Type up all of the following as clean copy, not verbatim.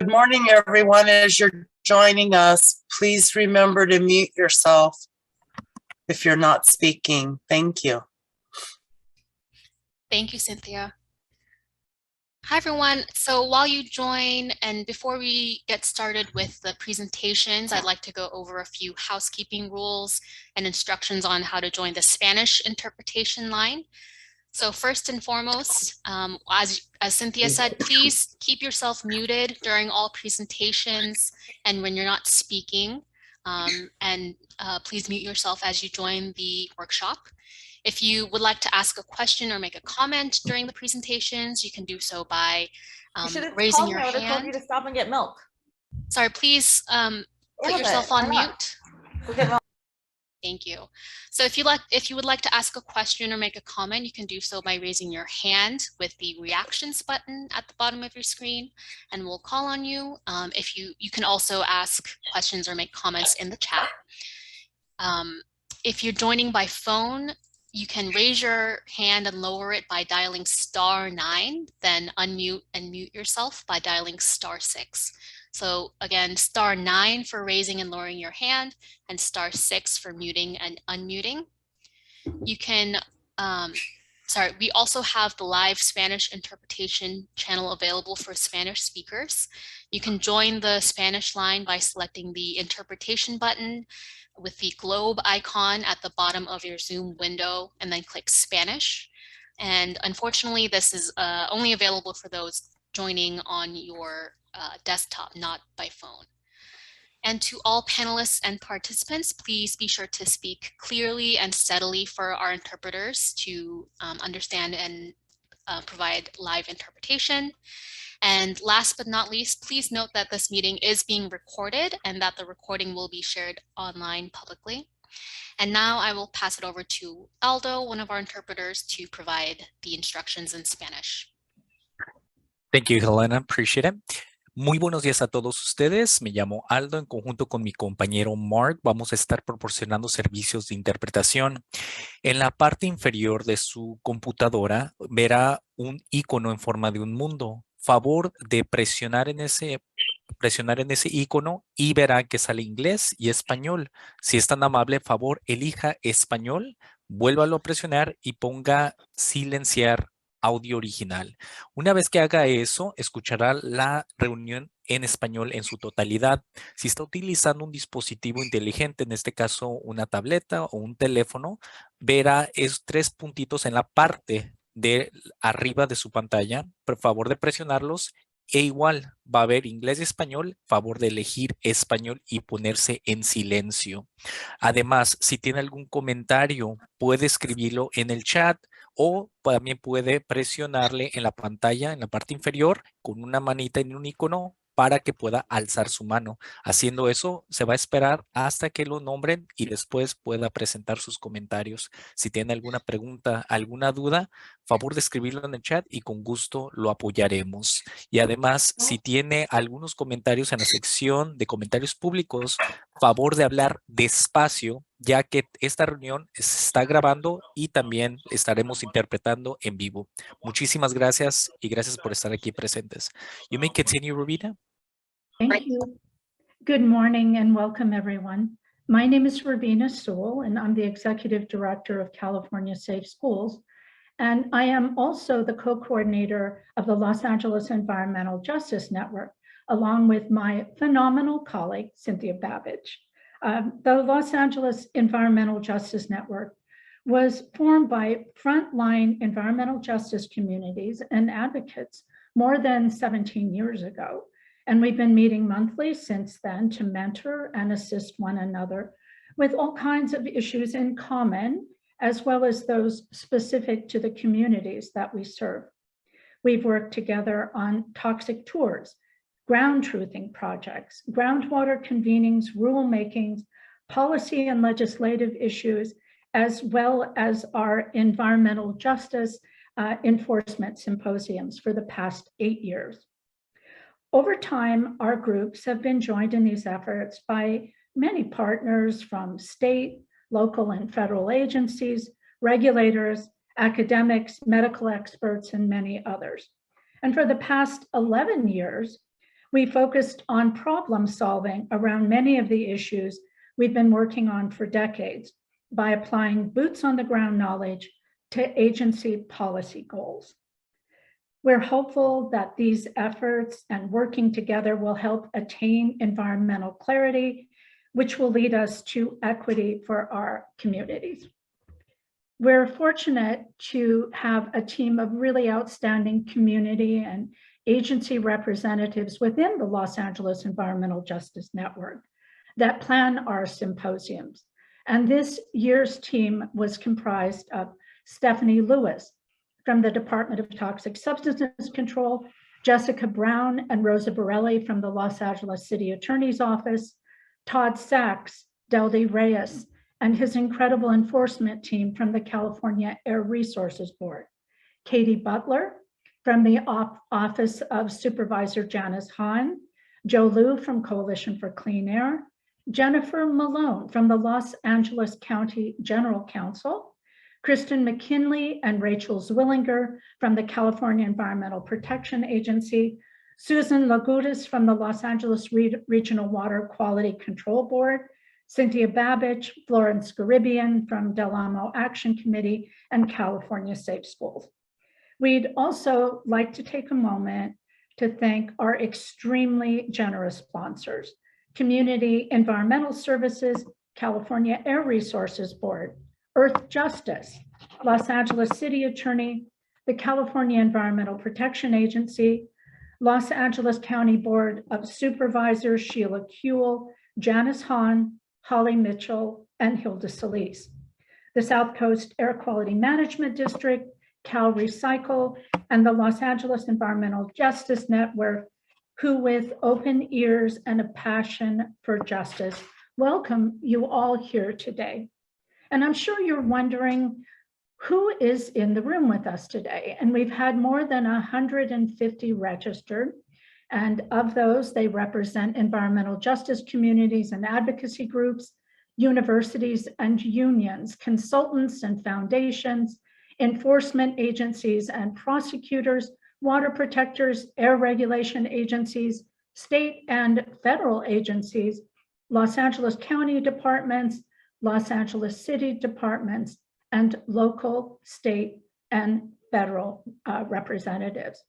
Good morning, everyone. As you're joining us, please remember to mute yourself if you're not speaking. Thank you. Thank you, Cynthia. Hi, everyone. So while you join and before we get started with the presentations, I'd like to go over a few housekeeping rules and instructions on how to join the Spanish interpretation line. So first and foremost, as Cynthia said, please keep yourself muted during all presentations and when you're not speaking, please mute yourself as you join the workshop. If you would like to ask a question or make a comment during the presentations, you can do so by raising your hand. I would have told you to stop and get milk. Sorry, please put yourself on mute. Thank you. So if you would like to ask a question or make a comment, you can do so by raising your hand with the reactions button at the bottom of your screen, and we'll call on you. If you can also ask questions or make comments in the chat. If you're joining by phone, you can raise your hand and lower it by dialing *9, then unmute and mute yourself by dialing *6. So again, *9 for raising and lowering your hand and *6 for muting and unmuting. You can, we also have the live Spanish interpretation channel available for Spanish speakers. You can join the Spanish line by selecting the interpretation button with the globe icon at the bottom of your Zoom window and then click Spanish. And unfortunately, this is only available for those joining on your desktop, not by phone. And to all panelists and participants, please be sure to speak clearly and steadily for our interpreters to understand and provide live interpretation. And last but not least, please note that this meeting is being recorded and that the recording will be shared online publicly. And now I will pass it over to Aldo, one of our interpreters, to provide the instructions in Spanish. Thank you, Helena. Appreciate it. Muy buenos días a todos ustedes. Me llamo Aldo. En conjunto con mi compañero Mark, vamos a estar proporcionando servicios de interpretación. En la parte inferior de su computadora verá un icono en forma de un mundo. Favor de presionar en ese icono y verá que sale inglés y español. Si es tan amable, favor, elija español, vuélvalo a presionar y ponga silenciar audio original. Una vez que haga eso, escuchará la reunión en español en su totalidad. Si está utilizando un dispositivo inteligente, en este caso una tableta o un teléfono, verá esos 3 puntitos en la parte de arriba de su pantalla. Por favor de presionarlos e igual va a haber inglés y español. Favor de elegir español y ponerse en silencio. Además, si tiene algún comentario, puede escribirlo en el chat o también puede presionarle en la pantalla, en la parte inferior, con una manita en un icono para que pueda alzar su mano. Haciendo eso, se va a esperar hasta que lo nombren y después pueda presentar sus comentarios. Si tiene alguna pregunta, alguna duda, favor de escribirlo en el chat y con gusto lo apoyaremos. Y además, si tiene algunos comentarios en la sección de comentarios públicos, favor de hablar despacio, ya que esta reunión se está grabando y también estaremos interpretando en vivo. Muchísimas gracias y gracias por estar aquí presentes. You may continue, Rubina. Thank you. Good morning and welcome, everyone. My name is Rubina Sewell, and I'm the Executive Director of California Safe Schools. And I am also the co-coordinator of the Los Angeles Environmental Justice Network, along with my phenomenal colleague, Cynthia Babbage. The Los Angeles Environmental Justice Network was formed by frontline environmental justice communities and advocates more than 17 years ago. And we've been meeting monthly since then to mentor and assist one another with all kinds of issues in common, as well as those specific to the communities that we serve. We've worked together on toxic tours, ground truthing projects, groundwater convenings, rulemakings, policy and legislative issues, as well as our environmental justice enforcement symposiums for the past 8 years. Over time, our groups have been joined in these efforts by many partners from state, local, and federal agencies, regulators, academics, medical experts, and many others. And for the past 11 years, We focused on problem solving around many of the issues we've been working on for decades by applying boots on the ground knowledge to agency policy goals. We're hopeful that these efforts and working together will help attain environmental clarity, which will lead us to equity for our communities. We're fortunate to have a team of really outstanding community and agency representatives within the Los Angeles Environmental Justice Network that plan our symposiums. And this year's team was comprised of Stephanie Lewis from the Department of Toxic Substances Control, Jessica Brown and Rosa Borelli from the Los Angeles City Attorney's Office, Todd Sachs, Deldy Reyes, and his incredible enforcement team from the California Air Resources Board, Katie Butler from the Office of Supervisor Janice Hahn, Joe Liu from Coalition for Clean Air, Jennifer Malone from the Los Angeles County General Counsel, Kristen McKinley and Rachel Zwillinger from the California Environmental Protection Agency, Susan Lagutis from the Los Angeles Regional Water Quality Control Board, Cynthia Babich, Florence Garibian from Del Amo Action Committee, and California Safe Schools. We'd also like to take a moment to thank our extremely generous sponsors, Community Environmental Services, California Air Resources Board, Earth Justice, Los Angeles City Attorney, the California Environmental Protection Agency, Los Angeles County Board of Supervisors, Sheila Kuehl, Janice Hahn, Holly Mitchell, and Hilda Solis, the South Coast Air Quality Management District, Cal Recycle, and the Los Angeles Environmental Justice Network, who with open ears and a passion for justice, welcome you all here today. And I'm sure you're wondering who is in the room with us today. And we've had more than 150 registered. And of those, they represent environmental justice communities and advocacy groups, universities and unions, consultants and foundations, enforcement agencies and prosecutors, water protectors, air regulation agencies, state and federal agencies, Los Angeles County departments, Los Angeles City departments, and local, state, and federal representatives.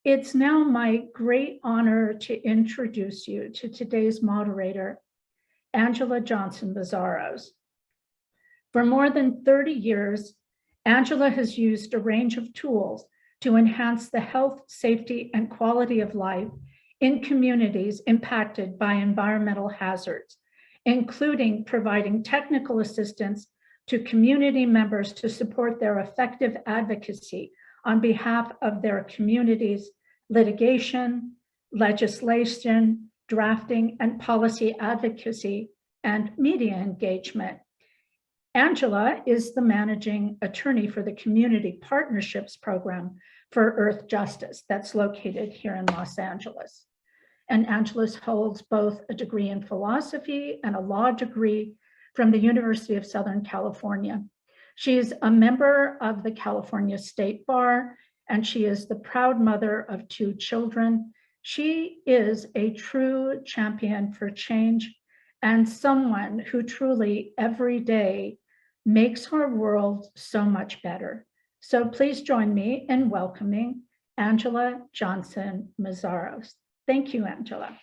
It's now my great honor to introduce you to today's moderator, Angela Johnson-Mazaros. For more than 30 years, Angela has used a range of tools to enhance the health, safety, and quality of life in communities impacted by environmental hazards, including providing technical assistance to community members to support their effective advocacy on behalf of their communities, litigation, legislation, drafting, and policy advocacy, and media engagement. Angela is the managing attorney for the Community Partnerships Program for Earth Justice that's located here in Los Angeles. And Angela holds both a degree in philosophy and a law degree from the University of Southern California. She is a member of the California State Bar, and she is the proud mother of 2 children. She is a true champion for change and someone who truly every day makes our world so much better. So please join me in welcoming Angela Johnson-Mazaros. Thank you, Angela.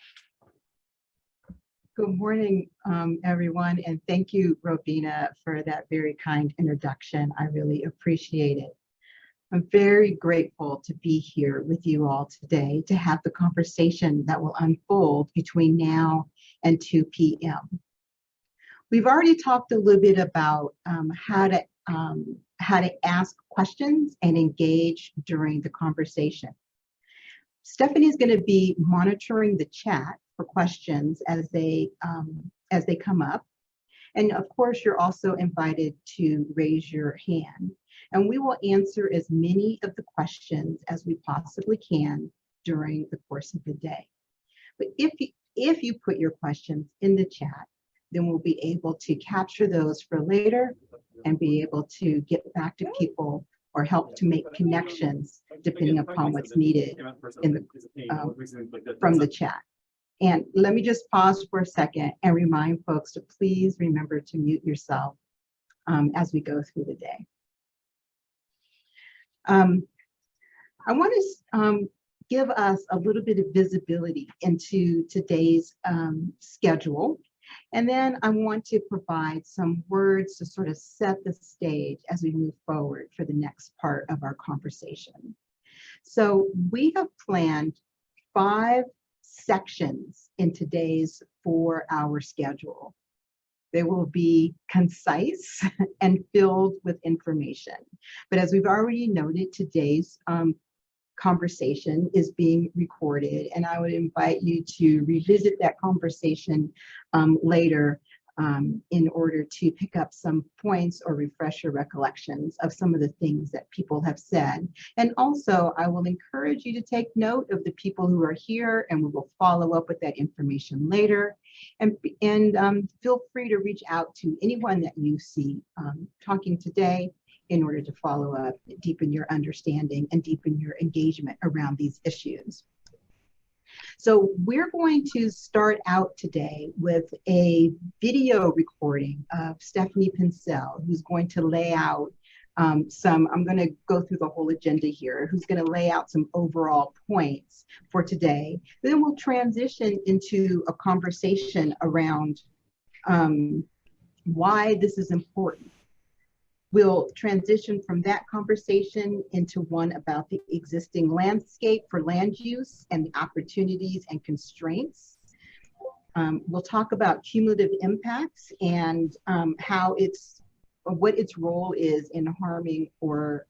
Good morning, everyone, and thank you, Robina, for that very kind introduction. I really appreciate it. I'm very grateful to be here with you all today to have the conversation that will unfold between now and 2 p.m. We've already talked a little bit about how to ask questions and engage during the conversation. Stephanie is going to be monitoring the chat for questions as they come up. And of course, you're also invited to raise your hand. And we will answer as many of the questions as we possibly can during the course of the day. But if you put your questions in the chat, then we'll be able to capture those for later and be able to get back to people or help to make connections depending upon what's needed in the, from the chat. And let me just pause for a second and remind folks to please remember to mute yourself as we go through the day. I want to give us a little bit of visibility into today's schedule. And then I want to provide some words to sort of set the stage as we move forward for the next part of our conversation. So we have planned 5 sections in today's 4-hour schedule. They will be concise and filled with information. But as we've already noted, today's conversation is being recorded, and I would invite you to revisit that conversation later in order to pick up some points or refresh your recollections of some of the things that people have said. And also, I will encourage you to take note of the people who are here, and we will follow up with that information later. And feel free to reach out to anyone that you see talking today in order to follow up, deepen your understanding, and deepen your engagement around these issues. So we're going to start out today with a video recording of Stephanie Pincel, who's going to lay out I'm going to go through the whole agenda here, who's going to lay out some overall points for today. Then we'll transition into a conversation around why this is important. We'll transition from that conversation into one about the existing landscape for land use and the opportunities and constraints. We'll talk about cumulative impacts and what its role is in harming or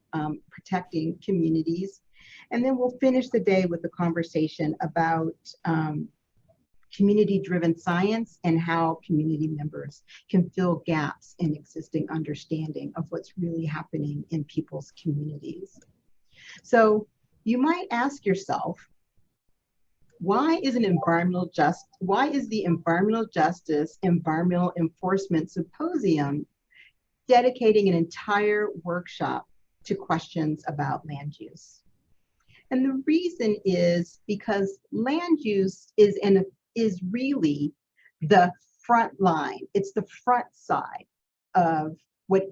protecting communities. And then we'll finish the day with a conversation about community-driven science and how community members can fill gaps in existing understanding of what's really happening in people's communities. So you might ask yourself, why is the Environmental Justice Environmental Enforcement Symposium dedicating an entire workshop to questions about land use? And the reason is because land use is really the front line. It's the front side of what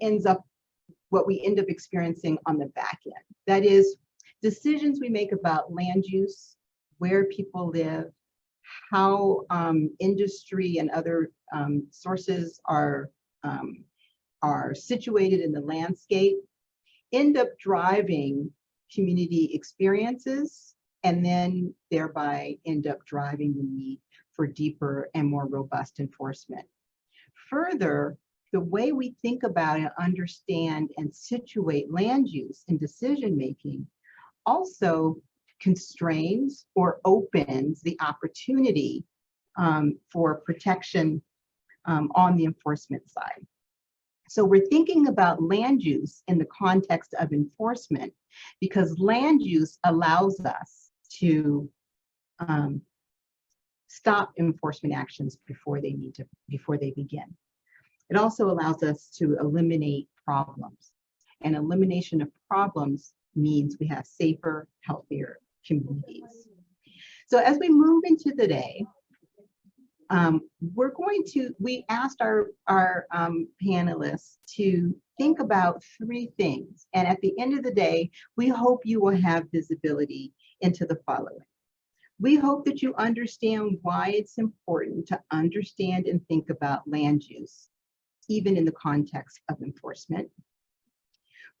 we end up experiencing on the back end. That is, decisions we make about land use, where people live, how industry and other sources are situated in the landscape, end up driving community experiences, and then thereby end up driving the need for deeper and more robust enforcement. Further, the way we think about and understand and situate land use in decision-making also constrains or opens the opportunity for protection on the enforcement side. So we're thinking about land use in the context of enforcement because land use allows us to stop enforcement actions before they begin. It also allows us to eliminate problems, and elimination of problems means we have safer, healthier communities. So as we move into the day, we asked our panelists to think about 3 things. And at the end of the day, we hope you will have visibility into the following. We hope that you understand why it's important to understand and think about land use, even in the context of enforcement.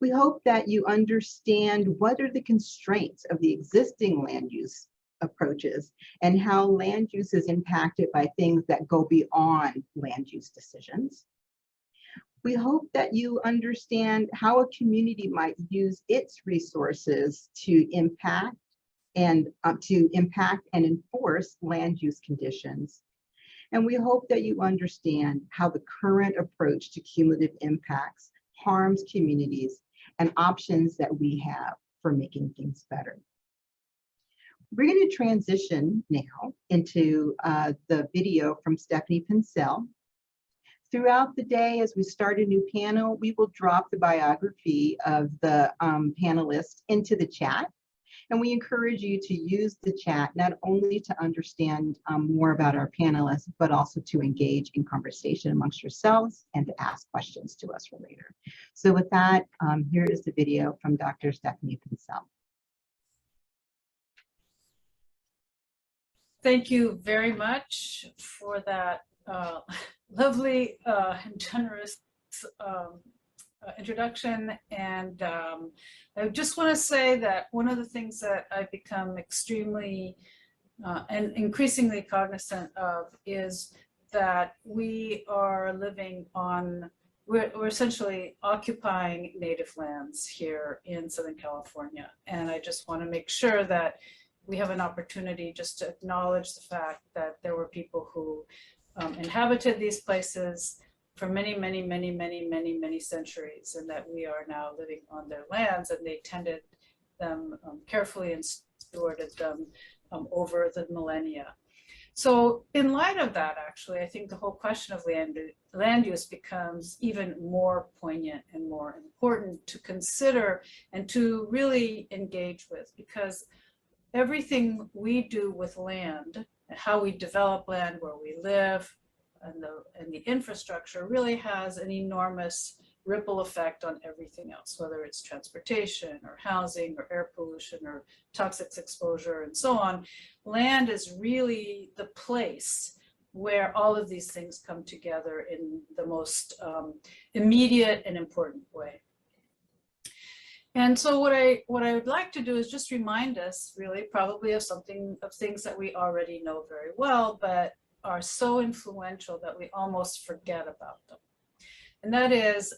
We hope that you understand what are the constraints of the existing land use approaches and how land use is impacted by things that go beyond land use decisions. We hope that you understand how a community might use its resources to impact and enforce land use conditions. And we hope that you understand how the current approach to cumulative impacts harms communities and options that we have for making things better. We're going to transition now into the video from Stephanie Pincel. Throughout the day, as we start a new panel, we will drop the biography of the panelists into the chat. And we encourage you to use the chat not only to understand more about our panelists, but also to engage in conversation amongst yourselves and to ask questions to us for later. So with that, here is the video from Dr. Stephanie Pincel. Thank you very much for that lovely and generous introduction. And I just want to say that one of the things that I've become extremely and increasingly cognizant of is that we are living on, we're essentially occupying native lands here in Southern California. And I just want to make sure that we have an opportunity just to acknowledge the fact that there were people who inhabited these places for many, many, many, many, many, many centuries, and that we are now living on their lands, and they tended them carefully and stewarded them over the millennia. So in light of that, actually, I think the whole question of land use becomes even more poignant and more important to consider and to really engage with, because everything we do with land, how we develop land, where we live, and the infrastructure really has an enormous ripple effect on everything else, whether it's transportation or housing or air pollution or toxic exposure and so on. Land is really the place where all of these things come together in the most immediate and important way. And so what I would like to do is just remind us really probably of things that we already know very well, but are so influential that we almost forget about them. And that is,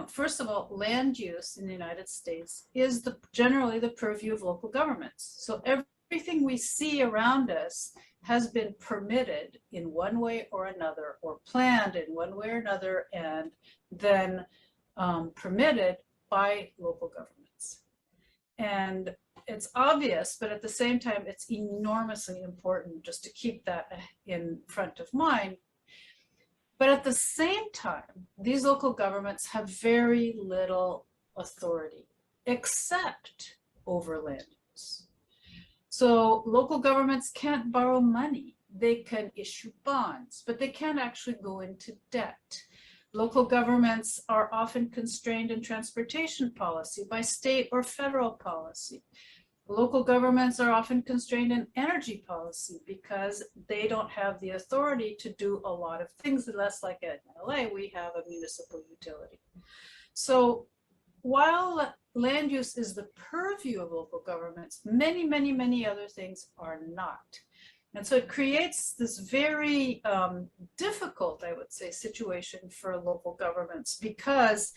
first of all, land use in the United States is generally the purview of local governments. So everything we see around us has been permitted in one way or another, or planned in one way or another, and then permitted by local governments. And it's obvious, but at the same time, it's enormously important just to keep that in front of mind. But at the same time, these local governments have very little authority, except over land use. So local governments can't borrow money. They can issue bonds, but they can't actually go into debt. Local governments are often constrained in transportation policy by state or federal policy. Local governments are often constrained in energy policy because they don't have the authority to do a lot of things, unless, like in LA, we have a municipal utility. So while land use is the purview of local governments, many, many, many other things are not. And so it creates this very difficult, I would say, situation for local governments, because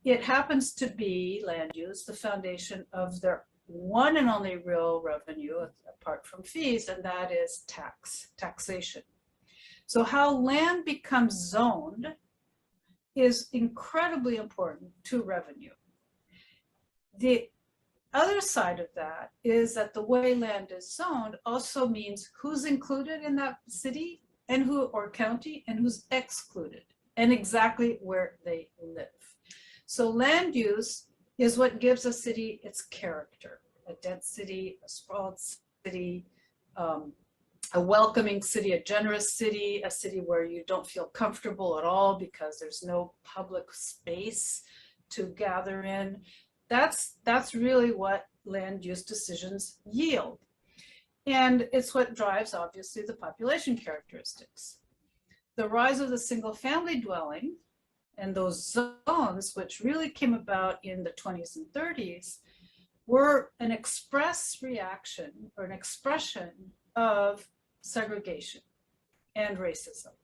it happens to be land use, the foundation of their one and only real revenue apart from fees, and that is taxation. So how land becomes zoned is incredibly important to revenue. The other side of that is that the way land is zoned also means who's included in that city and who, or county, and who's excluded, and exactly where they live. So land use is what gives a city its character: a dense city, a sprawled city, a welcoming city, a generous city, a city where you don't feel comfortable at all because there's no public space to gather in. That's really what land use decisions yield. And it's what drives, obviously, the population characteristics. The rise of the single family dwelling and those zones, which really came about in the 20s and 30s, were an express reaction or an expression of segregation and racism.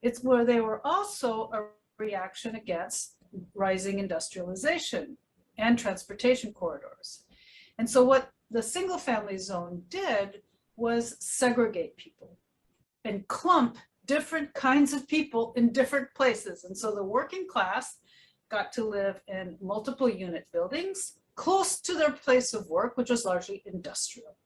It's where they were also a reaction against rising industrialization and transportation corridors. And so what the single family zone did was segregate people and clump different kinds of people in different places. And so the working class got to live in multiple unit buildings close to their place of work, which was largely industrial.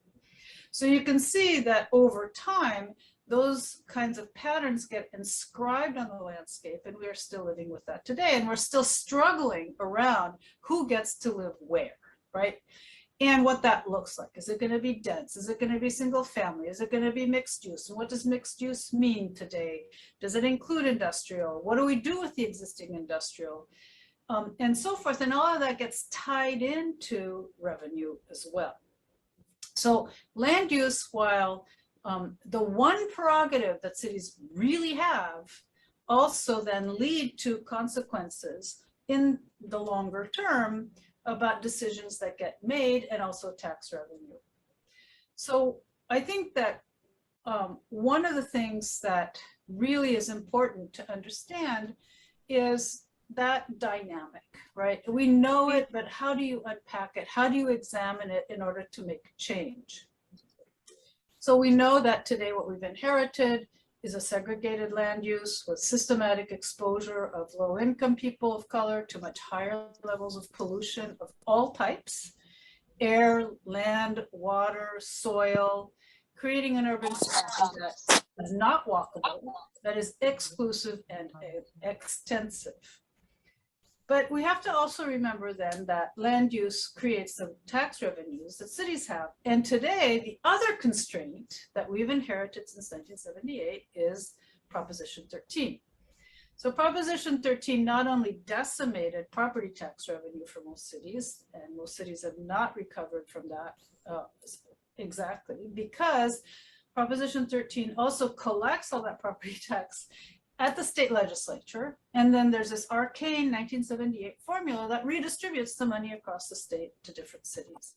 So you can see that over time, those kinds of patterns get inscribed on the landscape, and we are still living with that today. And we're still struggling around who gets to live where, right? and what that looks like. Is it going to be dense? Is it going to be single family? Is it going to be mixed use? And what does mixed use mean today? Does it include industrial? What do we do with the existing industrial? And so forth. And all of that gets tied into revenue as well. So land use, while the one prerogative that cities really have, also then lead to consequences in the longer term about decisions that get made and also tax revenue. So I think that one of the things that really is important to understand is that dynamic, right? We know it, but how do you unpack it? How do you examine it in order to make change? So we know that today what we've inherited is a segregated land use with systematic exposure of low-income people of color to much higher levels of pollution of all types, air, land, water, soil, creating an urban strategy that is not walkable, that is exclusive and extensive. But we have to also remember then that land use creates the tax revenues that cities have. And today, the other constraint that we've inherited since 1978 is Proposition 13. So Proposition 13 not only decimated property tax revenue for most cities, and most cities have not recovered from that exactly, because Proposition 13 also collects all that property tax at the state legislature, and then there's this arcane 1978 formula that redistributes the money across the state to different cities.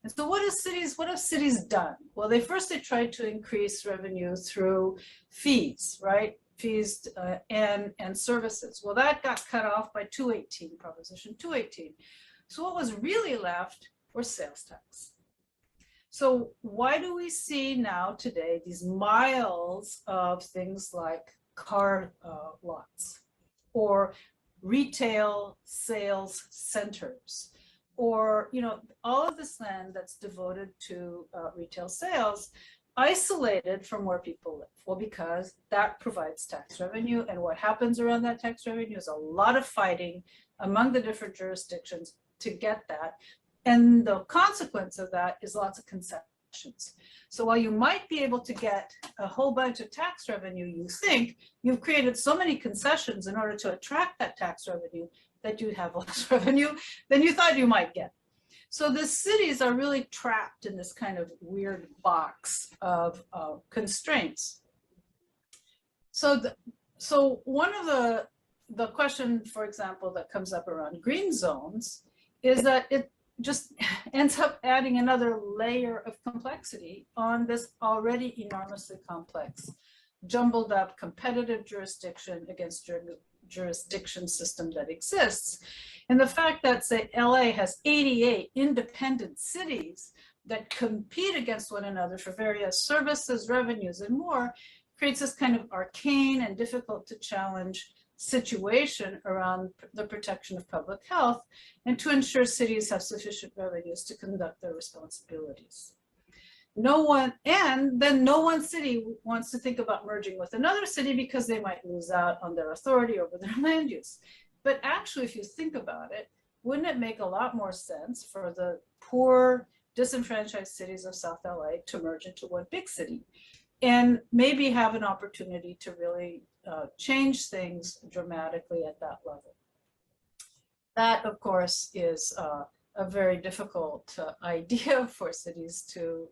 And so what have cities done? Well, they tried to increase revenue through fees, right? Fees and services. Well, that got cut off by 218, Proposition 218. So what was really left were sales tax. So why do we see now today these miles of things like car lots or retail sales centers, or all of this land that's devoted to retail sales, isolated from where people live? Well, because that provides tax revenue, and what happens around that tax revenue is a lot of fighting among the different jurisdictions to get that, and the consequence of that is lots of concessions. So while you might be able to get a whole bunch of tax revenue, you think you've created so many concessions in order to attract that tax revenue that you have less revenue than you thought you might get. So the cities are really trapped in this kind of weird box of constraints. So one of the question, for example, that comes up around green zones is that it just ends up adding another layer of complexity on this already enormously complex, jumbled up competitive jurisdiction against jurisdiction system that exists. And the fact that, say, LA has 88 independent cities that compete against one another for various services, revenues, and more, creates this kind of arcane and difficult to challenge situation around the protection of public health and to ensure cities have sufficient revenues to conduct their responsibilities. No one city wants to think about merging with another city because they might lose out on their authority over their land use. But actually, if you think about it, wouldn't it make a lot more sense for the poor, disenfranchised cities of South LA to merge into one big city and maybe have an opportunity to really change things dramatically at that level? That, of course, is a very difficult idea for cities to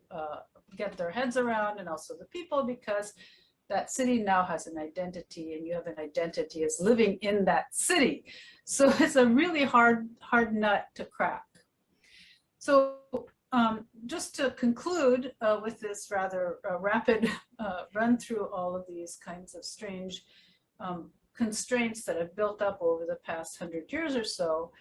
get their heads around, and also the people, because that city now has an identity, and you have an identity as living in that city. So it's a really hard nut to crack. So just to conclude with this rather rapid run through all of these kinds of strange constraints that have built up over the past 100 years or so,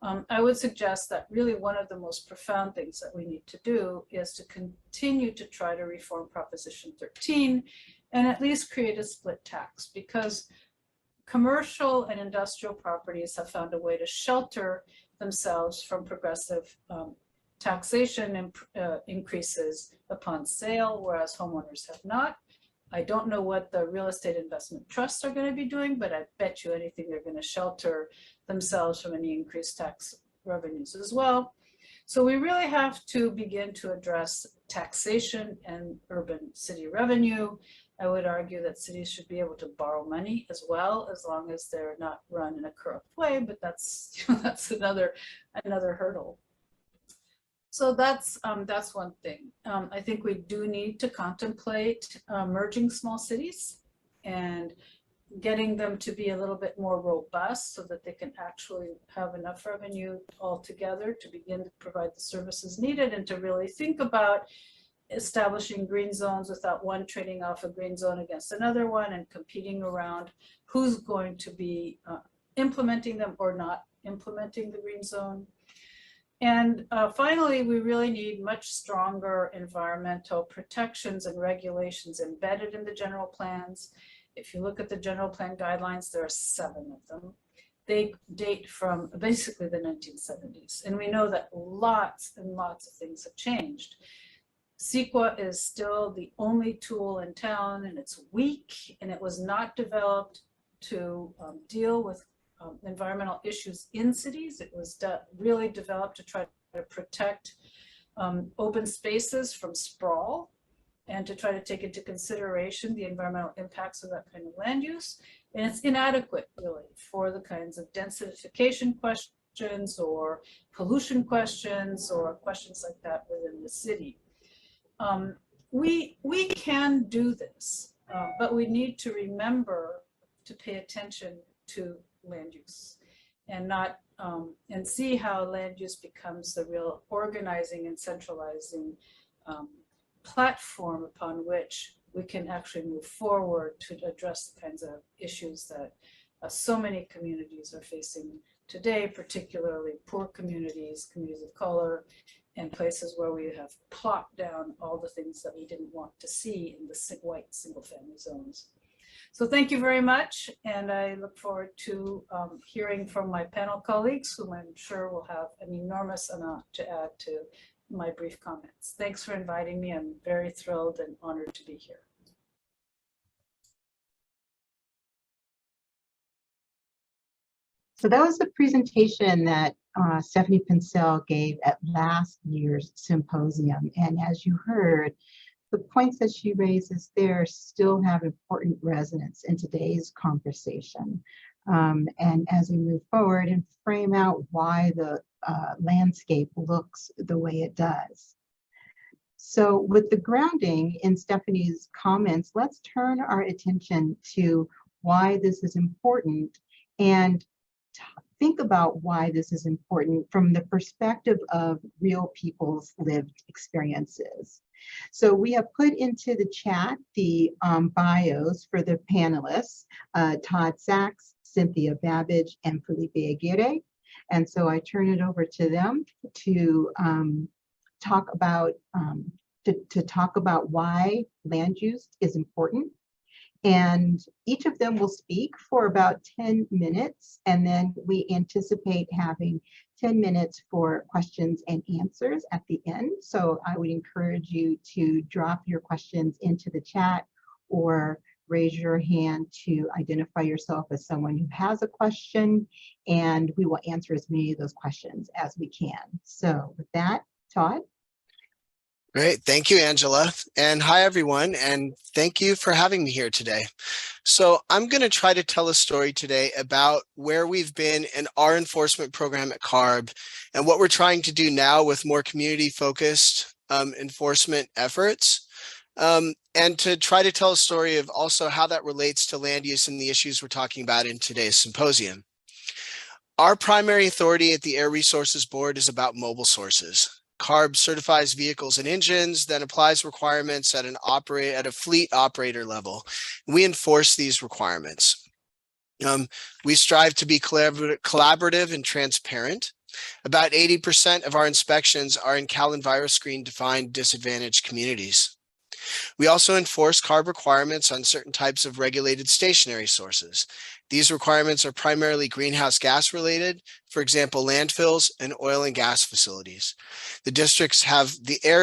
I would suggest that really one of the most profound things that we need to do is to continue to try to reform Proposition 13 and at least create a split tax, because commercial and industrial properties have found a way to shelter themselves from progressive taxation increases upon sale, whereas homeowners have not. I don't know what the real estate investment trusts are going to be doing, but I bet you anything they're going to shelter themselves from any increased tax revenues as well. So we really have to begin to address taxation and urban city revenue. I would argue that cities should be able to borrow money as well, as long as they're not run in a corrupt way, but that's, that's another hurdle. So that's one thing. I think we do need to contemplate merging small cities and getting them to be a little bit more robust so that they can actually have enough revenue altogether to begin to provide the services needed, and to really think about establishing green zones without one trading off a green zone against another one and competing around who's going to be implementing them or not implementing the green zone. And finally, we really need much stronger environmental protections and regulations embedded in the general plans. If you look at the general plan guidelines, there are 7 of them. They date from basically the 1970s. And we know that lots and lots of things have changed. CEQA is still the only tool in town, and it's weak, and it was not developed to deal with environmental issues in cities. It was really developed to try to protect open spaces from sprawl, and to try to take into consideration the environmental impacts of that kind of land use. And it's inadequate, really, for the kinds of densification questions or pollution questions or questions like that within the city. We can do this, but we need to remember to pay attention to land use and not and see how land use becomes the real organizing and centralizing platform upon which we can actually move forward to address the kinds of issues that so many communities are facing today, particularly poor communities, communities of color, and places where we have plopped down all the things that we didn't want to see in the white single-family zones. So thank you very much, and I look forward to hearing from my panel colleagues, whom I'm sure will have an enormous amount to add to my brief comments. Thanks for inviting me. I'm very thrilled and honored to be here. So that was the presentation that Stephanie Pincel gave at last year's symposium. And as you heard, the points that she raises there still have important resonance in today's conversation. And as we move forward and frame out why the landscape looks the way it does. So with the grounding in Stephanie's comments, let's turn our attention to why this is important and think about why this is important from the perspective of real people's lived experiences. So we have put into the chat the bios for the panelists, Todd Sachs, Cynthia Babbage, and Felipe Aguirre. And so I turn it over to them to talk about why land use is important. And each of them will speak for about 10 minutes, and then we anticipate having 10 minutes for questions and answers at the end. So I would encourage you to drop your questions into the chat or raise your hand to identify yourself as someone who has a question, and we will answer as many of those questions as we can. So with that, Todd. Great. Thank you, Angela. And hi, everyone. And thank you for having me here today. So I'm going to try to tell a story today about where we've been in our enforcement program at CARB and what we're trying to do now with more community-focused enforcement efforts. And to try to tell a story of also how that relates to land use and the issues we're talking about in today's symposium. Our primary authority at the Air Resources Board is about mobile sources. CARB certifies vehicles and engines, then applies requirements at a fleet operator level. We enforce these requirements. We strive to be collaborative and transparent. About 80% of our inspections are in Cal EnviroScreen defined disadvantaged communities. We also enforce CARB requirements on certain types of regulated stationary sources. These requirements are primarily greenhouse gas related, for example, landfills and oil and gas facilities. The districts have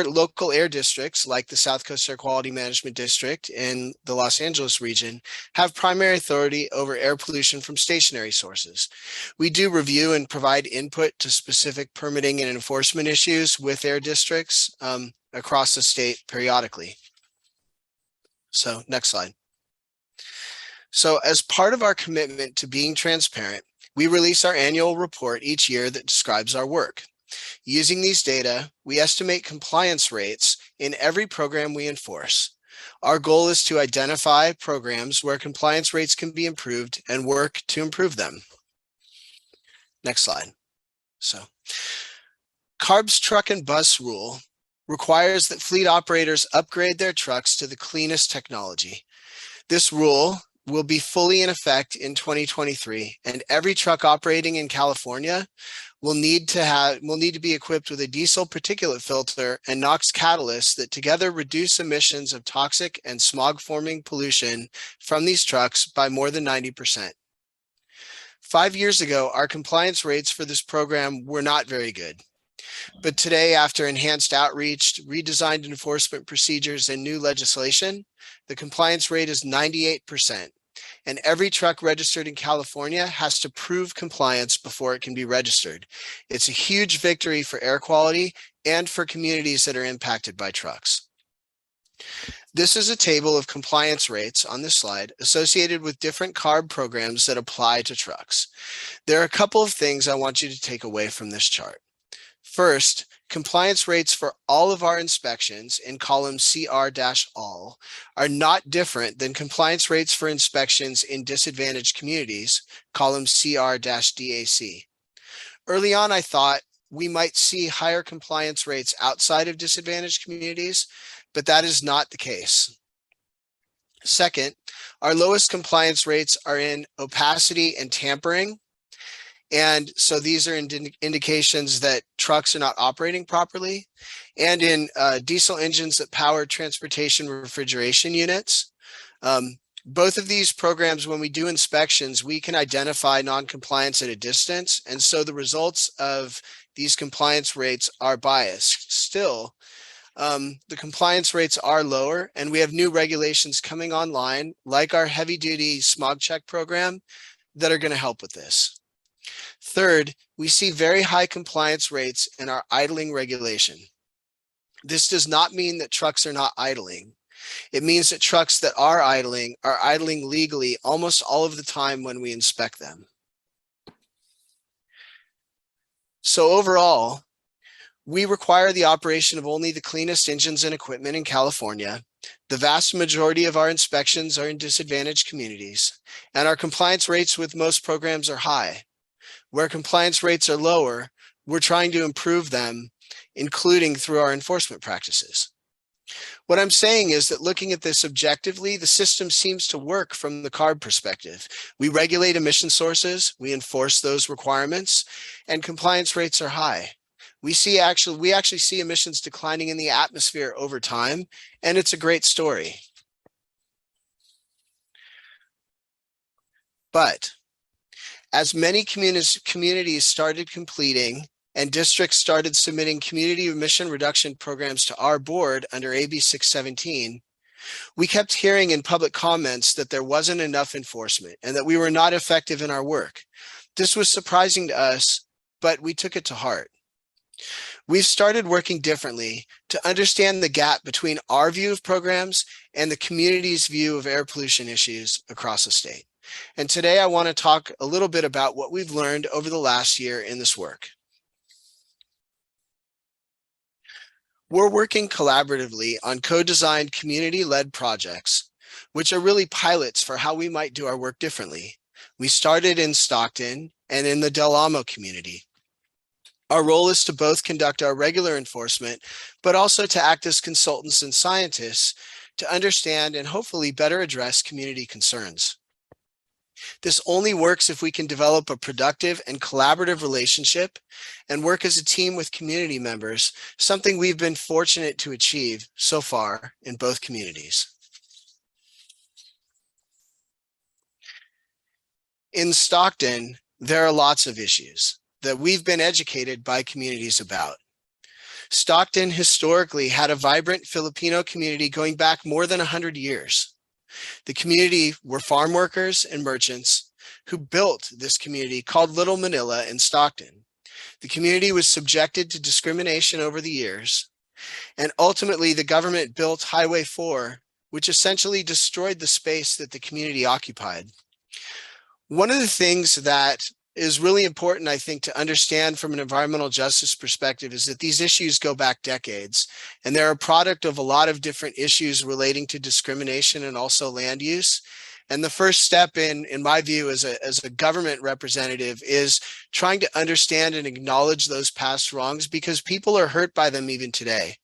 local air districts like the South Coast Air Quality Management District in the Los Angeles region have primary authority over air pollution from stationary sources. We do review and provide input to specific permitting and enforcement issues with air districts across the state periodically. So next slide. So as part of our commitment to being transparent, we release our annual report each year that describes our work. Using these data, we estimate compliance rates in every program we enforce. Our goal is to identify programs where compliance rates can be improved and work to improve them. Next slide. So, CARB's truck and bus rule requires that fleet operators upgrade their trucks to the cleanest technology. This rule will be fully in effect in 2023, and every truck operating in California will need to be equipped with a diesel particulate filter and NOx catalyst that together reduce emissions of toxic and smog-forming pollution from these trucks by more than 90%. 5 years ago, our compliance rates for this program were not very good. But today, after enhanced outreach, redesigned enforcement procedures, and new legislation, the compliance rate is 98%. And every truck registered in California has to prove compliance before it can be registered. It's a huge victory for air quality and for communities that are impacted by trucks. This is a table of compliance rates on this slide associated with different CARB programs that apply to trucks. There are a couple of things I want you to take away from this chart. First, compliance rates for all of our inspections in column CR-all are not different than compliance rates for inspections in disadvantaged communities, column CR-DAC. Early on, I thought we might see higher compliance rates outside of disadvantaged communities, but that is not the case. Second, our lowest compliance rates are in opacity and tampering. And so these are indications that trucks are not operating properly, and in diesel engines that power transportation refrigeration units. Both of these programs, when we do inspections, we can identify non-compliance at a distance. And so the results of these compliance rates are biased. Still, the compliance rates are lower, and we have new regulations coming online, like our heavy-duty smog check program, that are going to help with this. Third, we see very high compliance rates in our idling regulation. This does not mean that trucks are not idling. It means that trucks that are idling legally almost all of the time when we inspect them. So overall, we require the operation of only the cleanest engines and equipment in California. The vast majority of our inspections are in disadvantaged communities, and our compliance rates with most programs are high. Where compliance rates are lower, we're trying to improve them, including through our enforcement practices. What I'm saying is that looking at this objectively, the system seems to work from the CARB perspective. We regulate emission sources, we enforce those requirements, and compliance rates are high. We actually see emissions declining in the atmosphere over time, and it's a great story. But as many communities started completing and districts started submitting community emission reduction programs to our board under AB 617, we kept hearing in public comments that there wasn't enough enforcement and that we were not effective in our work. This was surprising to us, but we took it to heart. We've started working differently to understand the gap between our view of programs and the community's view of air pollution issues across the state. And today I want to talk a little bit about what we've learned over the last year in this work. We're working collaboratively on co-designed community-led projects, which are really pilots for how we might do our work differently. We started in Stockton and in the Del Amo community. Our role is to both conduct our regular enforcement, but also to act as consultants and scientists to understand and hopefully better address community concerns. This only works if we can develop a productive and collaborative relationship and work as a team with community members, something we've been fortunate to achieve so far in both communities. in Stockton, there are lots of issues that we've been educated by communities about. Stockton historically had a vibrant Filipino community going back more than 100 years. The community were farm workers and merchants who built this community called Little Manila in Stockton. The community was subjected to discrimination over the years, and ultimately the government built Highway 4, which essentially destroyed the space that the community occupied. One of the things that is really important, I think, to understand from an environmental justice perspective is that these issues go back decades, and they're a product of a lot of different issues relating to discrimination and also land use. And the first step in my view, as a government representative is trying to understand and acknowledge those past wrongs, because people are hurt by them even today.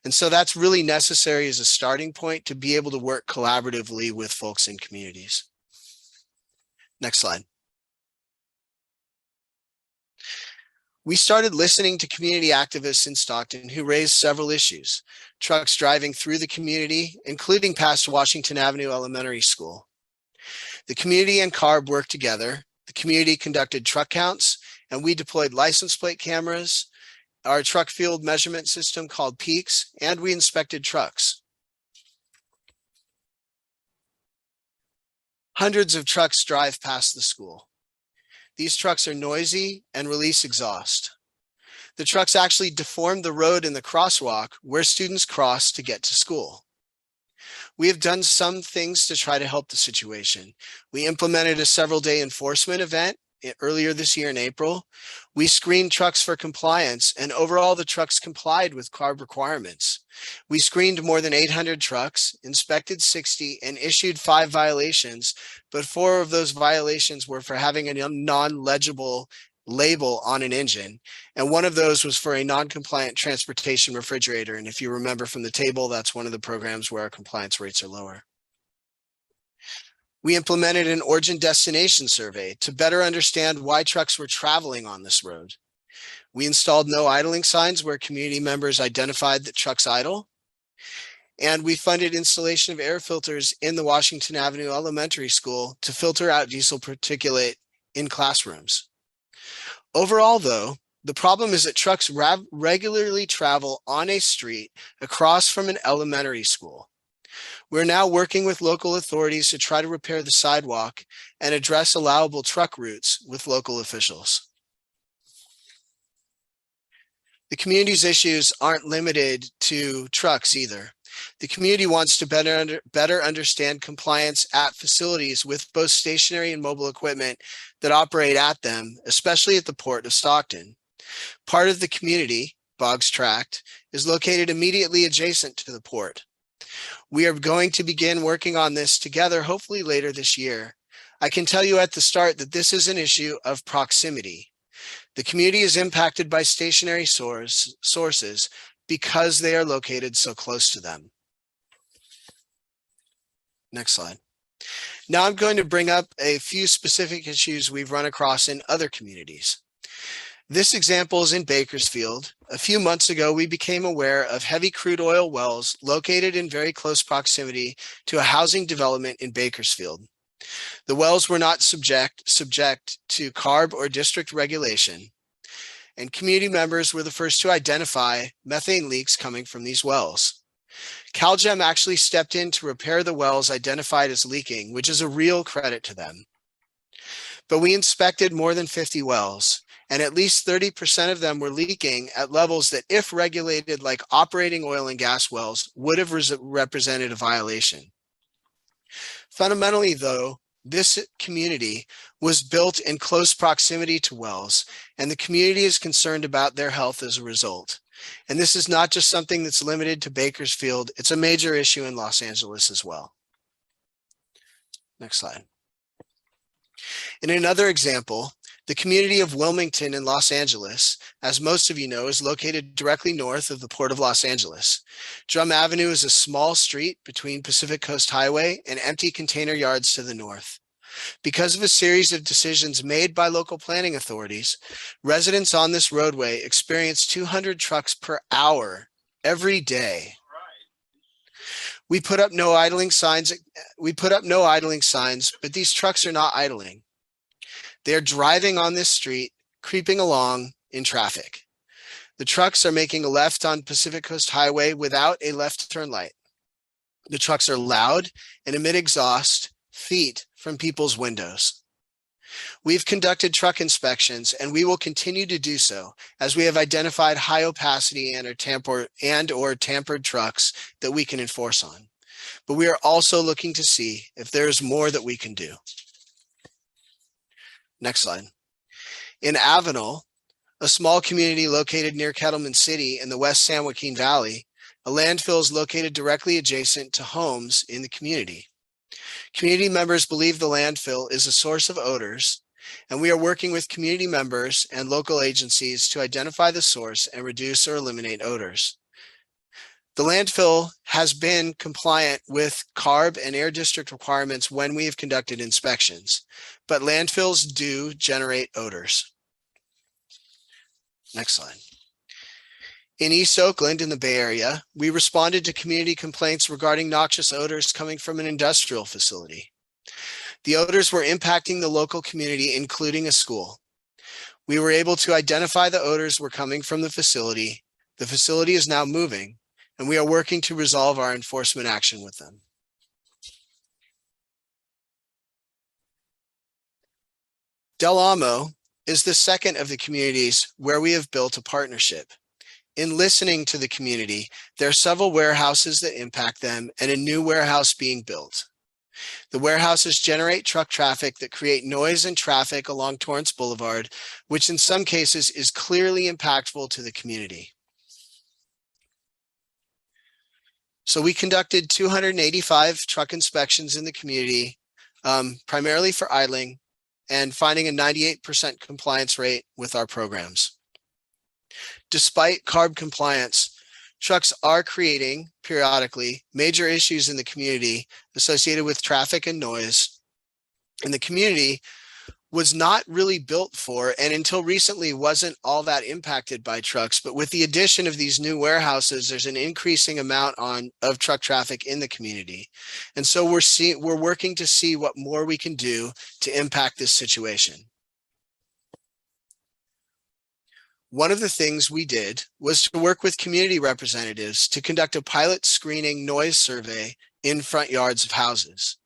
And so that's really necessary as a starting point to be able to work collaboratively with folks in communities. Next slide. We started listening to community activists in Stockton who raised several issues. Trucks driving through the community, including past Washington Avenue Elementary School. The community and CARB worked together. The community conducted truck counts, and we deployed license plate cameras, our truck field measurement system called Peaks, and we inspected trucks. Hundreds of trucks drive past the school. These trucks are noisy and release exhaust. The trucks actually deform the road in the crosswalk where students cross to get to school. We have done some things to try to help the situation. We implemented a several-day enforcement event earlier this year in April. We screened trucks for compliance, and overall the trucks complied with CARB requirements. We screened more than 800 trucks, inspected 60, and issued 5 violations, but 4 of those violations were for having a non-legible label on an engine, and one of those was for a non-compliant transportation refrigerator. And if you remember from the table, that's one of the programs where our compliance rates are lower. We implemented an origin destination survey to better understand why trucks were traveling on this road. We installed no idling signs where community members identified that trucks idle. And we funded installation of air filters in the Washington Avenue Elementary School to filter out diesel particulate in classrooms. Overall, though, the problem is that trucks regularly travel on a street across from an elementary school. We're now working with local authorities to try to repair the sidewalk and address allowable truck routes with local officials. The community's issues aren't limited to trucks either. The community wants to better understand compliance at facilities with both stationary and mobile equipment that operate at them, especially at the Port of Stockton. Part of the community, Boggs Tract, is located immediately adjacent to the port. We are going to begin working on this together, hopefully later this year. I can tell you at the start that this is an issue of proximity. The community is impacted by stationary sources because they are located so close to them. Next slide. Now I'm going to bring up a few specific issues we've run across in other communities. This example is in Bakersfield. A few months ago, we became aware of heavy crude oil wells located in very close proximity to a housing development in Bakersfield. The wells were not subject to CARB or district regulation, and community members were the first to identify methane leaks coming from these wells. CalGEM actually stepped in to repair the wells identified as leaking, which is a real credit to them. But we inspected more than 50 wells, and at least 30% of them were leaking at levels that, if regulated like operating oil and gas wells, would have represented a violation. Fundamentally, though, this community was built in close proximity to wells, and the community is concerned about their health as a result. And this is not just something that's limited to Bakersfield, it's a major issue in Los Angeles as well. Next slide. In another example, the community of Wilmington in Los Angeles, as most of you know, is located directly north of the Port of Los Angeles. Drum Avenue is a small street between Pacific Coast Highway and empty container yards to the north. Because of a series of decisions made by local planning authorities, residents on this roadway experience 200 trucks per hour every day. We put up no idling signs, but these trucks are not idling. They're driving on this street, creeping along in traffic. The trucks are making a left on Pacific Coast Highway without a left turn light. The trucks are loud and emit exhaust feet from people's windows. We've conducted truck inspections, and we will continue to do so as we have identified high opacity and or tampered trucks that we can enforce on. But we are also looking to see if there's more that we can do. Next slide. In Avenel, a small community located near Kettleman City in the West San Joaquin Valley, a landfill is located directly adjacent to homes in the community. Community members believe the landfill is a source of odors, and we are working with community members and local agencies to identify the source and reduce or eliminate odors. The landfill has been compliant with CARB and Air District requirements when we have conducted inspections, but landfills do generate odors. Next slide. In East Oakland in the Bay Area, we responded to community complaints regarding noxious odors coming from an industrial facility. The odors were impacting the local community, including a school. We were able to identify the odors were coming from the facility. The facility is now moving, and we are working to resolve our enforcement action with them. Del Amo is the second of the communities where we have built a partnership. In listening to the community, there are several warehouses that impact them and a new warehouse being built. The warehouses generate truck traffic that create noise and traffic along Torrance Boulevard, which in some cases is clearly impactful to the community. So we conducted 285 truck inspections in the community, primarily for idling, and finding a 98% compliance rate with our programs. Despite CARB compliance, trucks are creating periodically major issues in the community associated with traffic and noise. And the community was not really built for, and until recently wasn't all that impacted by trucks. But with the addition of these new warehouses, there's an increasing amount of truck traffic in the community. And so we're working to see what more we can do to impact this situation. One of the things we did was to work with community representatives to conduct a pilot screening noise survey in front yards of houses.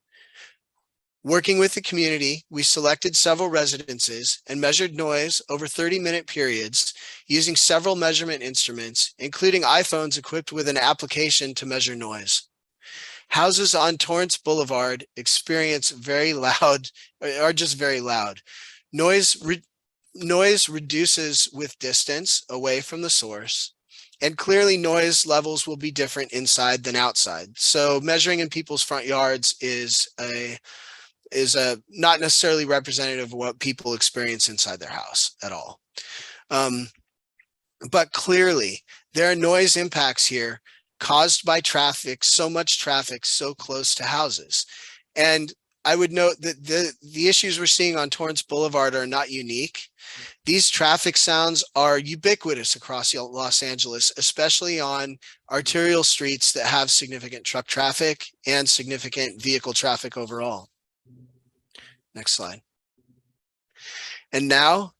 Working with the community, we selected several residences and measured noise over 30-minute periods using several measurement instruments, including iPhones equipped with an application to measure noise. Houses on Torrance Boulevard experience are just very loud. Noise reduces with distance away from the source, and clearly noise levels will be different inside than outside. So measuring in people's front yards is not necessarily representative of what people experience inside their house at all. But clearly there are noise impacts here caused by traffic, so much traffic so close to houses. And I would note that the issues we're seeing on Torrance Boulevard are not unique. These traffic sounds are ubiquitous across Los Angeles, especially on arterial streets that have significant truck traffic and significant vehicle traffic overall. Next slide. And now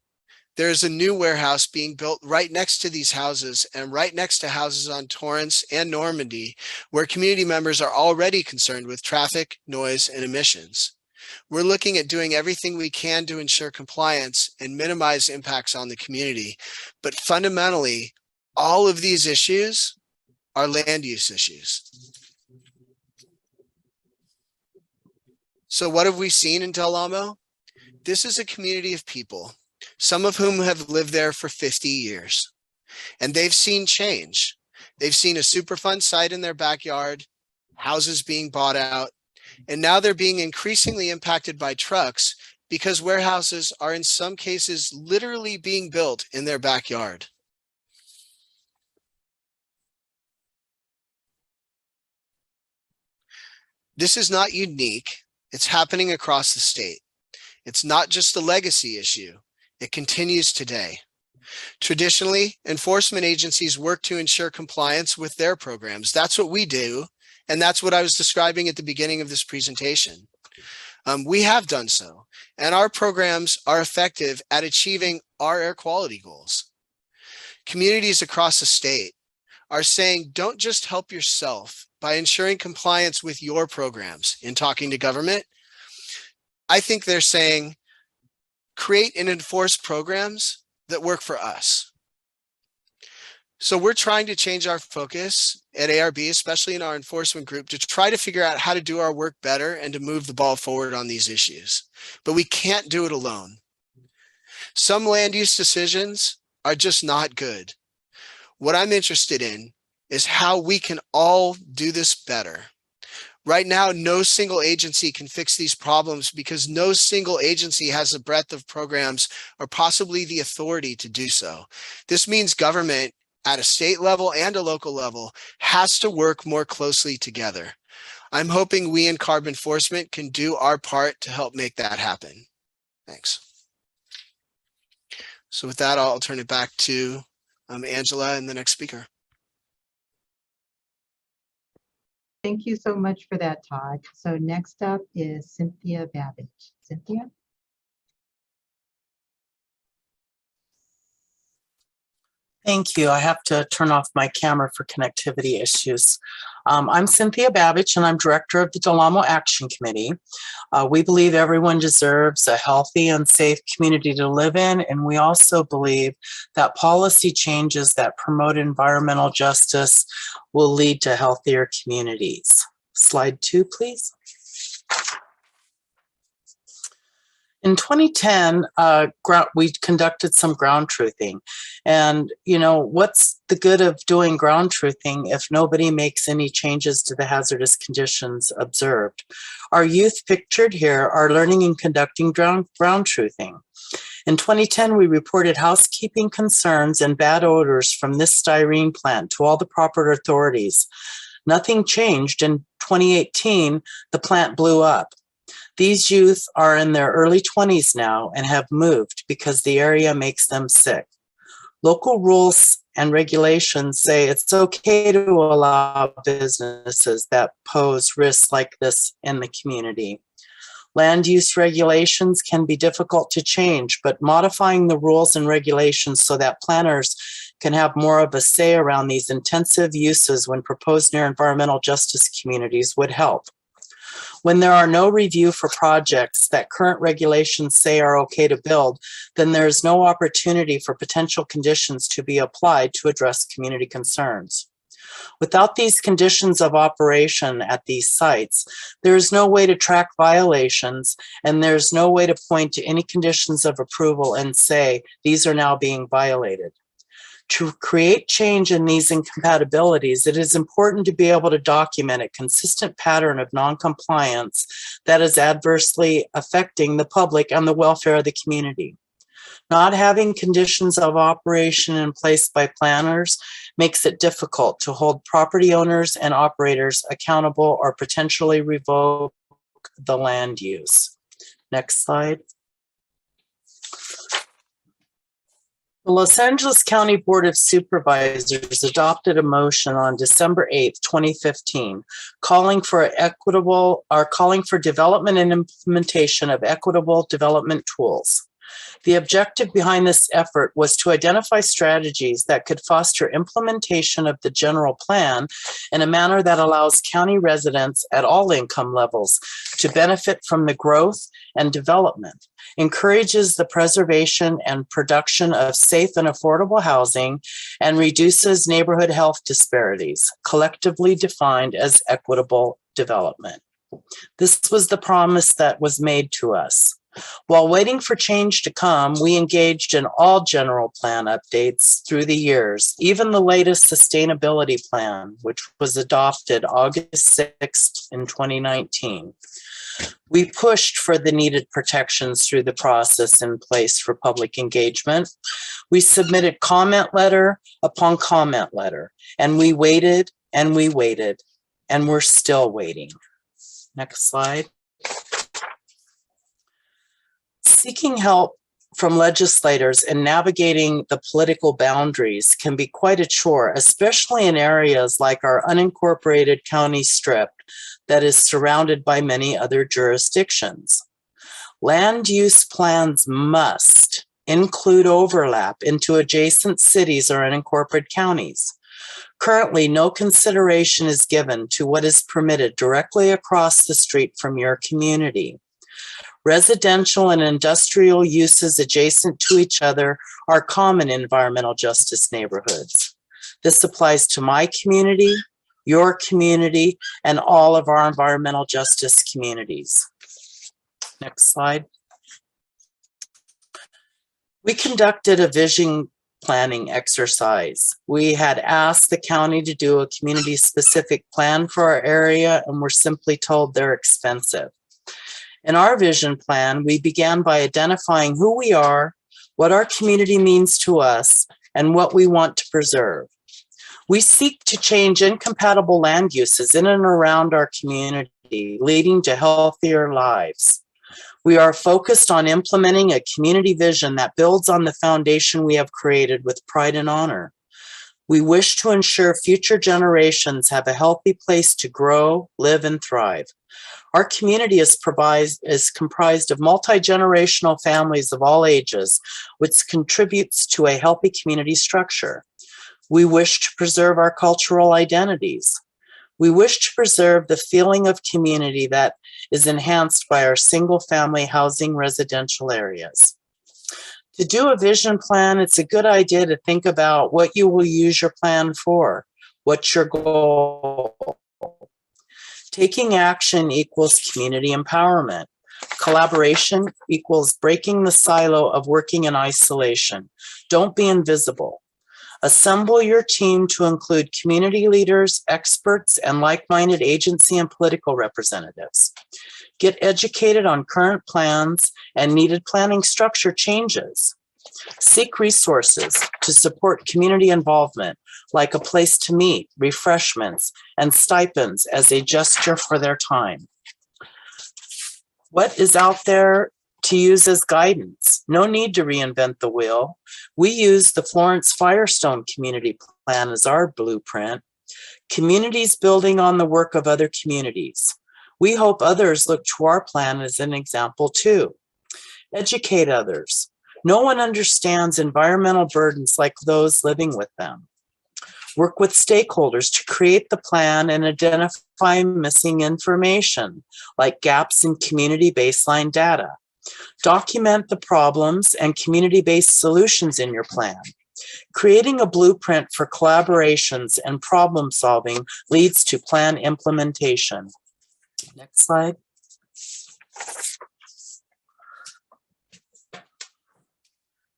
there's a new warehouse being built right next to these houses and right next to houses on Torrance and Normandy, where community members are already concerned with traffic, noise, and emissions. We're looking at doing everything we can to ensure compliance and minimize impacts on the community. But fundamentally, all of these issues are land use issues. So what have we seen in Del Amo? This is a community of people, some of whom have lived there for 50 years, and they've seen change. They've seen a Superfund site in their backyard, houses being bought out, and now they're being increasingly impacted by trucks because warehouses are in some cases literally being built in their backyard. This is not unique. It's happening across the state. It's not just a legacy issue. It continues today. Traditionally, enforcement agencies work to ensure compliance with their programs. That's what we do. And that's what I was describing at the beginning of this presentation. We have done so, and our programs are effective at achieving our air quality goals. Communities across the state are saying, don't just help yourself by ensuring compliance with your programs in talking to government. I think they're saying, create and enforce programs that work for us. So we're trying to change our focus at ARB, especially in our enforcement group, to try to figure out how to do our work better and to move the ball forward on these issues. But we can't do it alone. Some land use decisions are just not good. What I'm interested in is how we can all do this better. Right now, no single agency can fix these problems because no single agency has the breadth of programs or possibly the authority to do so. This means government at a state level and a local level has to work more closely together. I'm hoping we in carbon enforcement can do our part to help make that happen. Thanks. So with that, I'll turn it back to Angela and the next speaker. Thank you so much for that, Todd. So next up is Cynthia Babbage. Cynthia? Thank you. I have to turn off my camera for connectivity issues. I'm Cynthia Babbage, and I'm director of the Del Amo Action Committee. We believe everyone deserves a healthy and safe community to live in, and we also believe that policy changes that promote environmental justice will lead to healthier communities. Slide 2, please. In 2010, we conducted some ground truthing. And, what's the good of doing ground truthing if nobody makes any changes to the hazardous conditions observed? Our youth pictured here are learning and conducting ground truthing. In 2010, we reported housekeeping concerns and bad odors from this styrene plant to all the proper authorities. Nothing changed. In 2018, the plant blew up. These youth are in their early 20s now and have moved because the area makes them sick. Local rules and regulations say it's okay to allow businesses that pose risks like this in the community. Land use regulations can be difficult to change, but modifying the rules and regulations so that planners can have more of a say around these intensive uses when proposed near environmental justice communities would help. When there are no review for projects that current regulations say are okay to build, then there is no opportunity for potential conditions to be applied to address community concerns. Without these conditions of operation at these sites, there is no way to track violations, and there's no way to point to any conditions of approval and say, these are now being violated. To create change in these incompatibilities, it is important to be able to document a consistent pattern of noncompliance that is adversely affecting the public and the welfare of the community. Not having conditions of operation in place by planners makes it difficult to hold property owners and operators accountable or potentially revoke the land use. Next slide. The Los Angeles County Board of Supervisors adopted a motion on December 8th, 2015, calling for development and implementation of equitable development tools. The objective behind this effort was to identify strategies that could foster implementation of the general plan in a manner that allows county residents at all income levels to benefit from the growth and development, encourages the preservation and production of safe and affordable housing, and reduces neighborhood health disparities, collectively defined as equitable development. This was the promise that was made to us. While waiting for change to come, we engaged in all general plan updates through the years, even the latest sustainability plan, which was adopted August 6th in 2019. We pushed for the needed protections through the process in place for public engagement. We submitted comment letter upon comment letter, and we waited and we waited, and we're still waiting. Next slide. Seeking help from legislators in navigating the political boundaries can be quite a chore, especially in areas like our unincorporated county strip, that is surrounded by many other jurisdictions. Land use plans must include overlap into adjacent cities or unincorporated counties. Currently, no consideration is given to what is permitted directly across the street from your community. Residential and industrial uses adjacent to each other are common in environmental justice neighborhoods. This applies to my community, your community, and all of our environmental justice communities. Next slide. We conducted a vision planning exercise. We had asked the county to do a community-specific plan for our area, and we're simply told they're expensive. In our vision plan, we began by identifying who we are, what our community means to us, and what we want to preserve. We seek to change incompatible land uses in and around our community, leading to healthier lives. We are focused on implementing a community vision that builds on the foundation we have created with pride and honor. We wish to ensure future generations have a healthy place to grow, live, and thrive. Our community is comprised of multi-generational families of all ages, which contributes to a healthy community structure. We wish to preserve our cultural identities. We wish to preserve the feeling of community that is enhanced by our single-family housing residential areas. To do a vision plan, it's a good idea to think about what you will use your plan for. What's your goal? Taking action equals community empowerment. Collaboration equals breaking the silo of working in isolation. Don't be invisible. Assemble your team to include community leaders, experts, and like-minded agency and political representatives. Get educated on current plans and needed planning structure changes. Seek resources to support community involvement, like a place to meet, refreshments, and stipends as a gesture for their time. What is out there to use as guidance? No need to reinvent the wheel. We use the Florence Firestone Community Plan as our blueprint. Communities building on the work of other communities. We hope others look to our plan as an example too. Educate others. No one understands environmental burdens like those living with them. Work with stakeholders to create the plan and identify missing information, like gaps in community baseline data. Document the problems and community-based solutions in your plan. Creating a blueprint for collaborations and problem solving leads to plan implementation. Next slide.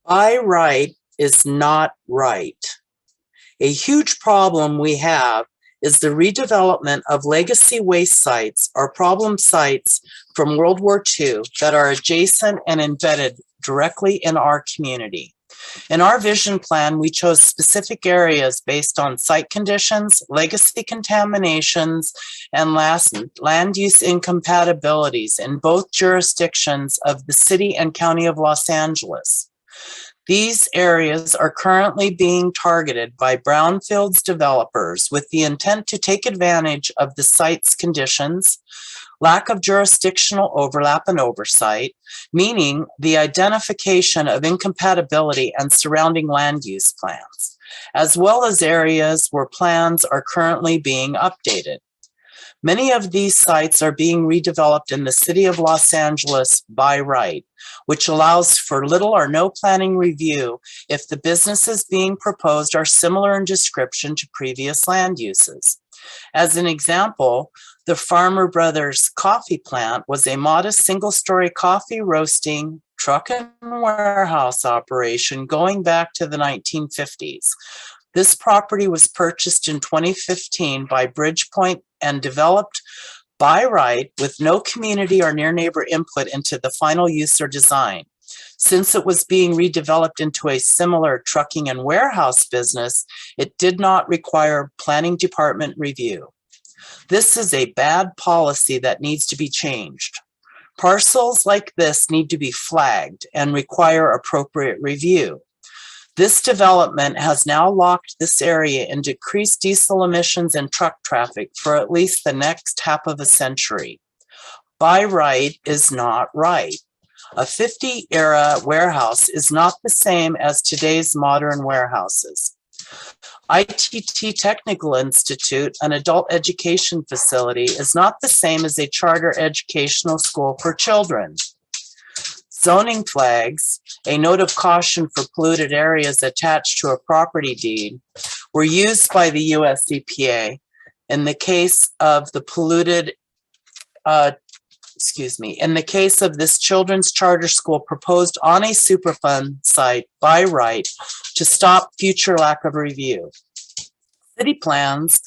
By right is not right. A huge problem we have is the redevelopment of legacy waste sites or problem sites from World War II that are adjacent and embedded directly in our community. In our vision plan, we chose specific areas based on site conditions, legacy contaminations, and land use incompatibilities in both jurisdictions of the city and county of Los Angeles. These areas are currently being targeted by brownfields developers with the intent to take advantage of the site's conditions, lack of jurisdictional overlap and oversight, meaning the identification of incompatibility and surrounding land use plans, as well as areas where plans are currently being updated. Many of these sites are being redeveloped in the city of Los Angeles by right, which allows for little or no planning review if the businesses being proposed are similar in description to previous land uses. As an example, the Farmer Brothers coffee plant was a modest single-story coffee roasting, truck and warehouse operation going back to the 1950s. This property was purchased in 2015 by Bridgepoint and developed by right with no community or near neighbor input into the final use or design. Since it was being redeveloped into a similar trucking and warehouse business, it did not require planning department review. This is a bad policy that needs to be changed. Parcels like this need to be flagged and require appropriate review. This development has now locked this area in decreased diesel emissions and truck traffic for at least the next half of a century. By right is not right. A 50-era warehouse is not the same as today's modern warehouses. ITT Technical Institute, an adult education facility, is not the same as a charter educational school for children. Zoning flags, a note of caution for polluted areas attached to a property deed, were used by the US EPA in the case of the polluted, in the case of this children's charter school proposed on a Superfund site by right to stop future lack of review. City plans,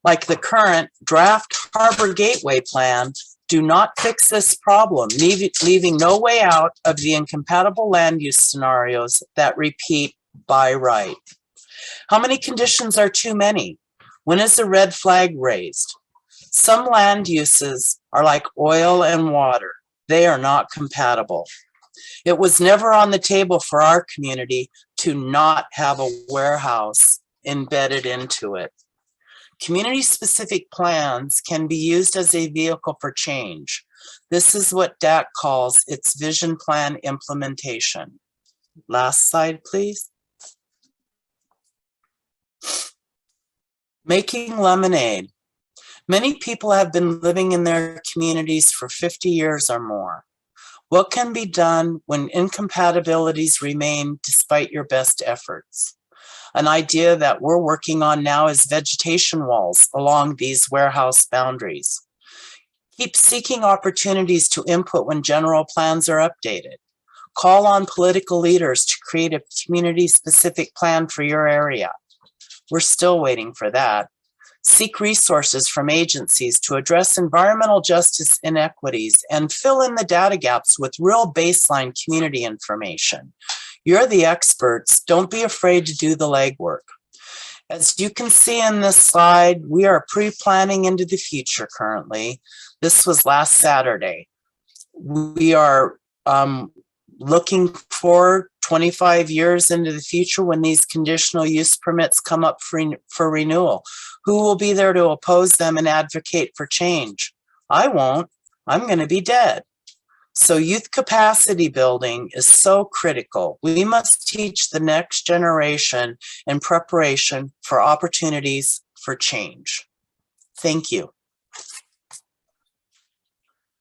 like the current draft Harbor Gateway plan, do not fix this problem, leaving no way out of the incompatible land use scenarios that repeat by right. How many conditions are too many? When is the red flag raised? Some land uses are like oil and water. They are not compatible. It was never on the table for our community to not have a warehouse embedded into it. Community-specific plans can be used as a vehicle for change. This is what DAC calls its vision plan implementation. Last slide, please. Making lemonade. Many people have been living in their communities for 50 years or more. What can be done when incompatibilities remain despite your best efforts? An idea that we're working on now is vegetation walls along these warehouse boundaries. Keep seeking opportunities to input when general plans are updated. Call on political leaders to create a community-specific plan for your area. We're still waiting for that. Seek resources from agencies to address environmental justice inequities and fill in the data gaps with real baseline community information. You're the experts. Don't be afraid to do the legwork. As you can see in this slide, we are pre-planning into the future currently. This was last Saturday. We are looking for 25 years into the future when these conditional use permits come up for renewal. Who will be there to oppose them and advocate for change? I won't. I'm going to be dead. So youth capacity building is so critical. We must teach the next generation in preparation for opportunities for change. Thank you.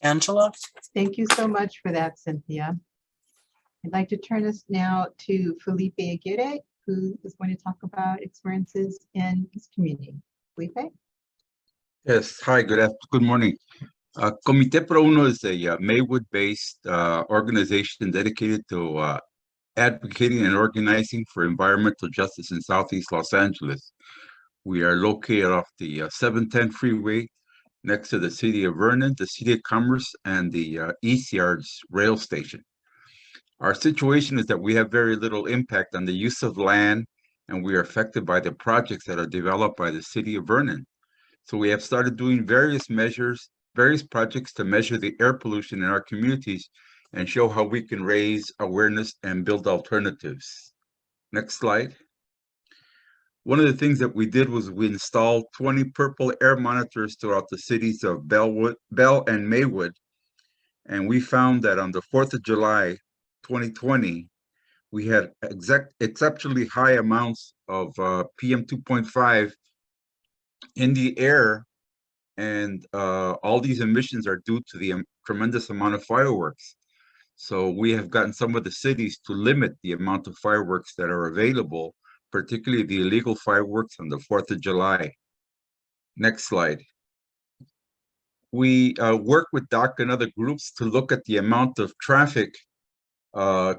Angela? Thank you so much for that, Cynthia. I'd like to turn us now to Felipe Aguirre, who is going to talk about experiences in his community. Felipe? Yes, hi, good morning. Comité Pro Uno is a Maywood-based organization dedicated to advocating and organizing for environmental justice in Southeast Los Angeles. We are located off the 710 freeway next to the city of Vernon, the city of Commerce, and the East Yards rail station. Our situation is that we have very little impact on the use of land, and we are affected by the projects that are developed by the city of Vernon. So we have started doing various projects to measure the air pollution in our communities and show how we can raise awareness and build alternatives. Next slide. One of the things that we did was we installed 20 purple air monitors throughout the cities of Bell and Maywood. And we found that on the 4th of July, 2020, we had exceptionally high amounts of PM 2.5 in the air, and all these emissions are due to the tremendous amount of fireworks. So we have gotten some of the cities to limit the amount of fireworks that are available, particularly the illegal fireworks on the 4th of July. Next slide. We work with DOC and other groups to look at the amount of traffic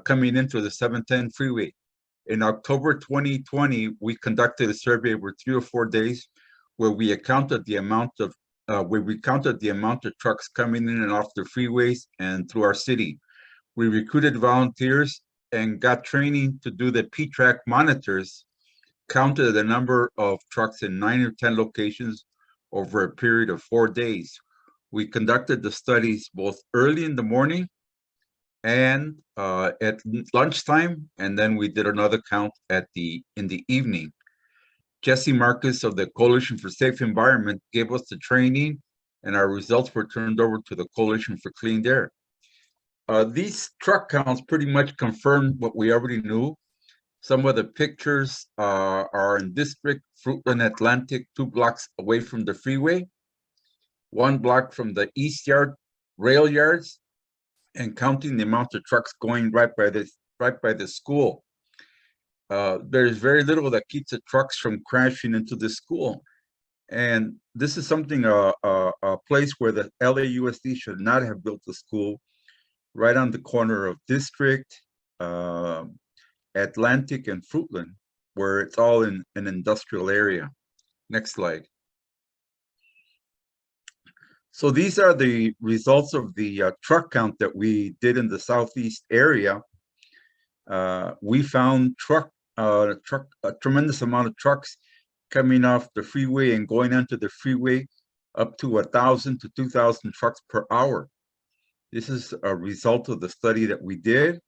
coming into the 710 freeway. In October 2020, we conducted a survey over 3 or 4 days where we counted the amount of trucks coming in and off the freeways and through our city. We recruited volunteers and got training to do the P-track monitors, counted the number of trucks in 9 or 10 locations over a period of 4 days. We conducted the studies both early in the morning and at lunchtime, and then we did another count in the evening. Jesse Marcus of the Coalition for Safe Environment gave us the training, and our results were turned over to the Coalition for Clean Air. These truck counts pretty much confirmed what we already knew. Some of the pictures are in District, Fruitland Atlantic, 2 blocks away from the freeway, 1 block from the East Yard rail yards, and counting the amount of trucks going right by the school. There's very little that keeps the trucks from crashing into the school. And this is something, a place where the LAUSD should not have built the school, right on the corner of District, Atlantic, and Fruitland, where it's all in an industrial area. Next slide. So these are the results of the truck count that we did in the Southeast area. We found a tremendous amount of trucks coming off the freeway and going onto the freeway, up to 1,000 to 2,000 trucks per hour. This is a result of the study that we did,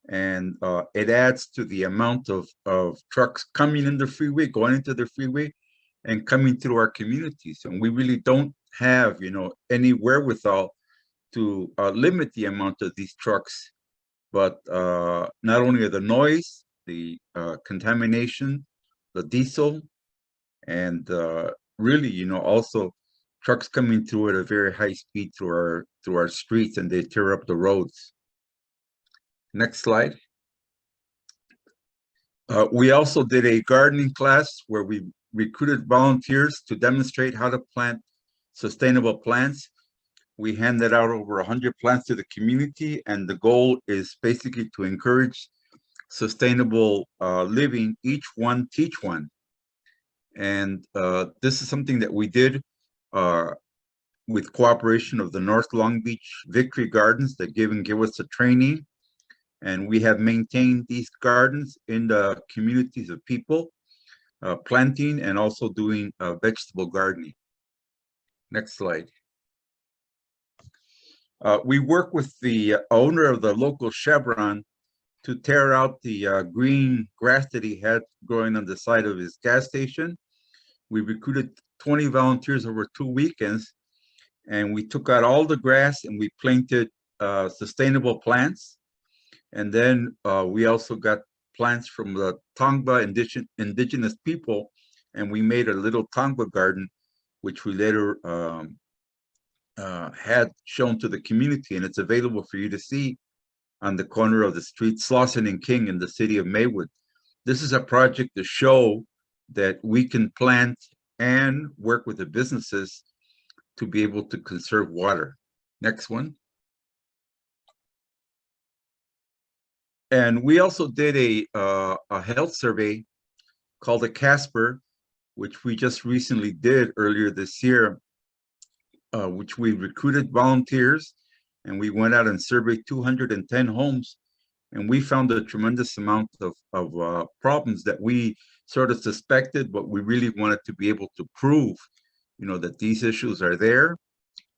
and it adds to the amount of trucks coming in the freeway, going into the freeway, and coming through our communities. And we really don't have, any wherewithal to limit the amount of these trucks. But not only the noise, the contamination, the diesel, and really, also trucks coming through at a very high speed through our streets, and they tear up the roads. Next slide. We also did a gardening class where we recruited volunteers to demonstrate how to plant sustainable plants. We handed out over 100 plants to the community, and the goal is basically to encourage sustainable living, each one teach one. And this is something that we did with cooperation of the North Long Beach Victory Gardens that gave us the training. And we have maintained these gardens in the communities of people, planting and also doing vegetable gardening. Next slide. We work with the owner of the local Chevron to tear out the green grass that he had growing on the side of his gas station. We recruited 20 volunteers over 2 weekends, and we took out all the grass and we planted sustainable plants. And then we also got plants from the Tongva indigenous people, and we made a little Tongva garden, which we later had shown to the community, and it's available for you to see on the corner of the street Slauson and King in the city of Maywood. This is a project to show that we can plant and work with the businesses to be able to conserve water. Next one. And we also did a health survey called a Casper, which we just recently did earlier this year, which we recruited volunteers, and we went out and surveyed 210 homes, and we found a tremendous amount of problems that we sort of suspected, but we really wanted to be able to prove, that these issues are there.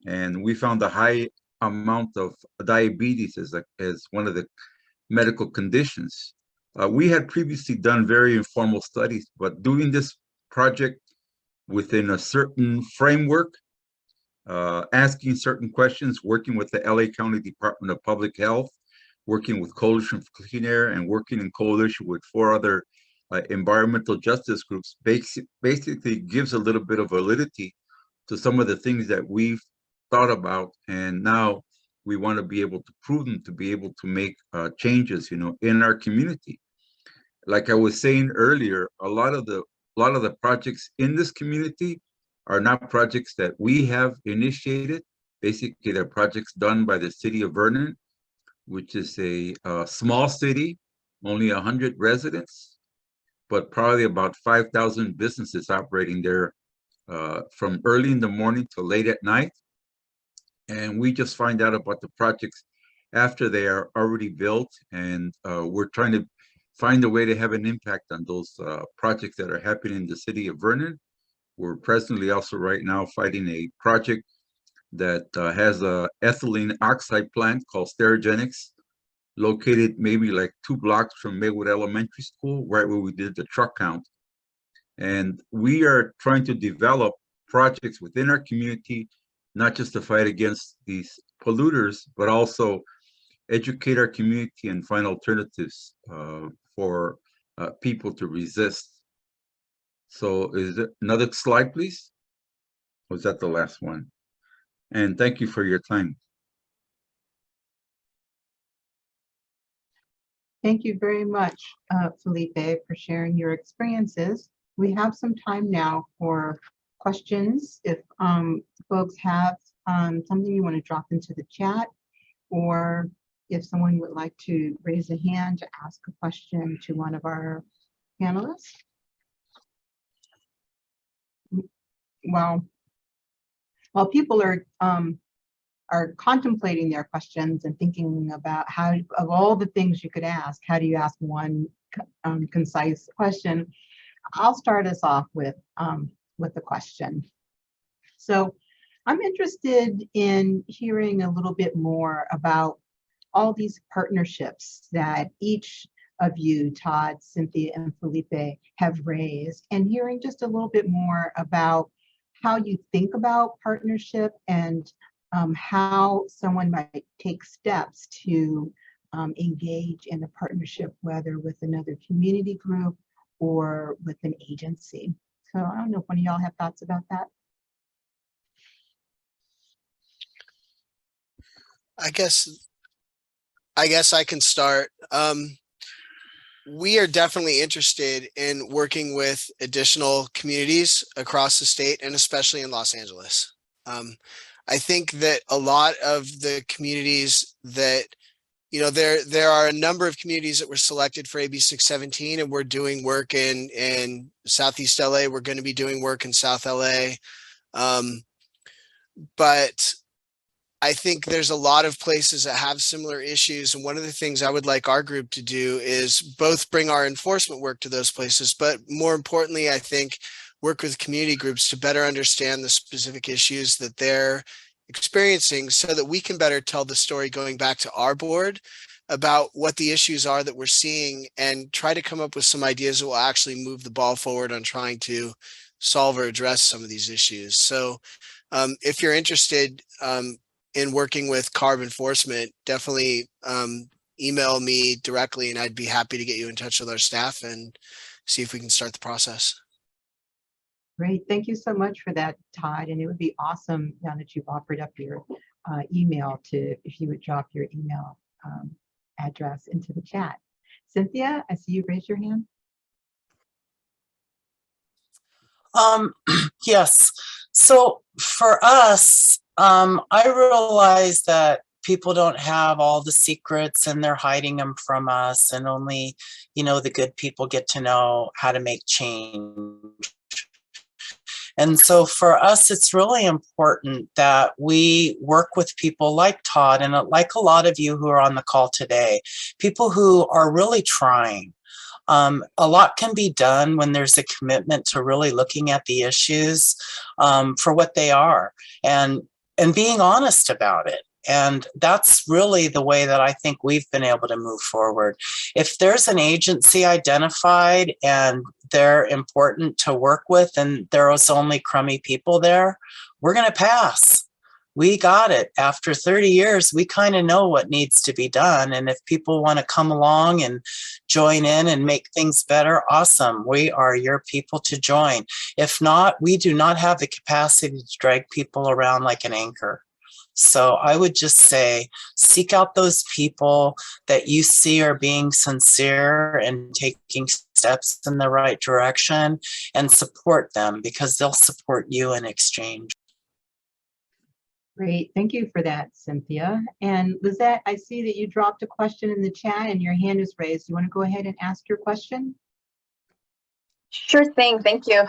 And we found a high amount of diabetes as one of the medical conditions. We had previously done very informal studies, but doing this project within a certain framework, asking certain questions, working with the LA County Department of Public Health, working with Coalition for Clean Air, and working in coalition with 4 other environmental justice groups, basically gives a little bit of validity to some of the things that we've thought about, and now we want to be able to prove them, to be able to make changes, in our community. Like I was saying earlier, a lot of the projects in this community are not projects that we have initiated. Basically, they're projects done by the city of Vernon, which is a small city, only 100 residents, but probably about 5,000 businesses operating there from early in the morning till late at night. And we just find out about the projects after they are already built, and we're trying to find a way to have an impact on those projects that are happening in the city of Vernon. We're presently also right now fighting a project that has a ethylene oxide plant called Sterigenics located maybe like 2 blocks from Maywood Elementary School, right where we did the truck count. And we are trying to develop projects within our community, not just to fight against these polluters, but also educate our community and find alternatives for people to resist. So is there another slide, please? Was that the last one? And thank you for your time. Thank you very much, Felipe, for sharing your experiences. We have some time now for questions. If folks have something you want to drop into the chat, or if someone would like to raise a hand to ask a question to one of our panelists. Well, while people are contemplating their questions and thinking about how, of all the things you could ask, how do you ask one concise question? I'll start us off with the question. So I'm interested in hearing a little bit more about all these partnerships that each of you, Todd, Cynthia, and Felipe, have raised, and hearing just a little bit more about how you think about partnership and how someone might take steps to engage in a partnership, whether with another community group or with an agency. So I don't know if one of y'all have thoughts about that. I guess I can start. We are definitely interested in working with additional communities across the state and especially in Los Angeles. I think that a lot of the communities that, you know, there are a number of communities that were selected for AB 617, and we're doing work in Southeast LA. We're going to be doing work in South LA. But I think there's a lot of places that have similar issues. And one of the things I would like our group to do is both bring our enforcement work to those places, but more importantly, I think work with community groups to better understand the specific issues that they're experiencing so that we can better tell the story going back to our board about what the issues are that we're seeing and try to come up with some ideas that will actually move the ball forward on trying to solve or address some of these issues. So if you're interested in working with CARB enforcement, definitely email me directly and I'd be happy to get you in touch with our staff and see if we can start the process. Great, thank you so much for that, Todd. And it would be awesome now that you've offered up your email if you would drop your email address into the chat. Cynthia, I see you raised your hand. Yes. So for us, I realize that people don't have all the secrets and they're hiding them from us, and only, you know, the good people get to know how to make change. And so for us, it's really important that we work with people like Todd and like a lot of you who are on the call today, people who are really trying. A lot can be done when there's a commitment to really looking at the issues for what they are and being honest about it. And that's really the way that I think we've been able to move forward. If there's an agency identified and they're important to work with and there's only crummy people there, we're going to pass. We got it. After 30 years, we kind of know what needs to be done. And if people want to come along and join in and make things better, awesome. We are your people to join. If not, we do not have the capacity to drag people around like an anchor. So I would just say, seek out those people that you see are being sincere and taking steps in the right direction, and support them because they'll support you in exchange. Great, thank you for that, Cynthia. And Lizette, I see that you dropped a question in the chat and your hand is raised. You want to go ahead and ask your question? Sure thing, thank you.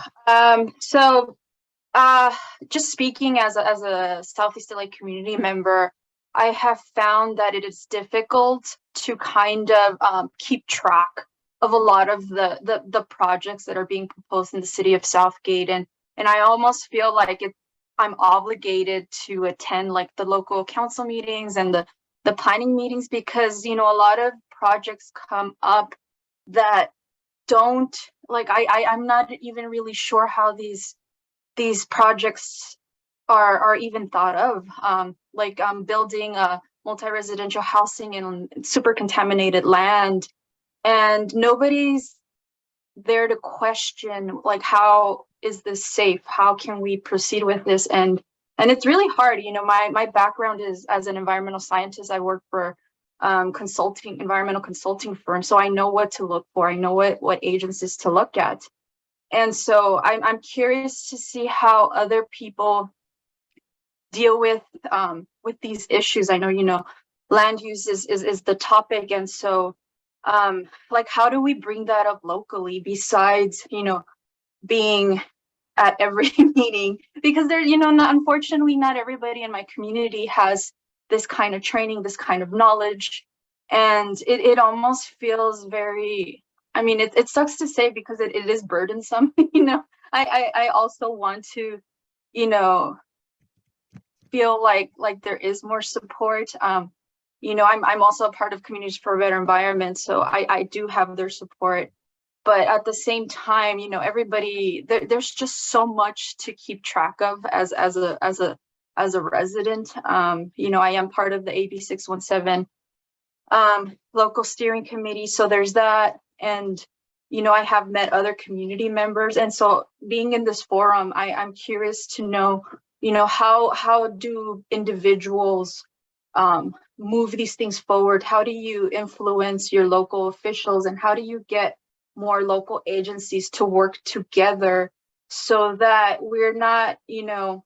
Just speaking as a Southeast LA community member, I have found that it is difficult to kind of keep track of a lot of the projects that are being proposed in the city of Southgate, and I almost feel like I'm obligated to attend like the local council meetings and the planning meetings, because, you know, a lot of projects come up that don't, like, I'm not even really sure how these projects are even thought of, like building a multi-residential housing in super contaminated land, and nobody's there to question, like, how is this safe? How can we proceed with this? And it's really hard. You know, my background is as an environmental scientist. I work for environmental consulting firm, so I know what to look for. I know what agencies to look at. And so I'm curious to see how other people deal with these issues. I know, you know, land use is the topic, and so like, how do we bring that up locally besides, you know, being at every meeting? Because there, you know, unfortunately, not everybody in my community has this kind of training, this kind of knowledge, and it almost feels very, I mean, it sucks to say, because it is burdensome. You know, I also want to, you know, feel like there is more support. You know, I'm also a part of Communities for a Better Environment, so I do have their support. But at the same time, you know, everybody, there's just so much to keep track of as a resident. You know, I am part of the AB 617 local steering committee, so there's that. And, you know, I have met other community members, and so being in this forum, I'm curious to know, you know, how do individuals move these things forward? How do you influence your local officials, and how do you get more local agencies to work together so that we're not, you know,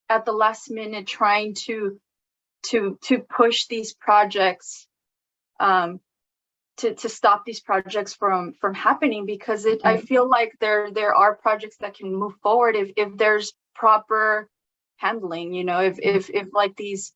at the last minute trying to push these projects, to stop these projects from happening? Because I feel like there are projects that can move forward if there's proper handling, you know, if like these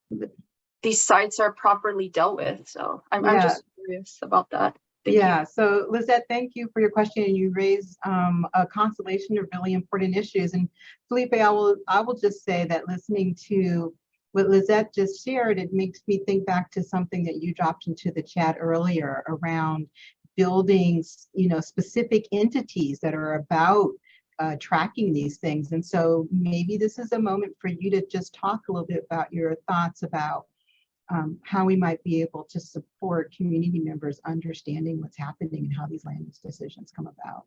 sites are properly dealt with. So I'm just curious about that. Thank you. So Lizette, thank you for your question. And you raised a constellation of really important issues. And Felipe, I will just say that listening to what Lizette just shared, it makes me think back to something that you dropped into the chat earlier around building, you know, specific entities that are about tracking these things. And so maybe this is a moment for you to just talk a little bit about your thoughts about how we might be able to support community members understanding what's happening and how these land use decisions come about.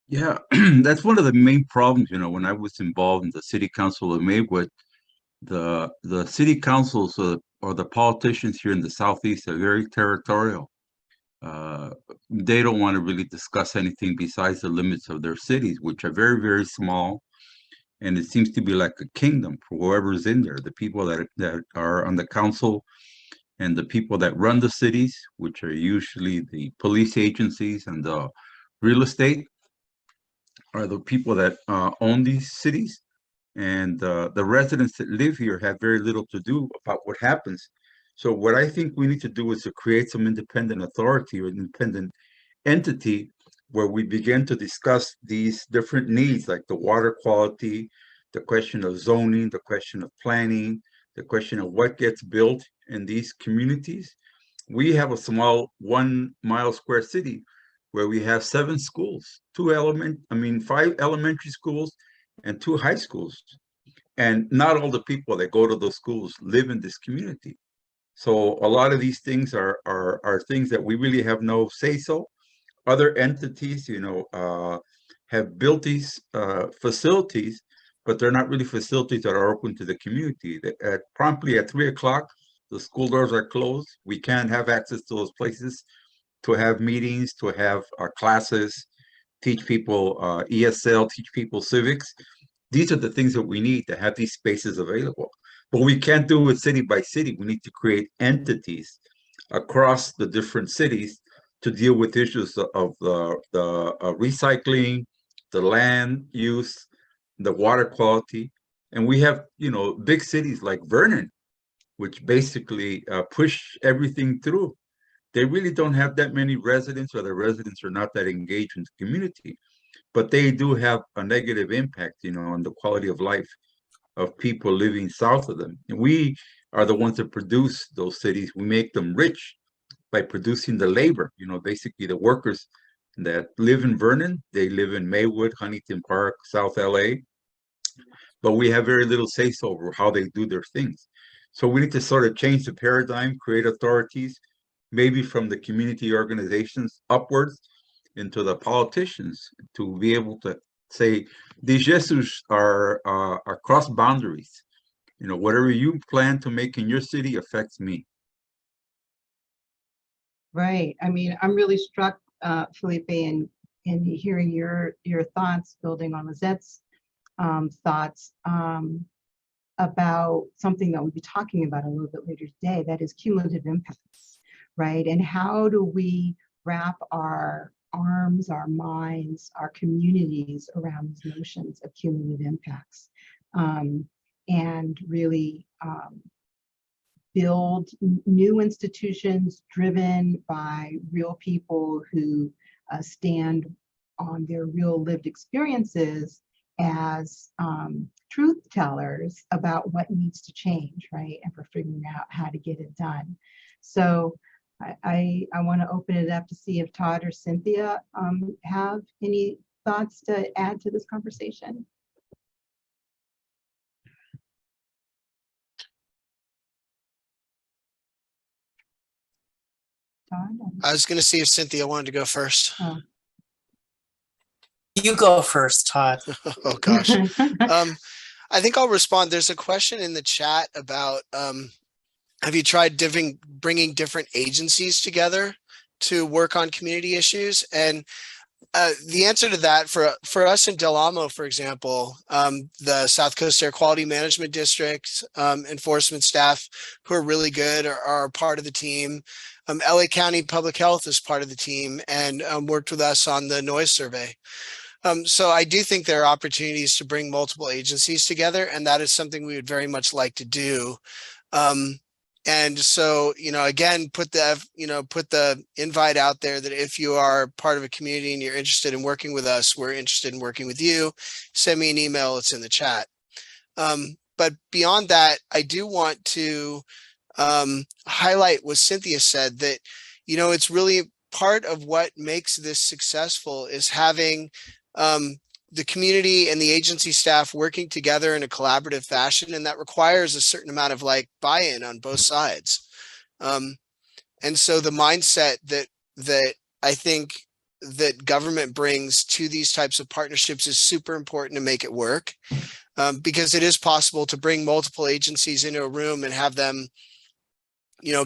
Yeah, that's one of the main problems. You know, when I was involved in the city council of Maywood, the city councils or the politicians here in the Southeast are very territorial. They don't want to really discuss anything besides the limits of their cities, which are very, very small. And it seems to be like a kingdom for whoever's in there. The people that are on the council and the people that run the cities, which are usually the police agencies and the real estate, are the people that own these cities. And the residents that live here have very little to do about what happens. So what I think we need to do is to create some independent authority or independent entity where we begin to discuss these different needs, like the water quality, the question of zoning, the question of planning, the question of what gets built in these communities. We have a small 1 mile square city where we have 7 schools, 5 elementary schools and 2 high schools. And not all the people that go to those schools live in this community. So a lot of these things are things that we really have no say-so. Other entities, you know, have built these facilities, but they're not really facilities that are open to the community. Promptly at 3 o'clock, the school doors are closed. We can't have access to those places to have meetings, to have classes, teach people ESL, teach people civics. These are the things that we need to have these spaces available. But we can't do it city by city. We need to create entities across the different cities to deal with issues of the recycling, the land use, the water quality. And we have, you know, big cities like Vernon, which basically push everything through. They really don't have that many residents, or the residents are not that engaged in the community, but they do have a negative impact, you know, on the quality of life of people living south of them. And we are the ones that produce those cities. We make them rich by producing the labor, basically the workers that live in Vernon, they live in Maywood, Huntington Park, South LA, but we have very little say-so over how they do their things. So we need to sort of change the paradigm, create authorities, maybe from the community organizations upwards into the politicians, to be able to say, these issues are cross boundaries. Whatever you plan to make in your city affects me. Right. I mean, I'm really struck, Felipe, in hearing your thoughts, building on Lizette's thoughts about something that we'll be talking about a little bit later today, that is cumulative impacts, right? And how do we wrap our arms, our minds, our communities around these notions of cumulative impacts, and really build new institutions driven by real people who stand on their real lived experiences as truth tellers about what needs to change, right? And for figuring out how to get it done. So I want to open it up to see if Todd or Cynthia have any thoughts to add to this conversation. I was going to see if Cynthia wanted to go first. Oh. You go first, Todd. Oh, gosh. I think I'll respond. There's a question in the chat about, have you tried bringing different agencies together to work on community issues? And the answer to that, for us in Del Amo, for example, the South Coast Air Quality Management District enforcement staff who are really good are part of the team. LA County Public Health is part of the team and worked with us on the noise survey. So I do think there are opportunities to bring multiple agencies together, and that is something we would very much like to do. And so, again, put the invite out there that if you are part of a community and you're interested in working with us, we're interested in working with you. Send me an email, it's in the chat. But beyond that, I do want to highlight what Cynthia said, that, it's really part of what makes this successful is having the community and the agency staff working together in a collaborative fashion, and that requires a certain amount of buy-in on both sides. And so the mindset that I think that government brings to these types of partnerships is super important to make it work, because it is possible to bring multiple agencies into a room and have them,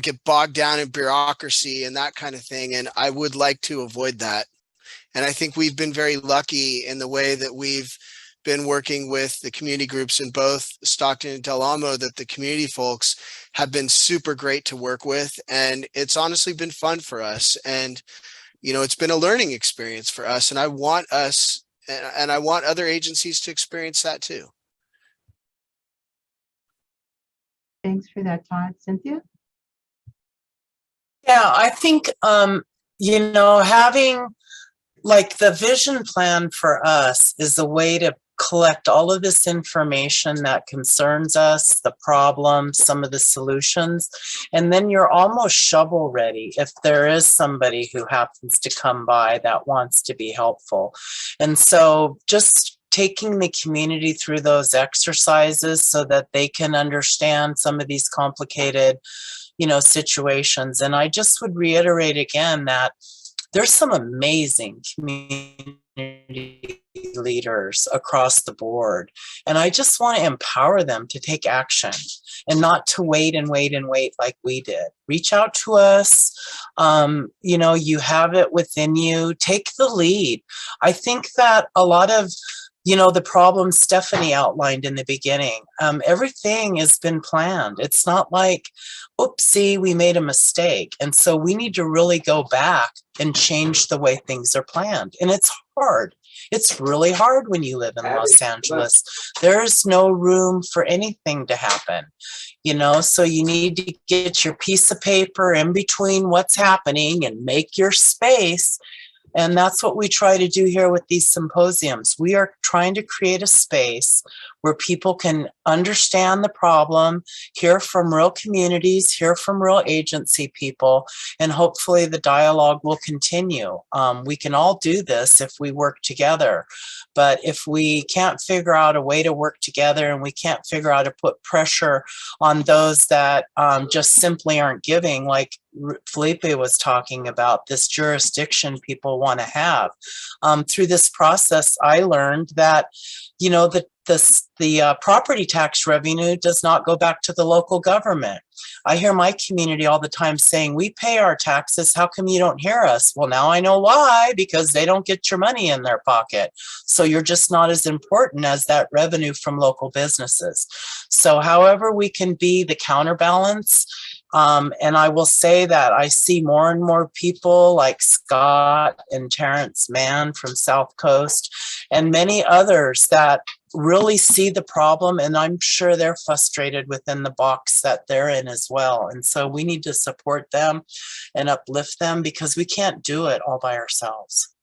get bogged down in bureaucracy and that kind of thing. And I would like to avoid that. And I think we've been very lucky in the way that we've been working with the community groups in both Stockton and Del Amo, that the community folks have been super great to work with. And it's honestly been fun for us. And, it's been a learning experience for us. And I want us, and I want other agencies to experience that too. Thanks for that, Todd. Cynthia? Yeah, I think, having the vision plan for us is a way to collect all of this information that concerns us, the problems, some of the solutions, and then you're almost shovel ready if there is somebody who happens to come by that wants to be helpful. And so just taking the community through those exercises so that they can understand some of these complicated, situations. And I just would reiterate again that there's some amazing community leaders across the board. And I just want to empower them to take action and not to wait and wait and wait like we did. Reach out to us. You have it within you. Take the lead. I think that a lot of the problems Stephanie outlined in the beginning, everything has been planned. It's not like, oopsie, we made a mistake. And so we need to really go back and change the way things are planned. And it's hard. It's really hard when you live in Los Angeles. There's no room for anything to happen, so you need to get your piece of paper in between what's happening and make your space And that's what we try to do here with these symposiums. We are trying to create a space where people can understand the problem, hear from real communities, hear from real agency people, and hopefully the dialogue will continue. We can all do this if we work together. But if we can't figure out a way to work together and we can't figure out how to put pressure on those that just simply aren't giving, like Felipe was talking about, this jurisdiction people want to have. Through this process, I learned that, you know, the property tax revenue does not go back to the local government. I hear my community all the time saying, we pay our taxes, how come you don't hear us? Well, now I know why, because they don't get your money in their pocket. So you're just not as important as that revenue from local businesses. So however we can be the counterbalance, and I will say that I see more and more people like Scott and Terrence Mann from South Coast and many others that really see the problem, and I'm sure they're frustrated within the box that they're in as well. And so we need to support them and uplift them because we can't do it all by ourselves.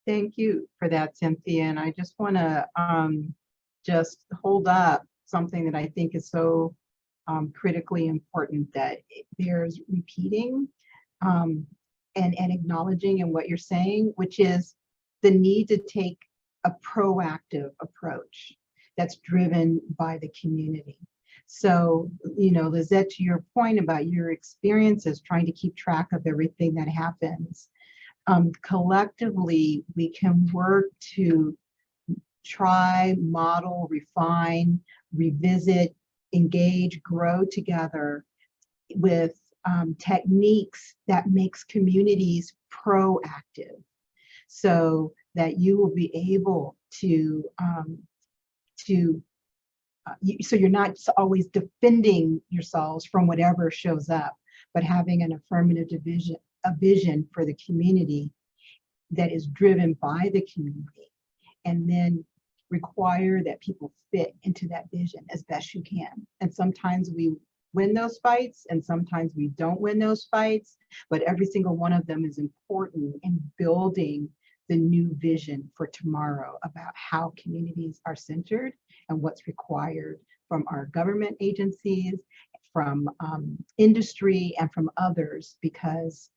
Thank you for that, Cynthia. And I just want to just hold up something that I think is so critically important, that there's repeating and acknowledging in what you're saying, which is the need to take a proactive approach that's driven by the community. So, you know, Lizette, to your point about your experiences trying to keep track of everything that happens, collectively, we can work to try, model, refine, revisit, engage, grow together with techniques that makes communities proactive, so that you will be able to so you're not always defending yourselves from whatever shows up, but having an affirmative a vision for the community that is driven by the community, and then require that people fit into that vision as best you can. And sometimes we win those fights and sometimes we don't win those fights, but every single one of them is important in building the new vision for tomorrow about how communities are centered and what's required from our government agencies, from industry, and from others, because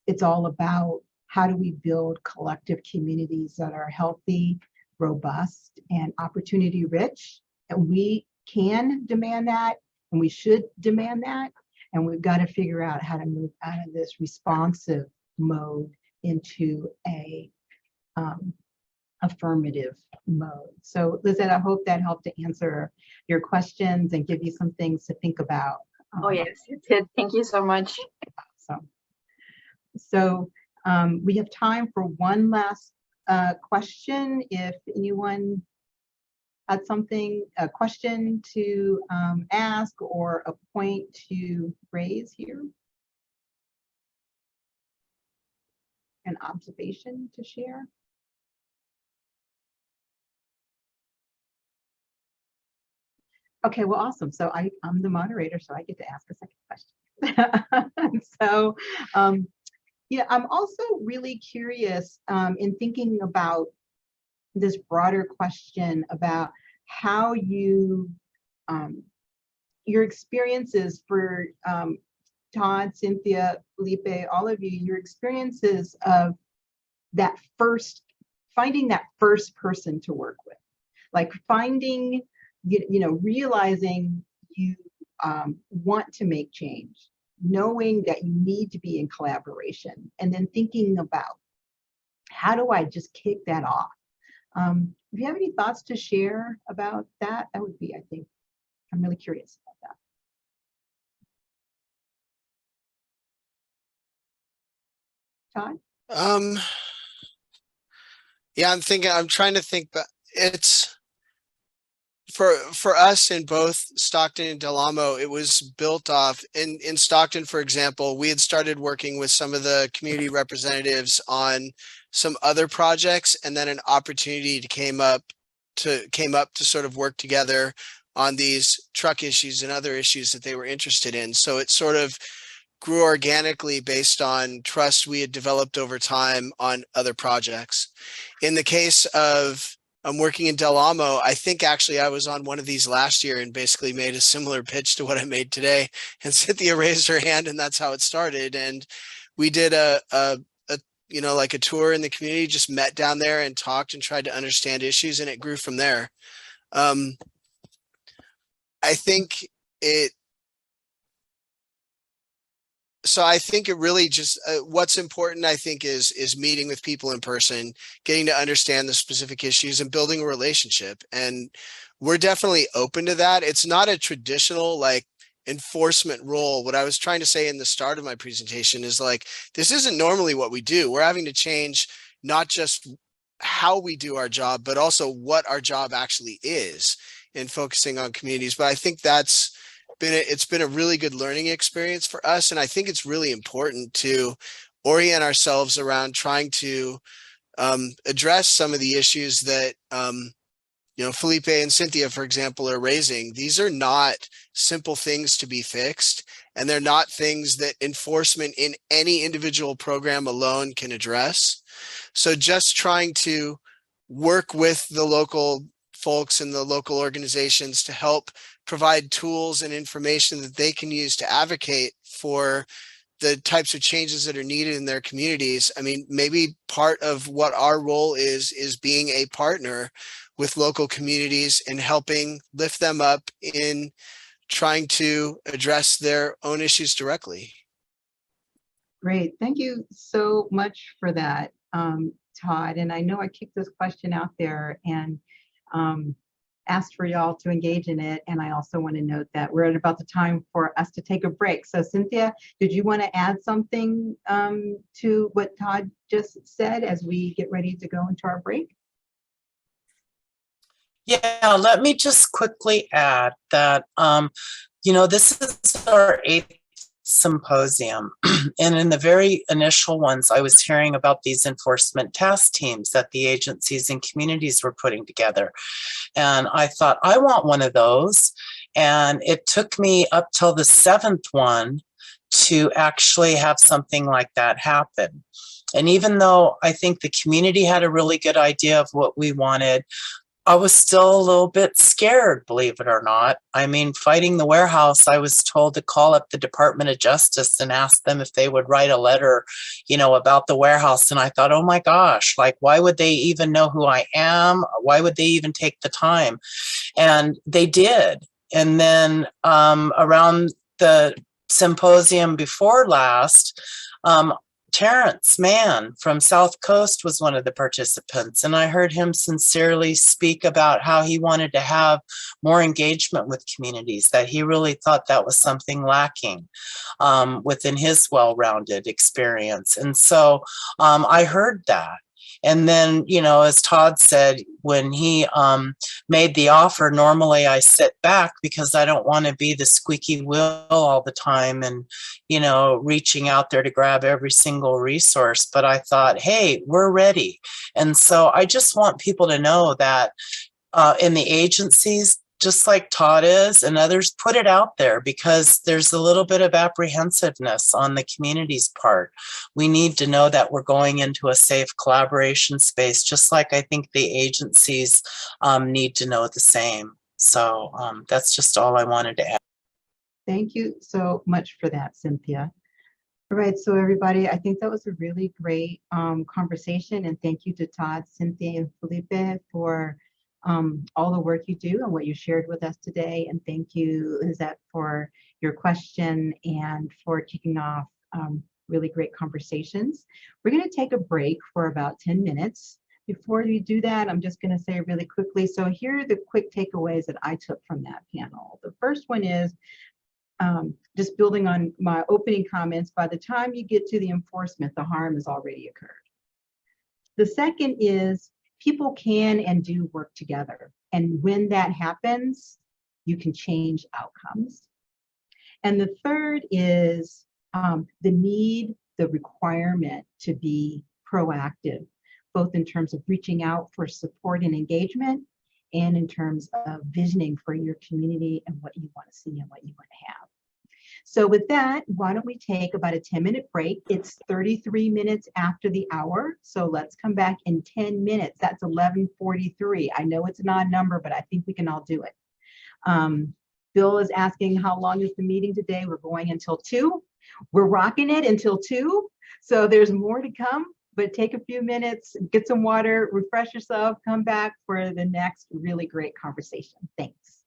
it's all about how do we build collective communities that are healthy, robust, and opportunity rich. And we can demand that, and we should demand that. And we've got to figure out how to move out of this responsive mode into a affirmative mode. So Lizette, I hope that helped to answer your questions and give you some things to think about. Oh yes, it did. Thank you so much. So we have time for one last question. If anyone had something, a question to ask or a point to raise here, an observation to share. Okay, well, awesome. So I'm the moderator, so I get to ask a second question. So yeah, I'm also really curious in thinking about this broader question about how you, your experiences for Todd, Cynthia, Felipe, all of you, your experiences of that finding that first person to work with, like finding, you know, realizing you want to make change, knowing that you need to be in collaboration, and then thinking about how do I just kick that off? If you have any thoughts to share about that, that would be, I think, I'm really curious about that. Todd? Yeah, I'm trying to think, but it's for us in both Stockton and Del Amo, it was built off in Stockton, for example, we had started working with some of the community representatives on some other projects, and then an opportunity came up to sort of work together on these truck issues and other issues that they were interested in. So it sort of grew organically based on trust we had developed over time on other projects. In the case of I'm working in Del Amo, I think actually I was on one of these last year and basically made a similar pitch to what I made today. And Cynthia raised her hand, and that's how it started. And we did a you know, like a tour in the community, just met down there and talked and tried to understand issues, and it grew from there. I think it really just what's important, I think, is meeting with people in person, getting to understand the specific issues and building a relationship. And we're definitely open to that. It's not a traditional like enforcement role. What I was trying to say in the start of my presentation is like, this isn't normally what we do. We're having to change not just how we do our job, but also what our job actually is in focusing on communities. But I think it's been a really good learning experience for us. And I think it's really important to orient ourselves around trying to address some of the issues that, you know, Felipe and Cynthia, for example, are raising. These are not simple things to be fixed, and they're not things that enforcement in any individual program alone can address. So just trying to work with the local folks and the local organizations to help provide tools and information that they can use to advocate for the types of changes that are needed in their communities. I mean, maybe part of what our role is being a partner with local communities and helping lift them up in trying to address their own issues directly. Great. Thank you so much for that, Todd. And I know I kicked this question out there and asked for y'all to engage in it. And I also want to note that we're at about the time for us to take a break. So Cynthia, did you want to add something to what Todd just said as we get ready to go into our break? Yeah, let me just quickly add that, you know, this is our 8th symposium. And in the very initial ones, I was hearing about these enforcement task teams that the agencies and communities were putting together. And I thought, I want one of those. And it took me up till the 7th one to actually have something like that happen. And even though I think the community had a really good idea of what we wanted, I was still a little bit scared, believe it or not. I mean, fighting the warehouse, I was told to call up the Department of Justice and ask them if they would write a letter, you know, about the warehouse. And I thought, oh my gosh, like, why would they even know who I am? Why would they even take the time? And they did. And then around the symposium before last, Terrence Mann from South Coast was one of the participants, and I heard him sincerely speak about how he wanted to have more engagement with communities, that he really thought that was something lacking within his well-rounded experience. And so I heard that. And then, you know, as Todd said, when he made the offer, normally I sit back because I don't want to be the squeaky wheel all the time and, you know, reaching out there to grab every single resource. But I thought, hey, we're ready. And so I just want people to know that in the agencies, just like Todd is and others, put it out there, because there's a little bit of apprehensiveness on the community's part. We need to know that we're going into a safe collaboration space, just like I think the agencies need to know the same. So that's just all I wanted to add. Thank you so much for that, Cynthia. All right, so everybody, I think that was a really great conversation, and thank you to Todd, Cynthia, and Felipe for all the work you do and what you shared with us today. And thank you, Lizette, for your question and for kicking off really great conversations. We're going to take a break for about 10 minutes. Before we do that, I'm just going to say really quickly, so here are the quick takeaways that I took from that panel. The first one is, just building on my opening comments, by the time you get to the enforcement, the harm has already occurred. The second is, people can and do work together. And when that happens, you can change outcomes. And the third is the need, the requirement to be proactive, both in terms of reaching out for support and engagement, and in terms of visioning for your community and what you want to see and what you want to have. So with that, why don't we take about a 10-minute break? It's 33 minutes after the hour. So let's come back in 10 minutes. That's 11:43. I know it's an odd number, but I think we can all do it. Bill is asking how long is the meeting today? We're going until 2. We're rocking it until 2. So there's more to come, but take a few minutes, get some water, refresh yourself, come back for the next really great conversation. Thanks.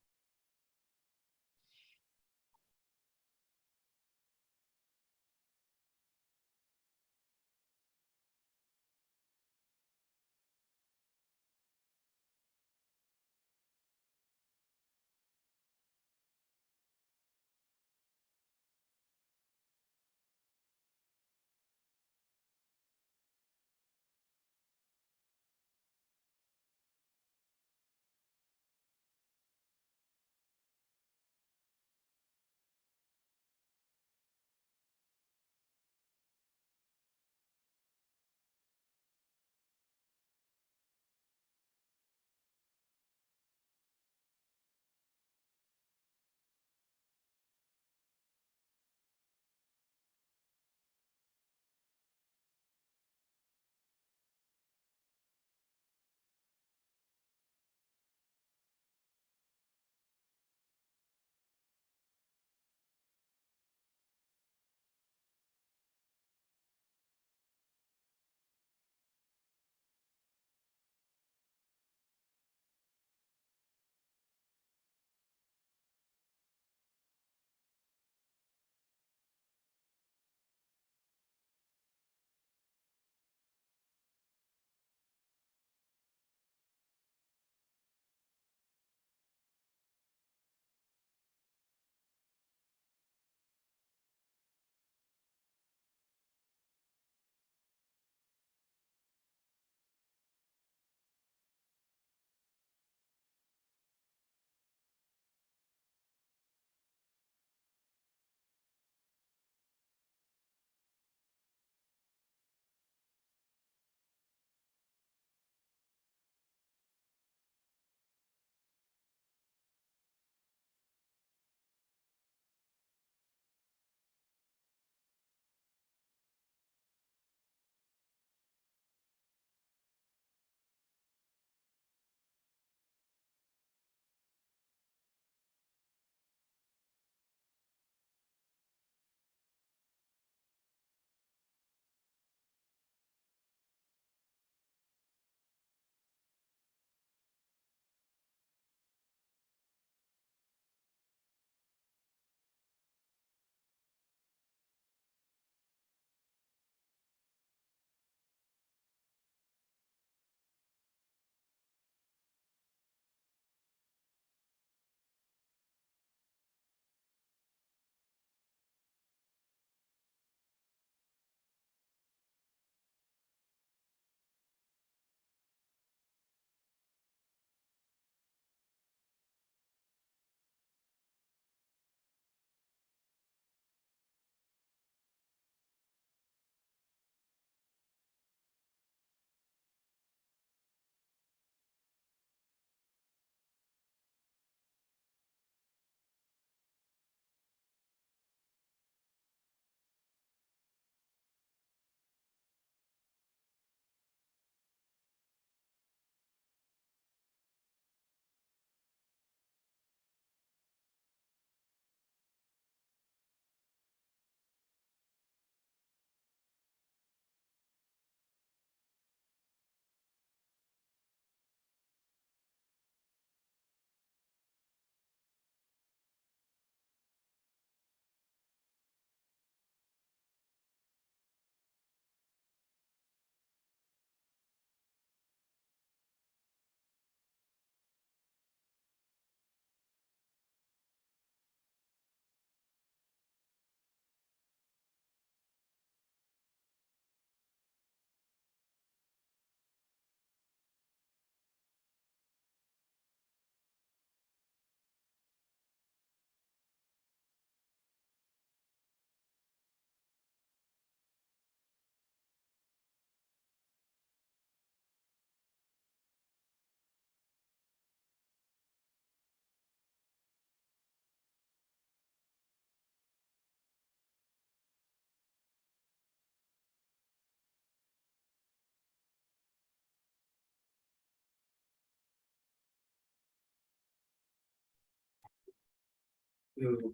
All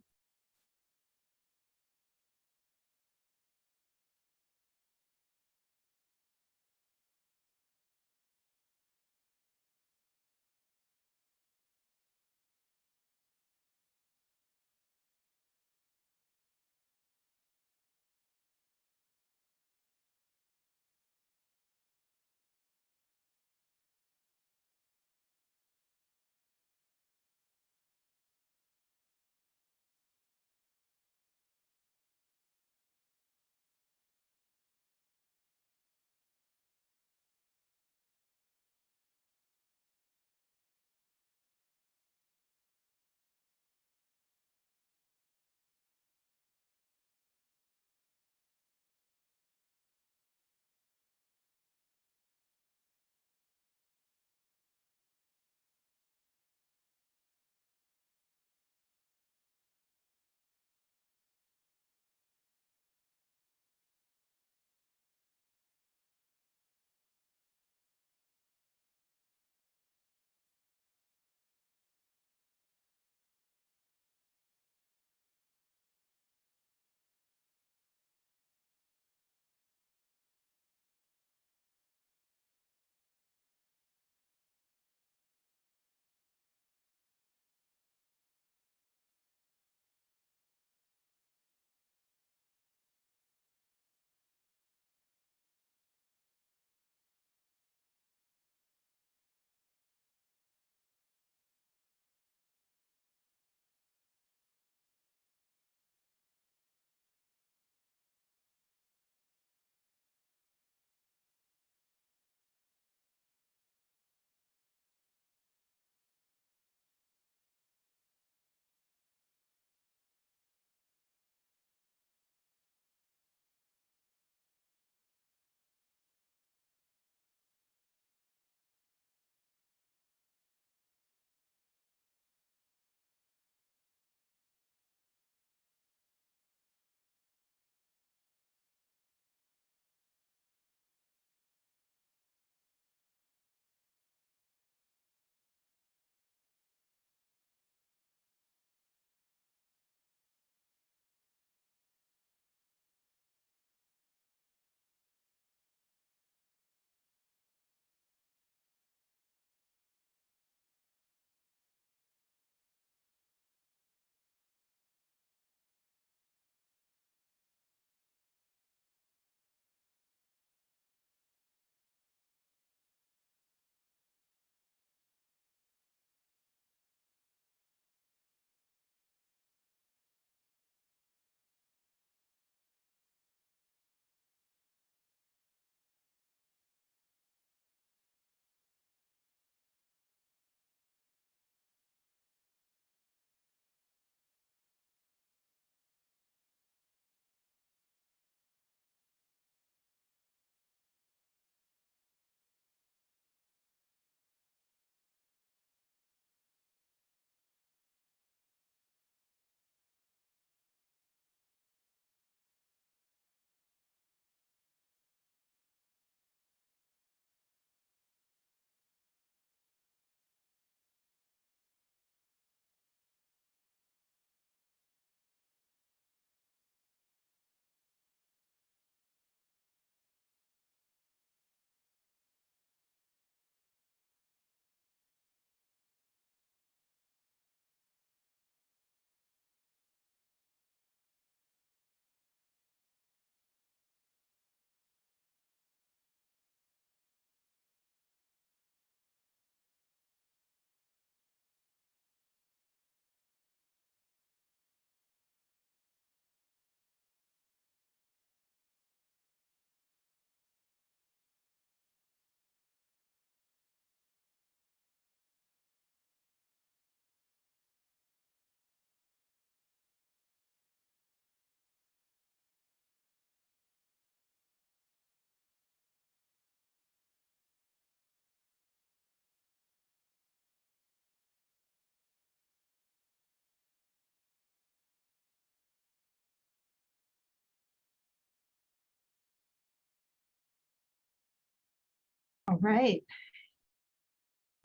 right.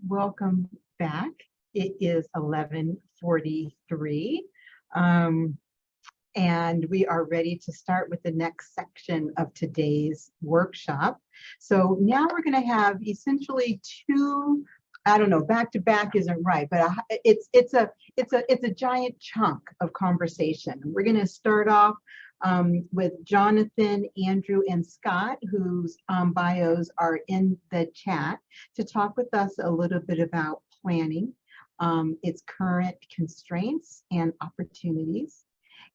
Welcome back. It is 11:43. And we are ready to start with the next section of today's workshop. So now we're going to have essentially two, I don't know, back to back isn't right, but it's a giant chunk of conversation. We're going to start off with Jonathan, Andrew, and Scott, whose bios are in the chat, to talk with us a little bit about planning, its current constraints and opportunities.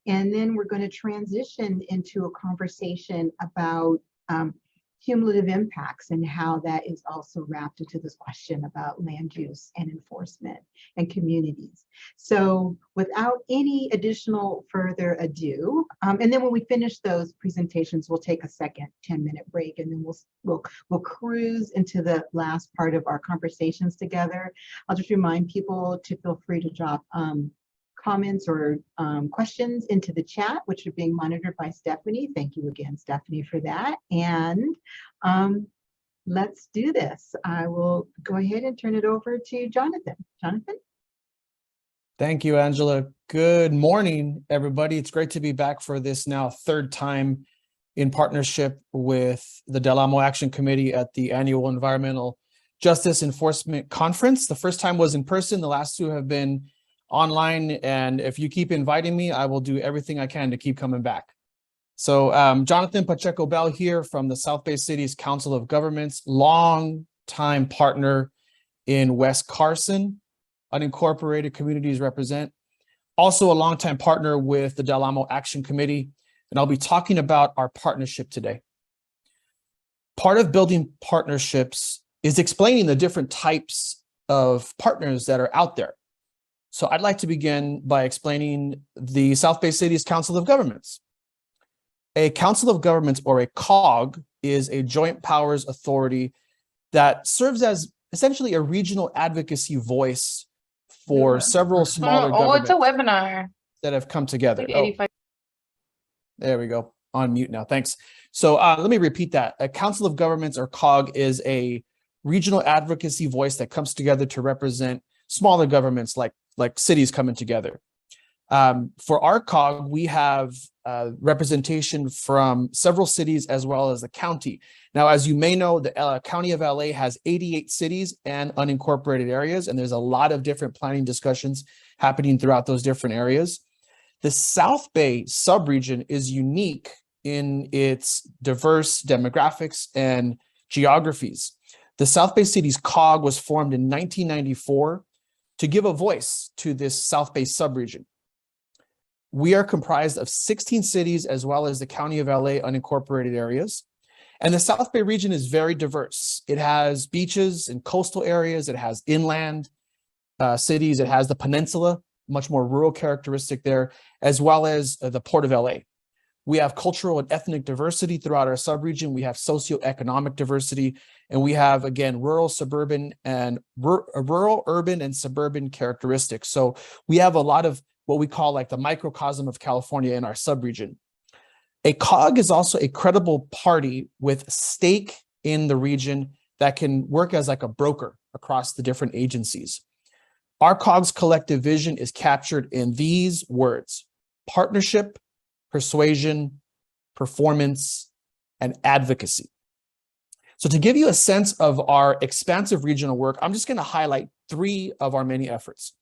And then we're going to transition into a conversation about cumulative impacts and how that is also wrapped into this question about land use and enforcement and communities. So without any additional further ado, and then when we finish those presentations, we'll take a second 10-minute break, and then we'll cruise into the last part of our conversations together. I'll just remind people to feel free to drop comments or questions into the chat, which are being monitored by Stephanie. Thank you again, Stephanie, for that. And let's do this. I will go ahead and turn it over to Jonathan. Jonathan? Thank you, Angela. Good morning, everybody. It's great to be back for this now third time in partnership with the Del Amo Action Committee at the annual Environmental Justice Enforcement Conference. The first time was in person. The last two have been online, and if you keep inviting me, I will do everything I can to keep coming back. So Jonathan Pacheco Bell here from the South Bay City's Council of Governments, long-time partner in West Carson, unincorporated communities represent. Also a longtime partner with the Del Amo Action Committee, and I'll be talking about our partnership today. Part of building partnerships is explaining the different types of partners that are out there. So I'd like to begin by explaining the South Bay City's Council of Governments. A Council of Governments, or a COG, is a joint powers authority that serves as essentially a regional advocacy voice for several smaller governments. It's a webinar That have come together. Like 85. There we go. On mute now. Thanks. So let me repeat that. A Council of Governments, or COG, is a regional advocacy voice that comes together to represent smaller governments like cities coming together. For our COG, we have representation from several cities as well as the county. Now, as you may know, the County of LA has 88 cities and unincorporated areas, and there's a lot of different planning discussions happening throughout those different areas. The South Bay subregion is unique in its diverse demographics and geographies. The South Bay City's COG was formed in 1994 to give a voice to this South Bay subregion. We are comprised of 16 cities as well as the County of LA unincorporated areas. And the South Bay region is very diverse. It has beaches and coastal areas. It has inland cities. It has the peninsula, much more rural characteristic there, as well as the Port of LA. We have cultural and ethnic diversity throughout our subregion. We have socioeconomic diversity, and we have, again, rural, urban, and suburban characteristics. So we have a lot of what we call like the microcosm of California in our subregion. A COG is also a credible party with stake in the region that can work as like a broker across the different agencies. Our COG's collective vision is captured in these words: partnership, persuasion, performance, and advocacy. So to give you a sense of our expansive regional work, I'm just going to highlight 3 of our many efforts.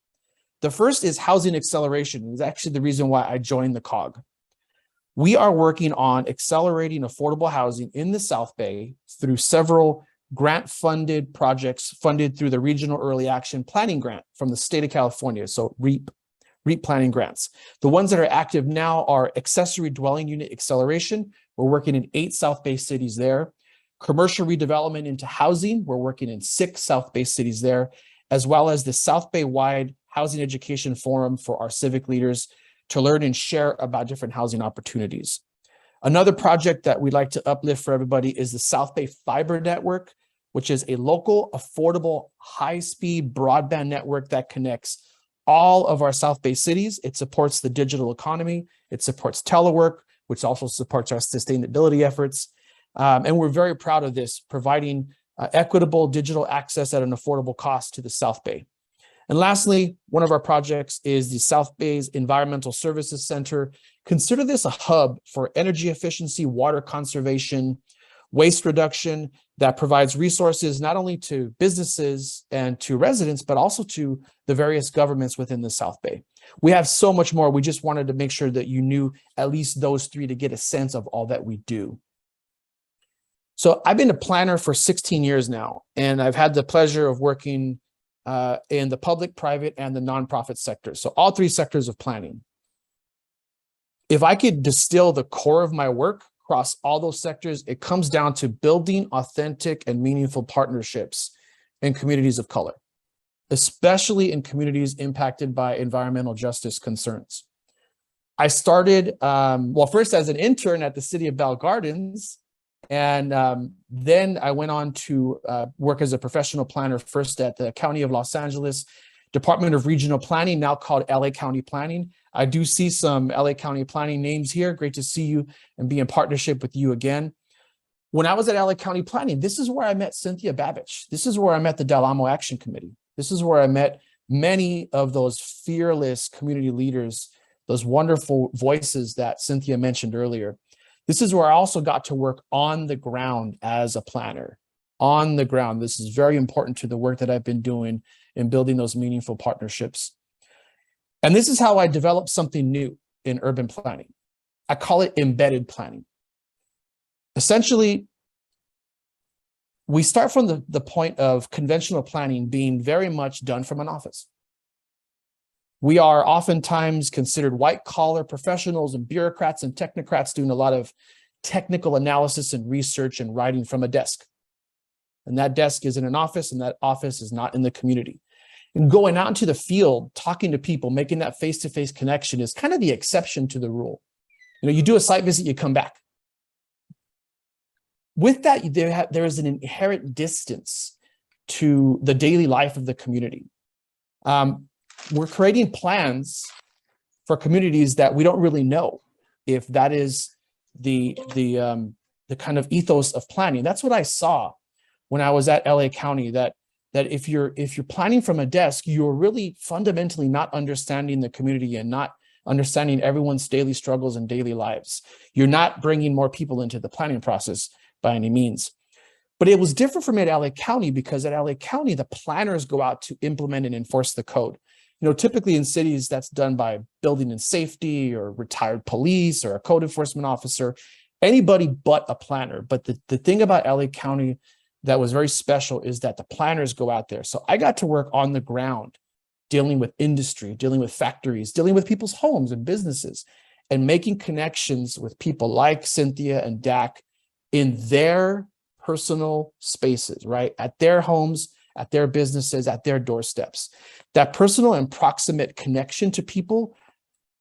The first is housing acceleration. It's actually the reason why I joined the COG. We are working on accelerating affordable housing in the South Bay through several grant-funded projects funded through the Regional Early Action Planning Grant from the state of California, so REAP planning grants. The ones that are active now are accessory dwelling unit acceleration. We're working in 8 South Bay cities there. Commercial redevelopment into housing. We're working in 6 South Bay cities there, as well as the South Bay-wide Housing Education Forum for our civic leaders to learn and share about different housing opportunities. Another project that we'd like to uplift for everybody is the South Bay Fiber Network, which is a local, affordable, high-speed broadband network that connects all of our South Bay cities. It supports the digital economy. It supports telework, which also supports our sustainability efforts. And we're very proud of this, providing equitable digital access at an affordable cost to the South Bay. And lastly, one of our projects is the South Bay's Environmental Services Center. Consider this a hub for energy efficiency, water conservation, waste reduction that provides resources not only to businesses and to residents, but also to the various governments within the South Bay. We have so much more. We just wanted to make sure that you knew at least those three to get a sense of all that we do. So I've been a planner for 16 years now, and I've had the pleasure of working in the public, private, and the nonprofit sector. So all three sectors of planning. If I could distill the core of my work across all those sectors, it comes down to building authentic and meaningful partnerships in communities of color, especially in communities impacted by environmental justice concerns. I started, well, first as an intern at the City of Bell Gardens, and then I went on to work as a professional planner, first at the County of Los Angeles Department of Regional Planning, now called LA County Planning. I do see some LA County Planning names here. Great to see you and be in partnership with you again. When I was at LA County Planning, this is where I met Cynthia Babich. This is where I met the Del Amo Action Committee. This is where I met many of those fearless community leaders, those wonderful voices that Cynthia mentioned earlier. This is where I also got to work on the ground as a planner, on the ground. This is very important to the work that I've been doing in building those meaningful partnerships. And this is how I developed something new in urban planning. I call it embedded planning. Essentially, we start from the point of conventional planning being very much done from an office. We are oftentimes considered white-collar professionals and bureaucrats and technocrats doing a lot of technical analysis and research and writing from a desk. And that desk is in an office, and that office is not in the community. And going out into the field, talking to people, making that face-to-face connection is kind of the exception to the rule. You know, you do a site visit, you come back. With that, there is an inherent distance to the daily life of the community. We're creating plans for communities that we don't really know if that is the kind of ethos of planning. That's what I saw when I was at LA County, that if you're planning from a desk, you're really fundamentally not understanding the community and not understanding everyone's daily struggles and daily lives. You're not bringing more people into the planning process by any means. But it was different for me at LA County, because at LA County, the planners go out to implement and enforce the code. You know, typically in cities, that's done by building and safety or retired police or a code enforcement officer, anybody but a planner. But the thing about LA County that was very special is that the planners go out there. So I got to work on the ground, dealing with industry, dealing with factories, dealing with people's homes and businesses, and making connections with people like Cynthia and Dak in their personal spaces, right? At their homes, at their businesses, at their doorsteps. That personal and proximate connection to people,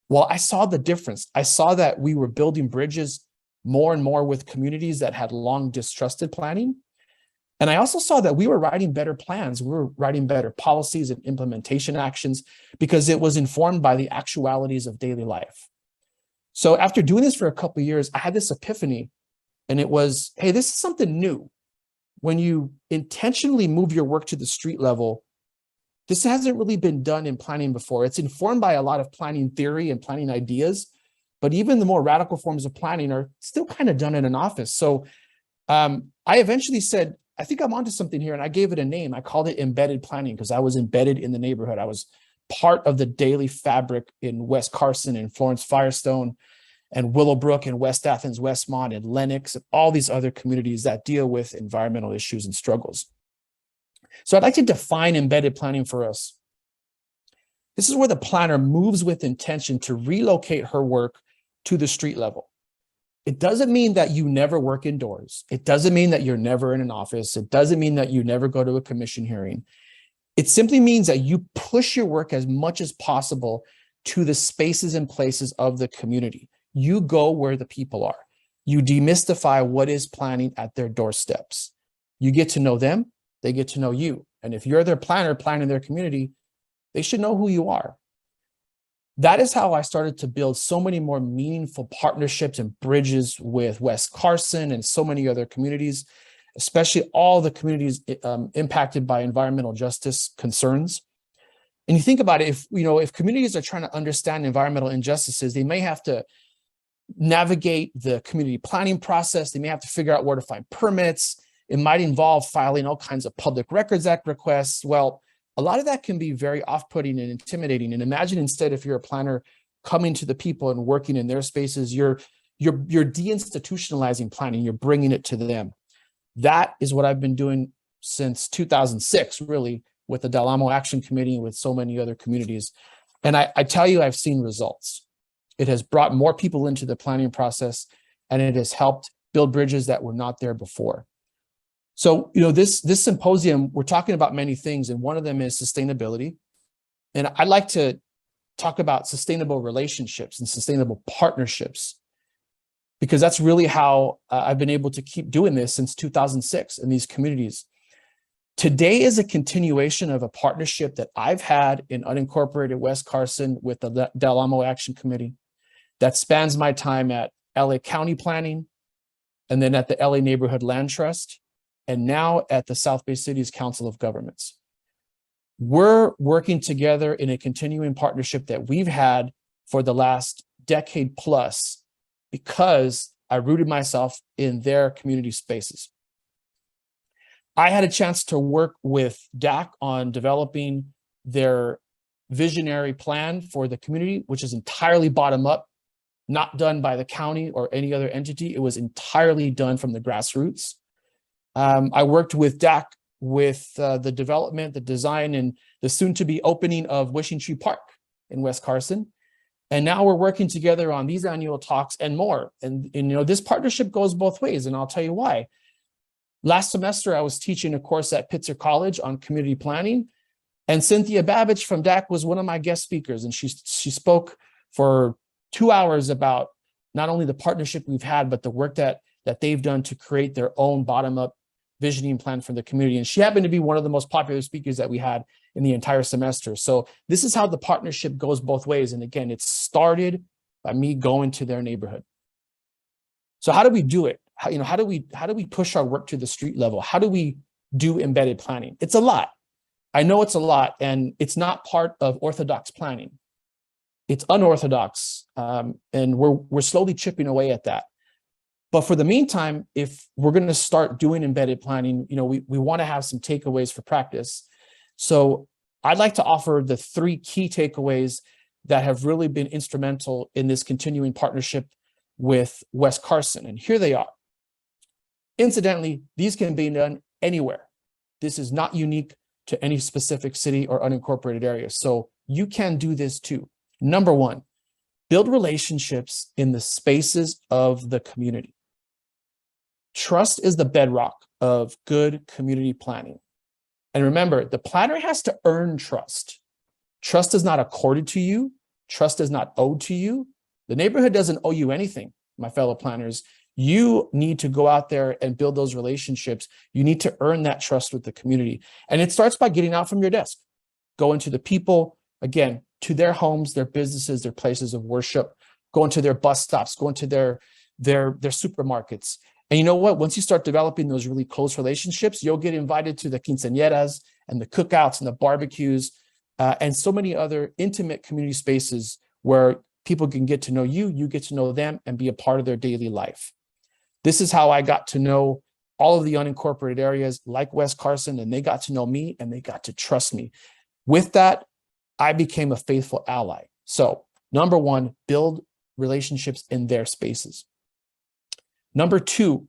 well, I saw the difference. I saw that we were building bridges more and more with communities that had long distrusted planning. And I also saw that we were writing better plans. We were writing better policies and implementation actions because it was informed by the actualities of daily life. So after doing this for a couple of years, I had this epiphany, and it was, hey, this is something new. When you intentionally move your work to the street level, this hasn't really been done in planning before. It's informed by a lot of planning theory and planning ideas, but even the more radical forms of planning are still kind of done in an office. So I eventually said, I think I'm onto something here, and I gave it a name. I called it embedded planning because I was embedded in the neighborhood. I was part of the daily fabric in West Carson and Florence Firestone and Willowbrook and West Athens, Westmont and Lenox, and all these other communities that deal with environmental issues and struggles. So I'd like to define embedded planning for us. This is where the planner moves with intention to relocate her work to the street level. It doesn't mean that you never work indoors. It doesn't mean that you're never in an office. It doesn't mean that you never go to a commission hearing. It simply means that you push your work as much as possible to the spaces and places of the community. You go where the people are. You demystify what is planning at their doorsteps. You get to know them, they get to know you. And if you're their planner planning their community, they should know who you are. That is how I started to build so many more meaningful partnerships and bridges with West Carson and so many other communities, especially all the communities impacted by environmental justice concerns. And you think about it, if communities are trying to understand environmental injustices, they may have to navigate the community planning process. They may have to figure out where to find permits. It might involve filing all kinds of Public Records Act requests. Well, a lot of that can be very off-putting and intimidating. And imagine instead, if you're a planner coming to the people and working in their spaces, you're deinstitutionalizing planning, you're bringing it to them. That is what I've been doing since 2006, really, with the Del Amo Action Committee and with so many other communities. And I tell you, I've seen results. It has brought more people into the planning process, and it has helped build bridges that were not there before. So, this symposium, we're talking about many things, and one of them is sustainability. And I'd like to talk about sustainable relationships and sustainable partnerships, because that's really how I've been able to keep doing this since 2006 in these communities. Today is a continuation of a partnership that I've had in unincorporated West Carson with the Del Amo Action Committee that spans my time at LA County Planning, and then at the LA Neighborhood Land Trust, and now at the South Bay Cities Council of Governments. We're working together in a continuing partnership that we've had for the last decade plus, because I rooted myself in their community spaces. I had a chance to work with DAC on developing their visionary plan for the community, which is entirely bottom up, not done by the county or any other entity. It was entirely done from the grassroots. I worked with DAC with the development, the design, and the soon-to-be opening of Wishing Tree Park in West Carson. And now we're working together on these annual talks and more. And this partnership goes both ways, and I'll tell you why. Last semester, I was teaching a course at Pitzer College on community planning, and Cynthia Babbage from DAC was one of my guest speakers, and she spoke for 2 hours about not only the partnership we've had, but the work that they've done to create their own bottom-up visioning plan for the community. And she happened to be one of the most popular speakers that we had in the entire semester. So this is how the partnership goes both ways. And again, it started by me going to their neighborhood. So how do we do it? How do we push our work to the street level? How do we do embedded planning? It's a lot. I know it's a lot, and it's not part of orthodox planning. It's unorthodox, and we're slowly chipping away at that. But for the meantime, if we're going to start doing embedded planning, we want to have some takeaways for practice. So I'd like to offer the 3 key takeaways that have really been instrumental in this continuing partnership with West Carson. And here they are. Incidentally, these can be done anywhere. This is not unique to any specific city or unincorporated area. So you can do this too. Number 1, build relationships in the spaces of the community. Trust is the bedrock of good community planning. And remember, the planner has to earn trust. Trust is not accorded to you. Trust is not owed to you. The neighborhood doesn't owe you anything, my fellow planners. You need to go out there and build those relationships. You need to earn that trust with the community. And it starts by getting out from your desk, going to the people, again, to their homes, their businesses, their places of worship, going to their bus stops, going to their supermarkets. And you know what? Once you start developing those really close relationships, you'll get invited to the quinceañeras and the cookouts and the barbecues and so many other intimate community spaces where people can get to know you, you get to know them, and be a part of their daily life. This is how I got to know all of the unincorporated areas like West Carson, and they got to know me and they got to trust me. With that, I became a faithful ally. So, number 1, build relationships in their spaces. Number 2,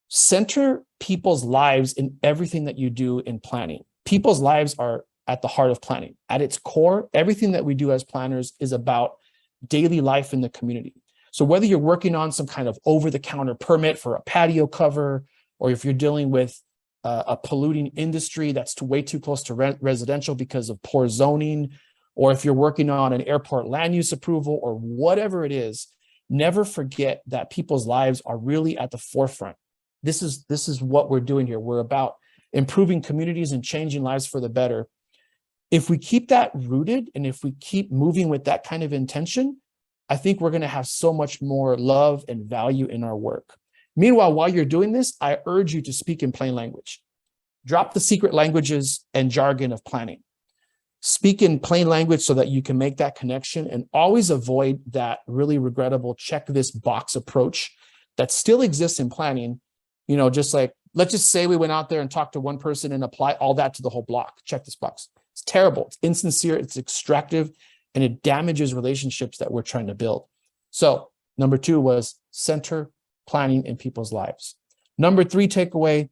center people's lives in everything that you do in planning. People's lives are at the heart of planning. At its core, everything that we do as planners is about daily life in the community. So whether you're working on some kind of over-the-counter permit for a patio cover, or if you're dealing with a polluting industry that's way too close to residential because of poor zoning, or if you're working on an airport land use approval, or whatever it is, never forget that people's lives are really at the forefront. This is what we're doing here. We're about improving communities and changing lives for the better. If we keep that rooted, and if we keep moving with that kind of intention, I think we're going to have so much more love and value in our work. Meanwhile, while you're doing this, I urge you to speak in plain language. Drop the secret languages and jargon of planning. Speak in plain language so that you can make that connection, and always avoid that really regrettable check this box approach that still exists in planning. You know, just like, let's just say we went out there and talked to one person and apply all that to the whole block. Check this box. It's terrible. It's insincere. It's extractive, and it damages relationships that we're trying to build. So number 2 was center planning in people's lives. Number 3 takeaway,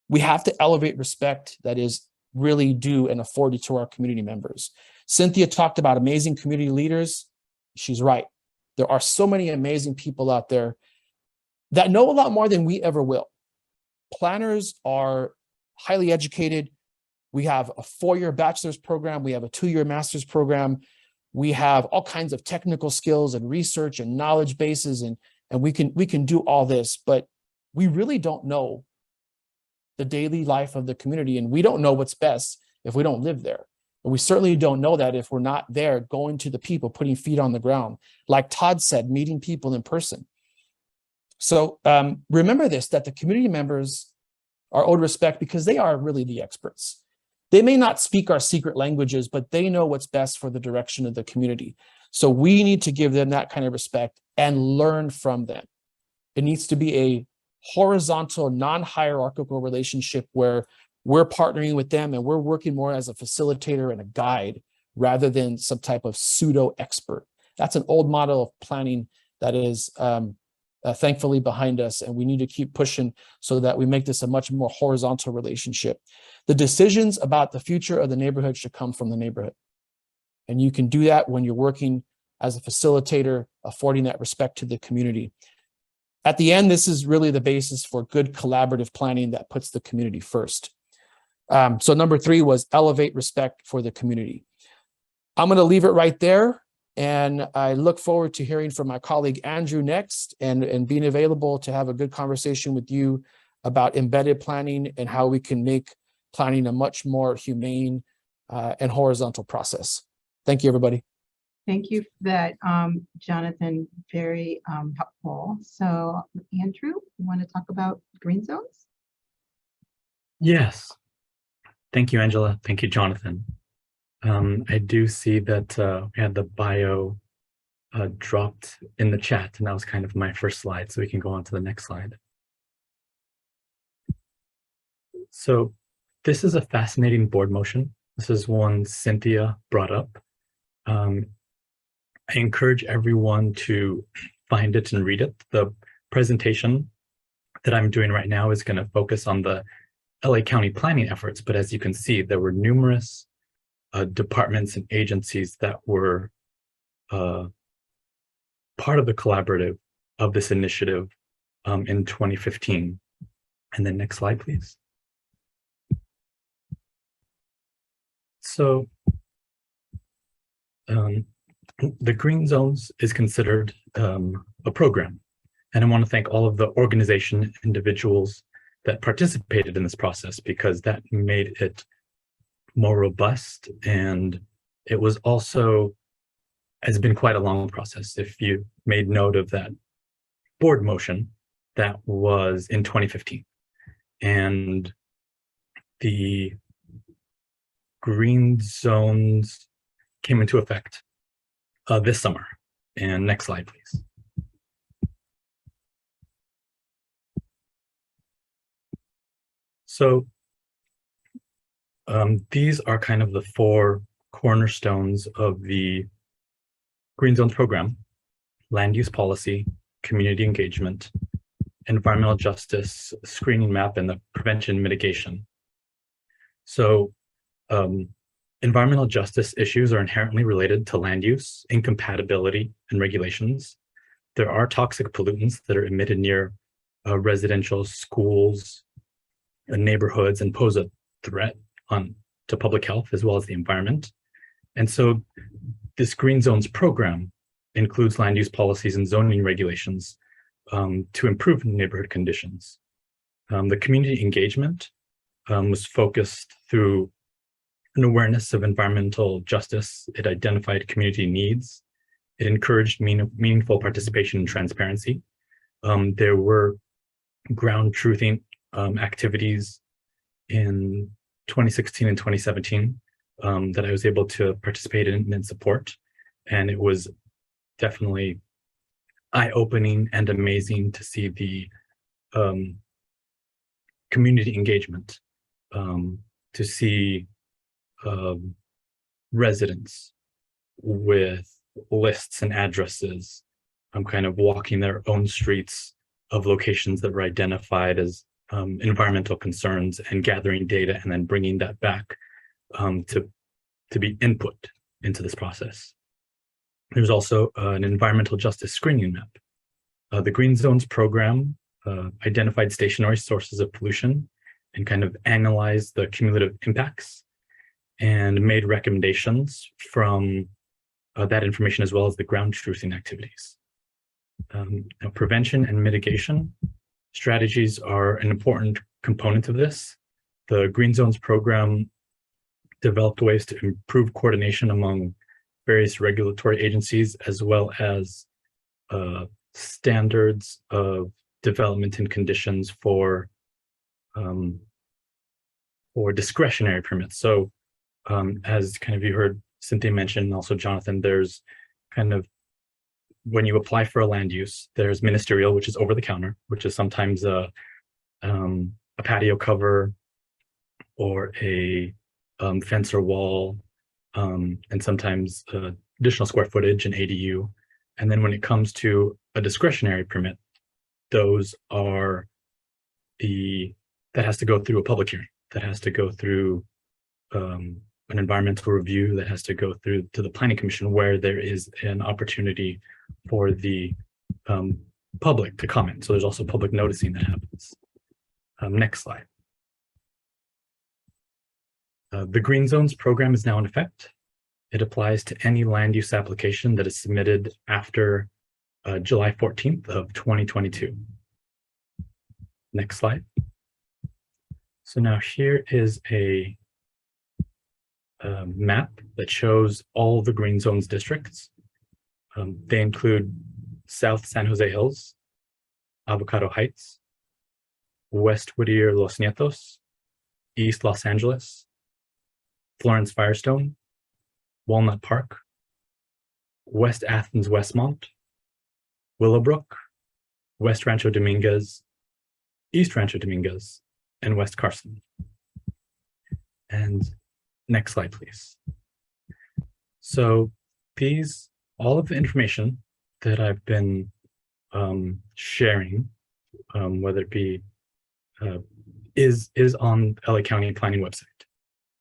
we have to elevate respect that is really due and afforded to our community members. Cynthia talked about amazing community leaders. She's right. There are so many amazing people out there that know a lot more than we ever will. Planners are highly educated. We have a 4-year bachelor's program. We have a 2-year master's program. We have all kinds of technical skills and research and knowledge bases, and we can do all this, but we really don't know the daily life of the community, and we don't know what's best if we don't live there. And we certainly don't know that if we're not there, going to the people, putting feet on the ground. Like Todd said, meeting people in person. So remember this, that the community members are owed respect because they are really the experts. They may not speak our secret languages, but they know what's best for the direction of the community. So we need to give them that kind of respect and learn from them. It needs to be a horizontal, non-hierarchical relationship where we're partnering with them and we're working more as a facilitator and a guide rather than some type of pseudo expert. That's an old model of planning that is thankfully behind us, and we need to keep pushing so that we make this a much more horizontal relationship. The decisions about the future of the neighborhood should come from the neighborhood. And you can do that when you're working as a facilitator, affording that respect to the community. At the end, this is really the basis for good collaborative planning that puts the community first. So number 3 was elevate respect for the community. I'm going to leave it right there. And I look forward to hearing from my colleague Andrew next, and being available to have a good conversation with you about embedded planning and how we can make planning a much more humane and horizontal process. Thank you, everybody. Thank you for that, Jonathan. Very helpful. So, Andrew, you want to talk about green zones? Yes. Thank you, Angela. Thank you, Jonathan. I do see that we had the bio dropped in the chat, and that was kind of my first slide, so we can go on to the next slide. So this is a fascinating board motion. This is one Cynthia brought up. I encourage everyone to find it and read it. The presentation that I'm doing right now is going to focus on the LA County planning efforts, but as you can see, there were numerous departments and agencies that were part of the collaborative of this initiative in 2015. And then next slide, please. So the Green Zones is considered a program. And I want to thank all of the organization individuals that participated in this process, because that made it more robust. And it was also, has been quite a long process. If you made note of that board motion, that was in 2015. And the Green Zones came into effect this summer. And next slide, please. So these are kind of the 4 cornerstones of the Green Zones program: land use policy, community engagement, environmental justice, screening map, and the prevention mitigation. So environmental justice issues are inherently related to land use, incompatibility, and regulations. There are toxic pollutants that are emitted near residential schools and neighborhoods and pose a threat to public health as well as the environment. And so this Green Zones program includes land use policies and zoning regulations to improve neighborhood conditions. The community engagement was focused through an awareness of environmental justice. It identified community needs. It encouraged meaningful participation and transparency. There were ground truthing activities in 2016 and 2017 that I was able to participate in and support. And it was definitely eye-opening and amazing to see the community engagement, to see residents with lists and addresses, kind of walking their own streets of locations that were identified as environmental concerns and gathering data and then bringing that back to be input into this process. There's also an environmental justice screening map. The Green Zones program identified stationary sources of pollution and kind of analyzed the cumulative impacts and made recommendations from that information, as well as the ground truthing activities. Now, prevention and mitigation strategies are an important component of this. The Green Zones program developed ways to improve coordination among various regulatory agencies, as well as standards of development and conditions for discretionary permits. So as kind of you heard Cynthia mention, and also Jonathan, there's kind of, when you apply for a land use, there's ministerial, which is over the counter, which is sometimes a patio cover or a fence or wall, and sometimes additional square footage and ADU. And then when it comes to a discretionary permit, those are that has to go through a public hearing, that has to go through an environmental review, that has to go through to the Planning Commission, where there is an opportunity for the public to comment. So there's also public noticing that happens. Next slide. The Green Zones program is now in effect. It applies to any land use application that is submitted after July 14th of 2022. Next slide. So now here is a map that shows all the Green Zones districts. They include South San Jose Hills, Avocado Heights, West Whittier Los Nietos, East Los Angeles, Florence Firestone, Walnut Park, West Athens Westmont, Willowbrook, West Rancho Dominguez, East Rancho Dominguez, and West Carson. And next slide, please. So all of the information that I've been sharing, whether it be is on LA County Planning website.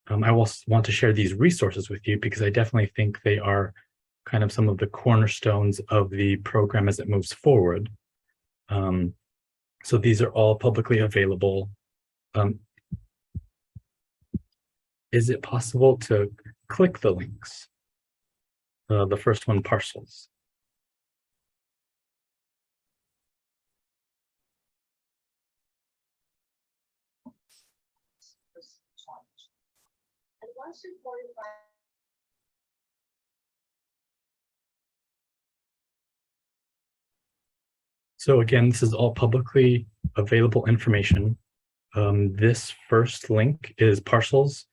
I also want to share these resources with you because I definitely think they are kind of some of the cornerstones of the program as it moves forward. So these are all publicly available. Is it possible to click the links? The first one, parcels. So again, this is all publicly available information. This first link is parcels,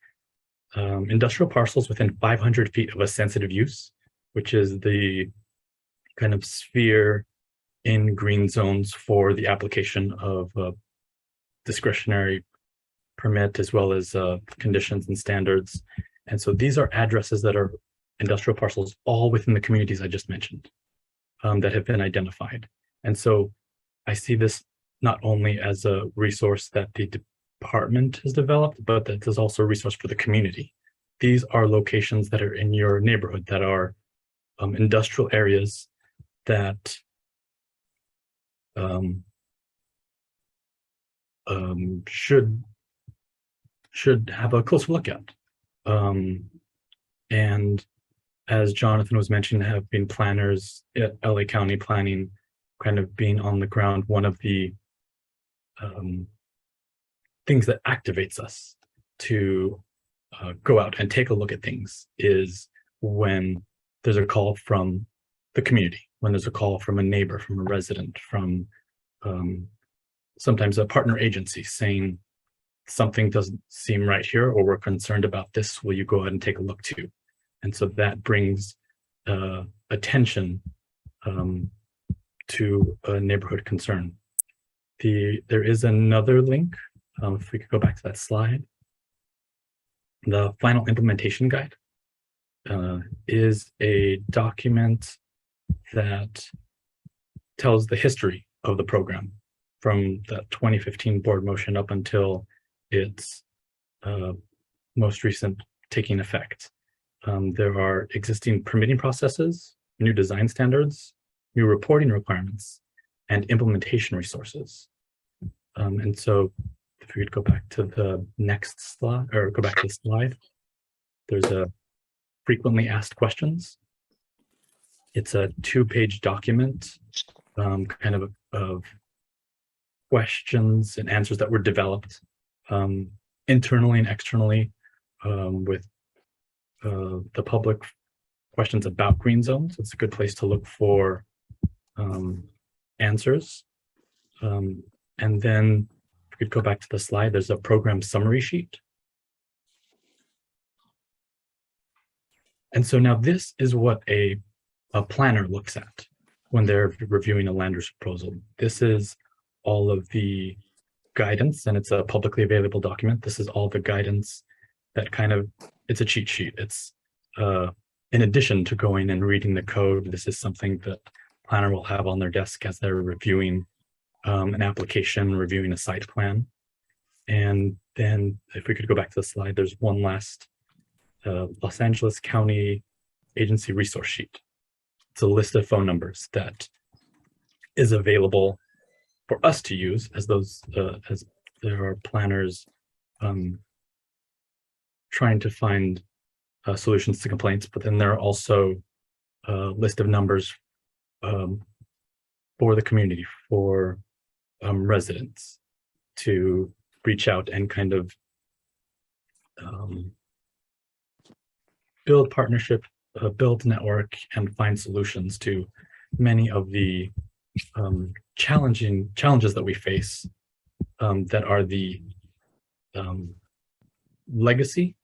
industrial parcels within 500 feet of a sensitive use, which is the kind of sphere in green zones for the application of discretionary permit, as well as conditions and standards. And so these are addresses that are industrial parcels all within the communities I just mentioned that have been identified. And so I see this not only as a resource that the department has developed, but that is also a resource for the community. These are locations that are in your neighborhood that are industrial areas that should have a closer look at. And as Jonathan was mentioning, have been planners at LA County Planning, kind of being on the ground. One of the things that activates us to go out and take a look at things is when there's a call from the community, when there's a call from a neighbor, from a resident, from sometimes a partner agency saying, something doesn't seem right here, or we're concerned about this, will you go ahead and take a look too? And so that brings attention to a neighborhood concern. There is another link, if we could go back to that slide. The final implementation guide is a document that tells the history of the program from the 2015 board motion up until its most recent taking effect. There are existing permitting processes, new design standards, new reporting requirements, and implementation resources. And so if we could go back to the next slide, or go back to the slide, there's a frequently asked questions. It's a 2-page document, kind of questions and answers that were developed internally and externally with the public questions about green zones. It's a good place to look for answers. And then if we could go back to the slide, there's a program summary sheet. And so now this is what a planner looks at when they're reviewing a land use proposal. This is all of the guidance, and it's a publicly available document. This is all the guidance that it's a cheat sheet. It's in addition to going and reading the code, this is something that planner will have on their desk as they're reviewing an application, reviewing a site plan. And then if we could go back to the slide, there's one last Los Angeles County Agency resource sheet. It's a list of phone numbers that is available for us to use as as there are planners trying to find solutions to complaints, but then there are also a list of numbers for the community, for residents to reach out and kind of build partnership, build network, and find solutions to many of the challenges that we face that are the legacy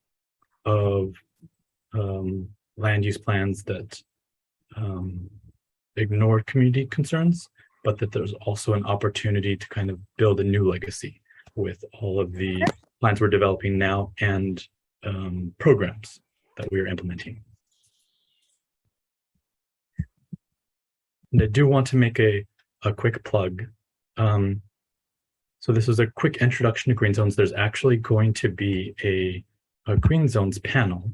of land use plans that ignore community concerns, but that there's also an opportunity to kind of build a new legacy with all of the plans we're developing now and programs that we are implementing. And I do want to make a quick plug. So this is a quick introduction to green zones. There's actually going to be a green zones panel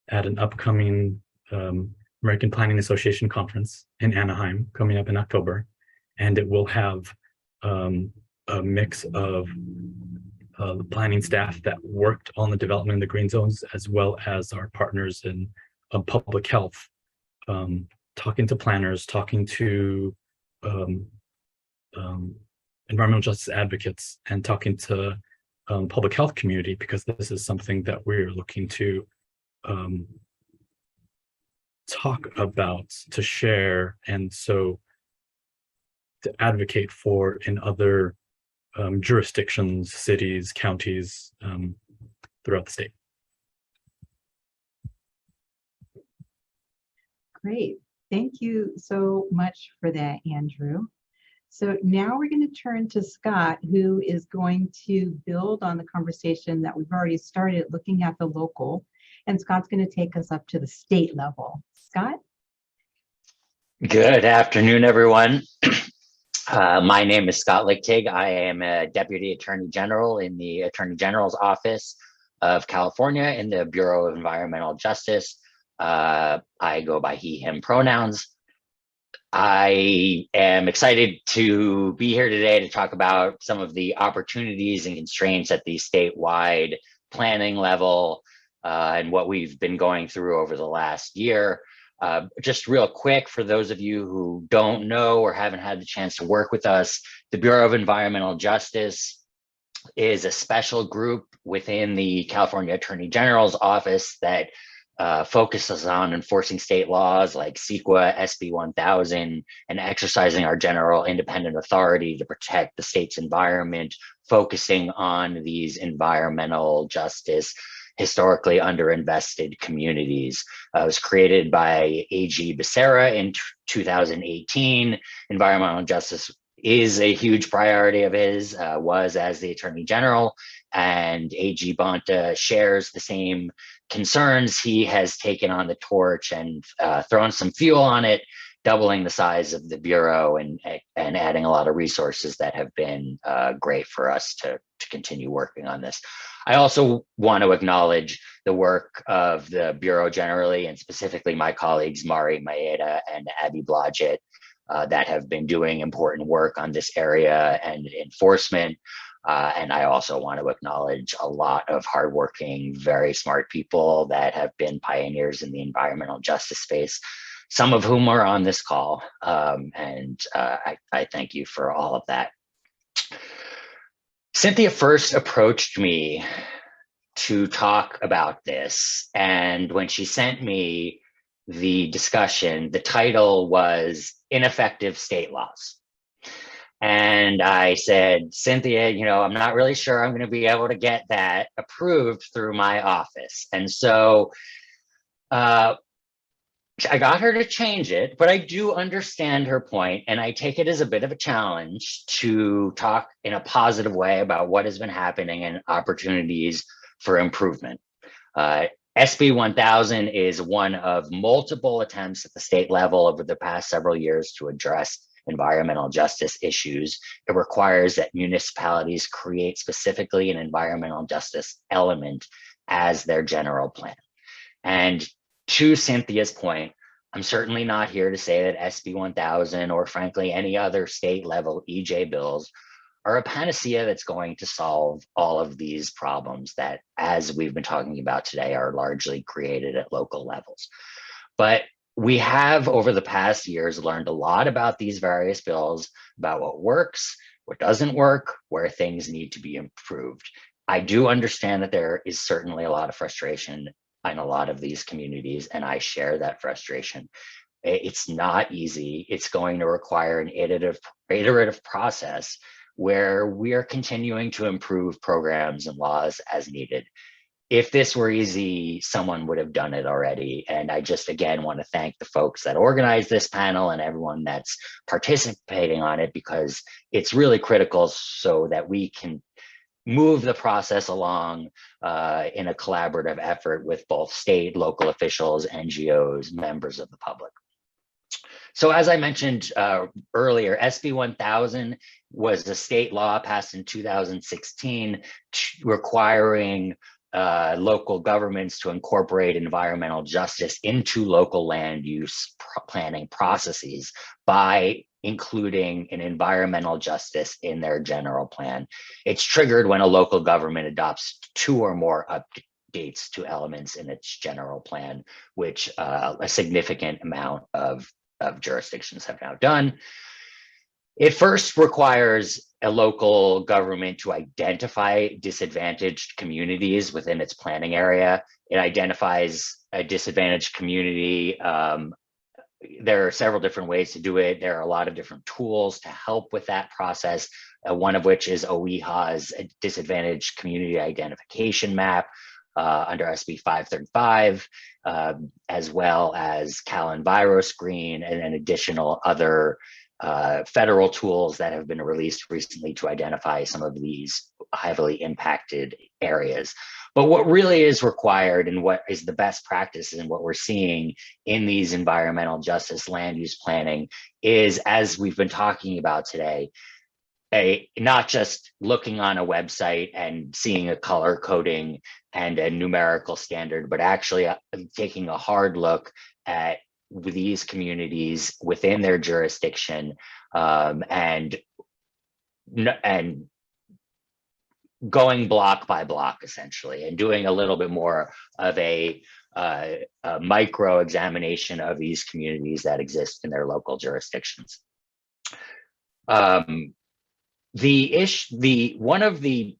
at an upcoming American Planning Association conference in Anaheim coming up in October. And it will have a mix of the planning staff that worked on the development of the green zones, as well as our partners in public health, talking to planners, talking to environmental justice advocates, and talking to public health community, because this is something that we're looking to talk about, to share, and so to advocate for in other jurisdictions, cities, counties throughout the state. Great. Thank you so much for that, Andrew. So now we're going to turn to Scott, who is going to build on the conversation that we've already started looking at the local, and Scott's going to take us up to the state level. Scott? Good afternoon, everyone. My name is Scott Lichtig. I am a Deputy Attorney General in the Attorney General's Office of California in the Bureau of Environmental Justice. I go by he, him pronouns. I am excited to be here today to talk about some of the opportunities and constraints at the statewide planning level and what we've been going through over the last year. Just real quick, for those of you who don't know or haven't had the chance to work with us, the Bureau of Environmental Justice is a special group within the California Attorney General's office that focuses on enforcing state laws like CEQA, SB 1000, and exercising our general independent authority to protect the state's environment, focusing on these environmental justice, historically underinvested communities. It was created by AG Becerra in 2018. Environmental justice is a huge priority of his, was as the Attorney General, and AG Bonta shares the same concerns. He has taken on the torch and thrown some fuel on it, doubling the size of the Bureau and adding a lot of resources that have been great for us to continue working on this. I also want to acknowledge the work of the Bureau generally, and specifically my colleagues, Mari Maeda and Abby Blodgett, that have been doing important work on this area and enforcement. And I also want to acknowledge a lot of hardworking, very smart people that have been pioneers in the environmental justice space, some of whom are on this call. I thank you for all of that. Cynthia first approached me to talk about this. And when she sent me the discussion, the title was Ineffective State Laws. And I said, Cynthia, I'm not really sure I'm going to be able to get that approved through my office. And so I got her to change it, but I do understand her point, and I take it as a bit of a challenge to talk in a positive way about what has been happening and opportunities for improvement. SB 1000 is one of multiple attempts at the state level over the past several years to address environmental justice issues. It requires that municipalities create specifically an environmental justice element as their general plan. And to Cynthia's point, I'm certainly not here to say that SB 1000 or frankly any other state level EJ bills are a panacea that's going to solve all of these problems that, as we've been talking about today, are largely created at local levels. But we have, over the past years, learned a lot about these various bills, about what works, what doesn't work, where things need to be improved. I do understand that there is certainly a lot of frustration in a lot of these communities, and I share that frustration. It's not easy. It's going to require an iterative process where we are continuing to improve programs and laws as needed. If this were easy, someone would have done it already. And I just, again, want to thank the folks that organized this panel and everyone that's participating on it, because it's really critical so that we can move the process along in a collaborative effort with both state, local officials, NGOs, members of the public. So as I mentioned earlier, SB 1000 was a state law passed in 2016 requiring local governments to incorporate environmental justice into local land use planning processes by including an environmental justice in their general plan. It's triggered when a local government adopts 2 or more updates to elements in its general plan, which a significant amount of jurisdictions have now done. It first requires a local government to identify disadvantaged communities within its planning area. It identifies a disadvantaged community. There are several different ways to do it. There are a lot of different tools to help with that process, one of which is OEHA's Disadvantaged Community Identification Map under SB 535, as well as CalEnviroScreen and then additional other federal tools that have been released recently to identify some of these heavily impacted areas. But what really is required and what is the best practice and what we're seeing in these environmental justice land use planning is, as we've been talking about today, not just looking on a website and seeing a color coding and a numerical standard, but actually taking a hard look at these communities within their jurisdiction and going block by block, essentially, and doing a little bit more of a micro examination of these communities that exist in their local jurisdictions. One of the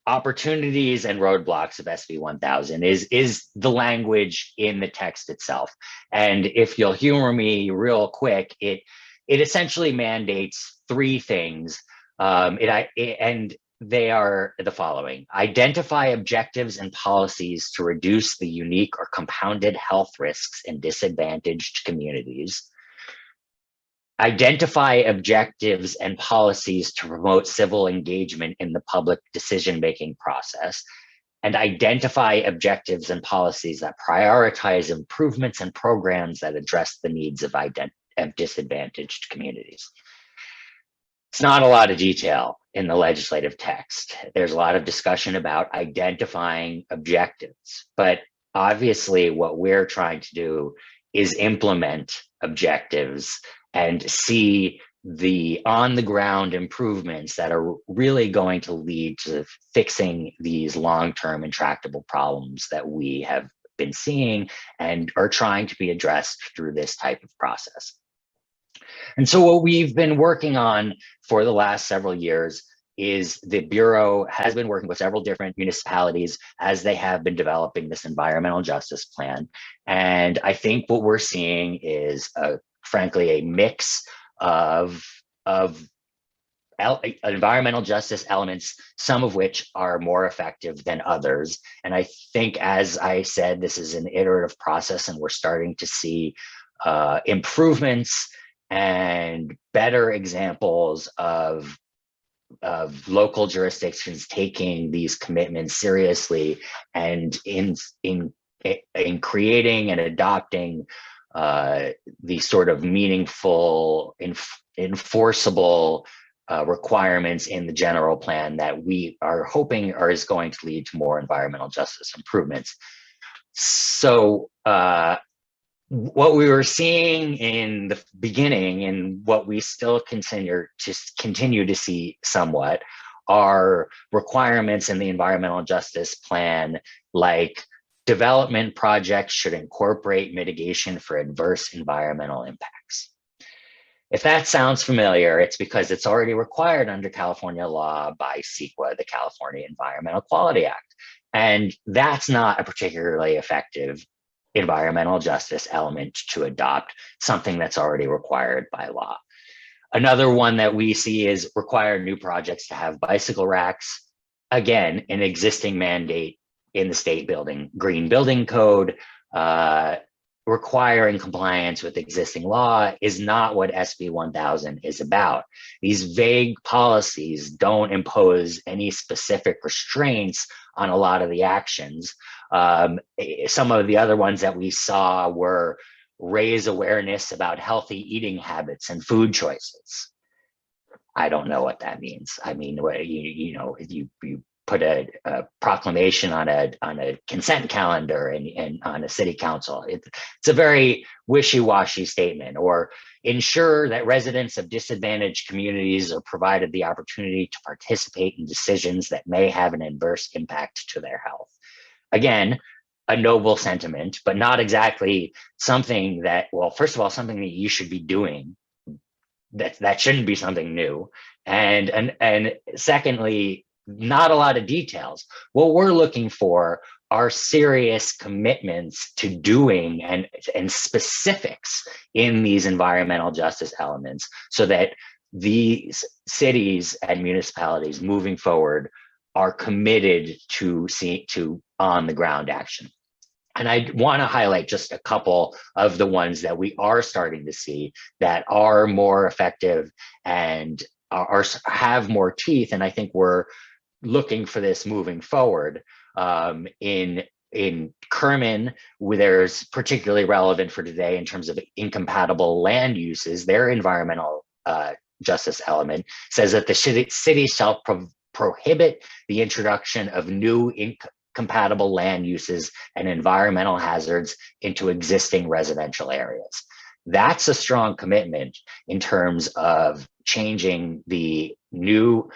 opportunities and roadblocks of SB 1000 is the language in the text itself. And if you'll humor me real quick, it essentially mandates three things. And they are the following: identify objectives and policies to reduce the unique or compounded health risks in disadvantaged communities. Identify objectives and policies to promote civil engagement in the public decision-making process. And identify objectives and policies that prioritize improvements and programs that address the needs of disadvantaged communities. It's not a lot of detail in the legislative text. There's a lot of discussion about identifying objectives, but obviously what we're trying to do is implement objectives and see the on-the-ground improvements that are really going to lead to fixing these long-term intractable problems that we have been seeing and are trying to be addressed through this type of process. And so what we've been working on for the last several years is the Bureau has been working with several different municipalities as they have been developing this environmental justice plan. And I think what we're seeing is, frankly, a mix of environmental justice elements, some of which are more effective than others. And I think, as I said, this is an iterative process, and we're starting to see improvements and better examples of local jurisdictions taking these commitments seriously and in creating and adopting these sort of meaningful, enforceable requirements in the general plan that we are hoping is going to lead to more environmental justice improvements. So what we were seeing in the beginning, and what we still continue to see somewhat, are requirements in the environmental justice plan, like development projects should incorporate mitigation for adverse environmental impacts. If that sounds familiar, it's because it's already required under California law by CEQA, the California Environmental Quality Act. And that's not a particularly effective environmental justice element to adopt, something that's already required by law. Another one that we see is require new projects to have bicycle racks. Again, an existing mandate in the state green building code, requiring compliance with existing law is not what SB 1000 is about. These vague policies don't impose any specific restraints on a lot of the actions. Some of the other ones that we saw were raise awareness about healthy eating habits and food choices. I don't know what that means. I mean, you put a proclamation on a consent calendar and on a city council. It's a very wishy-washy statement. Or ensure that residents of disadvantaged communities are provided the opportunity to participate in decisions that may have an adverse impact to their health. Again, a noble sentiment, but not exactly something that, well, first of all, something that you should be doing. That shouldn't be something new. And secondly, not a lot of details. What we're looking for are serious commitments to doing and specifics in these environmental justice elements, so that these cities and municipalities moving forward are committed to on the ground action. And I want to highlight just a couple of the ones that we are starting to see that are more effective and have more teeth. And I think we're looking for this moving forward. In Kerman, where there's particularly relevant for today in terms of incompatible land uses, their environmental justice element says that the city shall prohibit the introduction of new incompatible land uses and environmental hazards into existing residential areas. That's a strong commitment in terms of changing the new,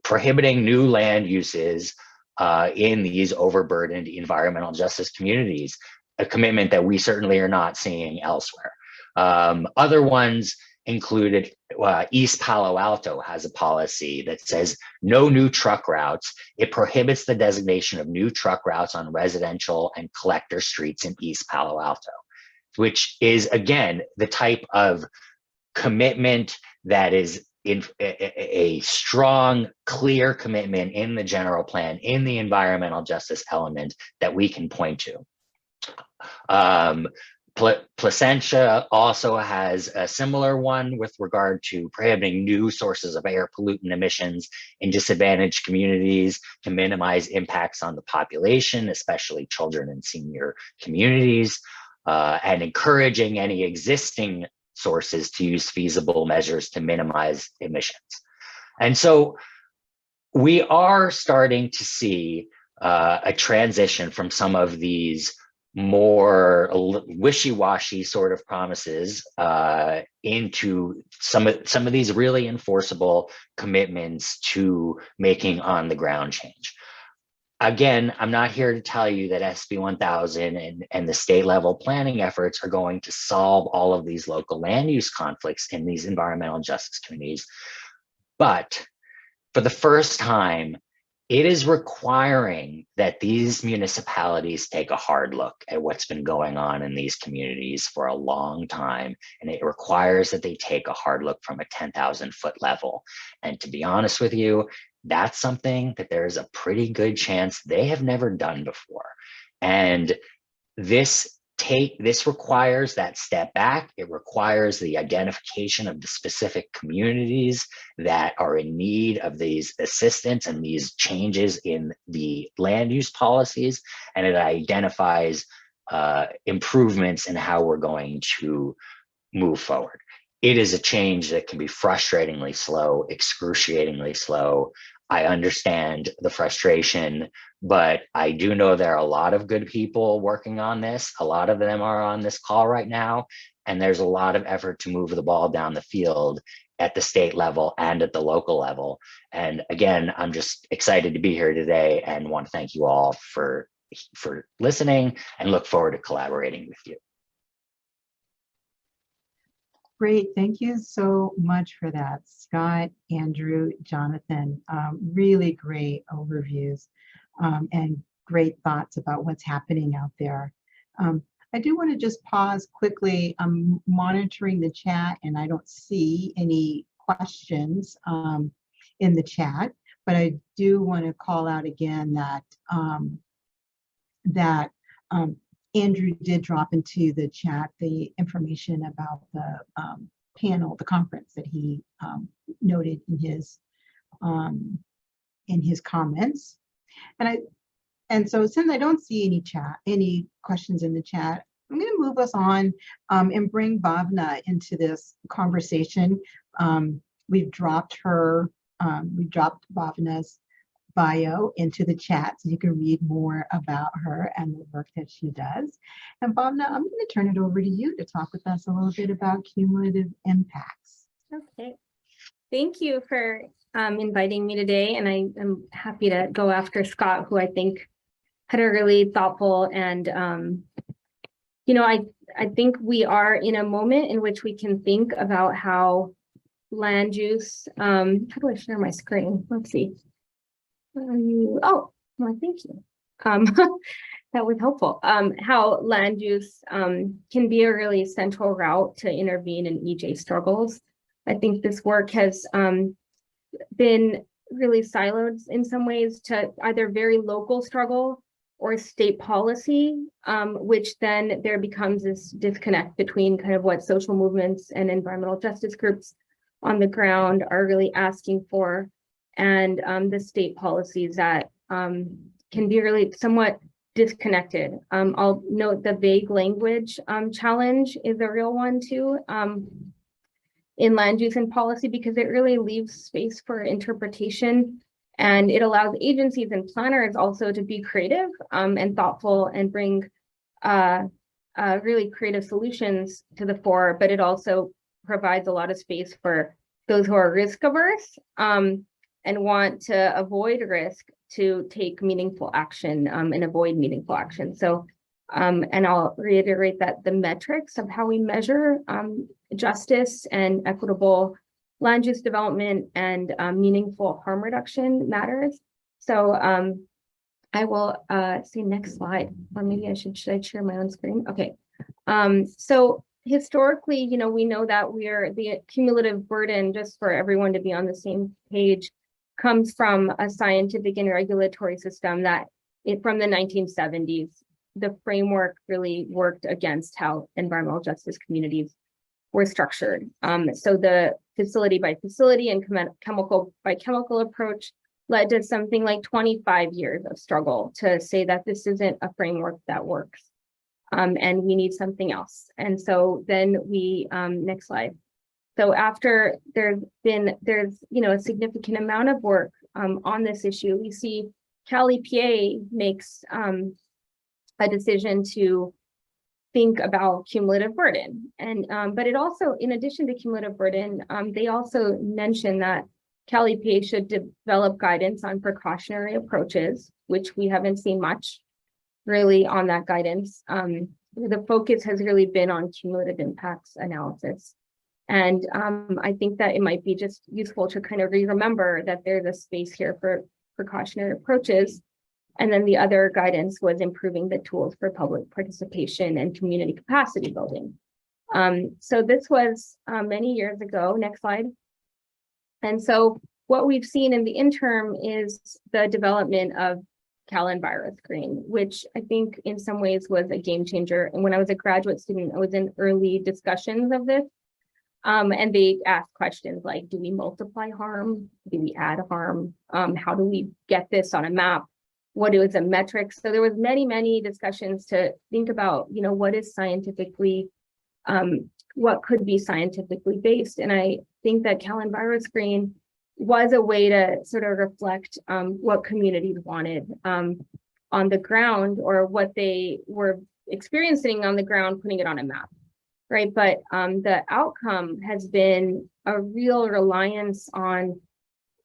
prohibiting new land uses in these overburdened environmental justice communities, a commitment that we certainly are not seeing elsewhere. Other ones included East Palo Alto has a policy that says no new truck routes. It prohibits the designation of new truck routes on residential and collector streets in East Palo Alto, which is, again, the type of commitment that is in a strong, clear commitment in the general plan, in the environmental justice element that we can point to. Placentia also has a similar one with regard to prohibiting new sources of air pollutant emissions in disadvantaged communities to minimize impacts on the population, especially children and senior communities, and encouraging any existing sources to use feasible measures to minimize emissions. And so we are starting to see a transition from some of these more wishy-washy sort of promises into some of these really enforceable commitments to making on the ground change. Again, I'm not here to tell you that SB 1000 and the state level planning efforts are going to solve all of these local land use conflicts in these environmental justice communities, but for the first time, it is requiring that these municipalities take a hard look at what's been going on in these communities for a long time. And it requires that they take a hard look from a 10,000-foot level. And to be honest with you, that's something that there's a pretty good chance they have never done before. And this requires that step back. It requires the identification of the specific communities that are in need of these assistance and these changes in the land use policies. And it identifies improvements in how we're going to move forward. It is a change that can be frustratingly slow, excruciatingly slow. I understand the frustration, but I do know there are a lot of good people working on this. A lot of them are on this call right now, and there's a lot of effort to move the ball down the field at the state level and at the local level. And again, I'm just excited to be here today and want to thank you all for listening and look forward to collaborating with you. Great, thank you so much for that, Scott, Andrew, Jonathan. Really great overviews and great thoughts about what's happening out there. I do want to just pause quickly. I'm monitoring the chat and I don't see any questions in the chat, but I do want to call out again that Andrew did drop into the chat the information about the panel, the conference that he noted in his comments. And so since I don't see any questions in the chat, I'm going to move us on and bring Bhavna into this conversation. We've dropped Bhavna's bio into the chat so you can read more about her and the work that she does. And Bhavna, I'm going to turn it over to you to talk with us a little bit about cumulative impacts. Okay, thank you for inviting me today, and I am happy to go after Scott, who I think had a really thoughtful and I think we are in a moment in which we can think about how land use, how do I share my screen? Let's see. Oh, well, thank you. That was helpful. How land use can be a really central route to intervene in EJ struggles. I think this work has been really siloed in some ways to either very local struggle or state policy, which then there becomes this disconnect between kind of what social movements and environmental justice groups on the ground are really asking for, and the state policies that can be really somewhat disconnected. I'll note the vague language challenge is a real one too in land use and policy, because it really leaves space for interpretation, and it allows agencies and planners also to be creative and thoughtful and bring really creative solutions to the fore, but it also provides a lot of space for those who are risk averse and want to avoid risk to take meaningful action and avoid meaningful action. So, and I'll reiterate that the metrics of how we measure justice and equitable land use development and meaningful harm reduction matters. So I will say next slide, or maybe should I share my own screen? Okay. So historically, you know, we know that the cumulative burden, just for everyone to be on the same page, comes from a scientific and regulatory system that from the 1970s, the framework really worked against how environmental justice communities were structured. So the facility by facility and chemical by chemical approach led to something like 25 years of struggle to say that this isn't a framework that works. And we need something else. And so then we, next slide. So after there's you know, a significant amount of work on this issue, we see Cal EPA makes a decision to think about cumulative burden. And but it also, in addition to cumulative burden, they also mention that Cal EPA should develop guidance on precautionary approaches, which we haven't seen much really on that guidance. The focus has really been on cumulative impacts analysis. And I think that it might be just useful to kind of remember that there's a space here for precautionary approaches. And then the other guidance was improving the tools for public participation and community capacity building. So this was many years ago. Next slide. And so what we've seen in the interim is the development of Cal EnviroScreen, which I think in some ways was a game changer. And when I was a graduate student, I was in early discussions of this. And they asked questions like, do we multiply harm? Do we add harm? How do we get this on a map? What is a metric? So there was many discussions to think about, you know, what is scientifically, what could be scientifically based. And I think that Cal EnviroScreen was a way to sort of reflect what communities wanted on the ground, or what they were experiencing on the ground, putting it on a map, right? But the outcome has been a real reliance on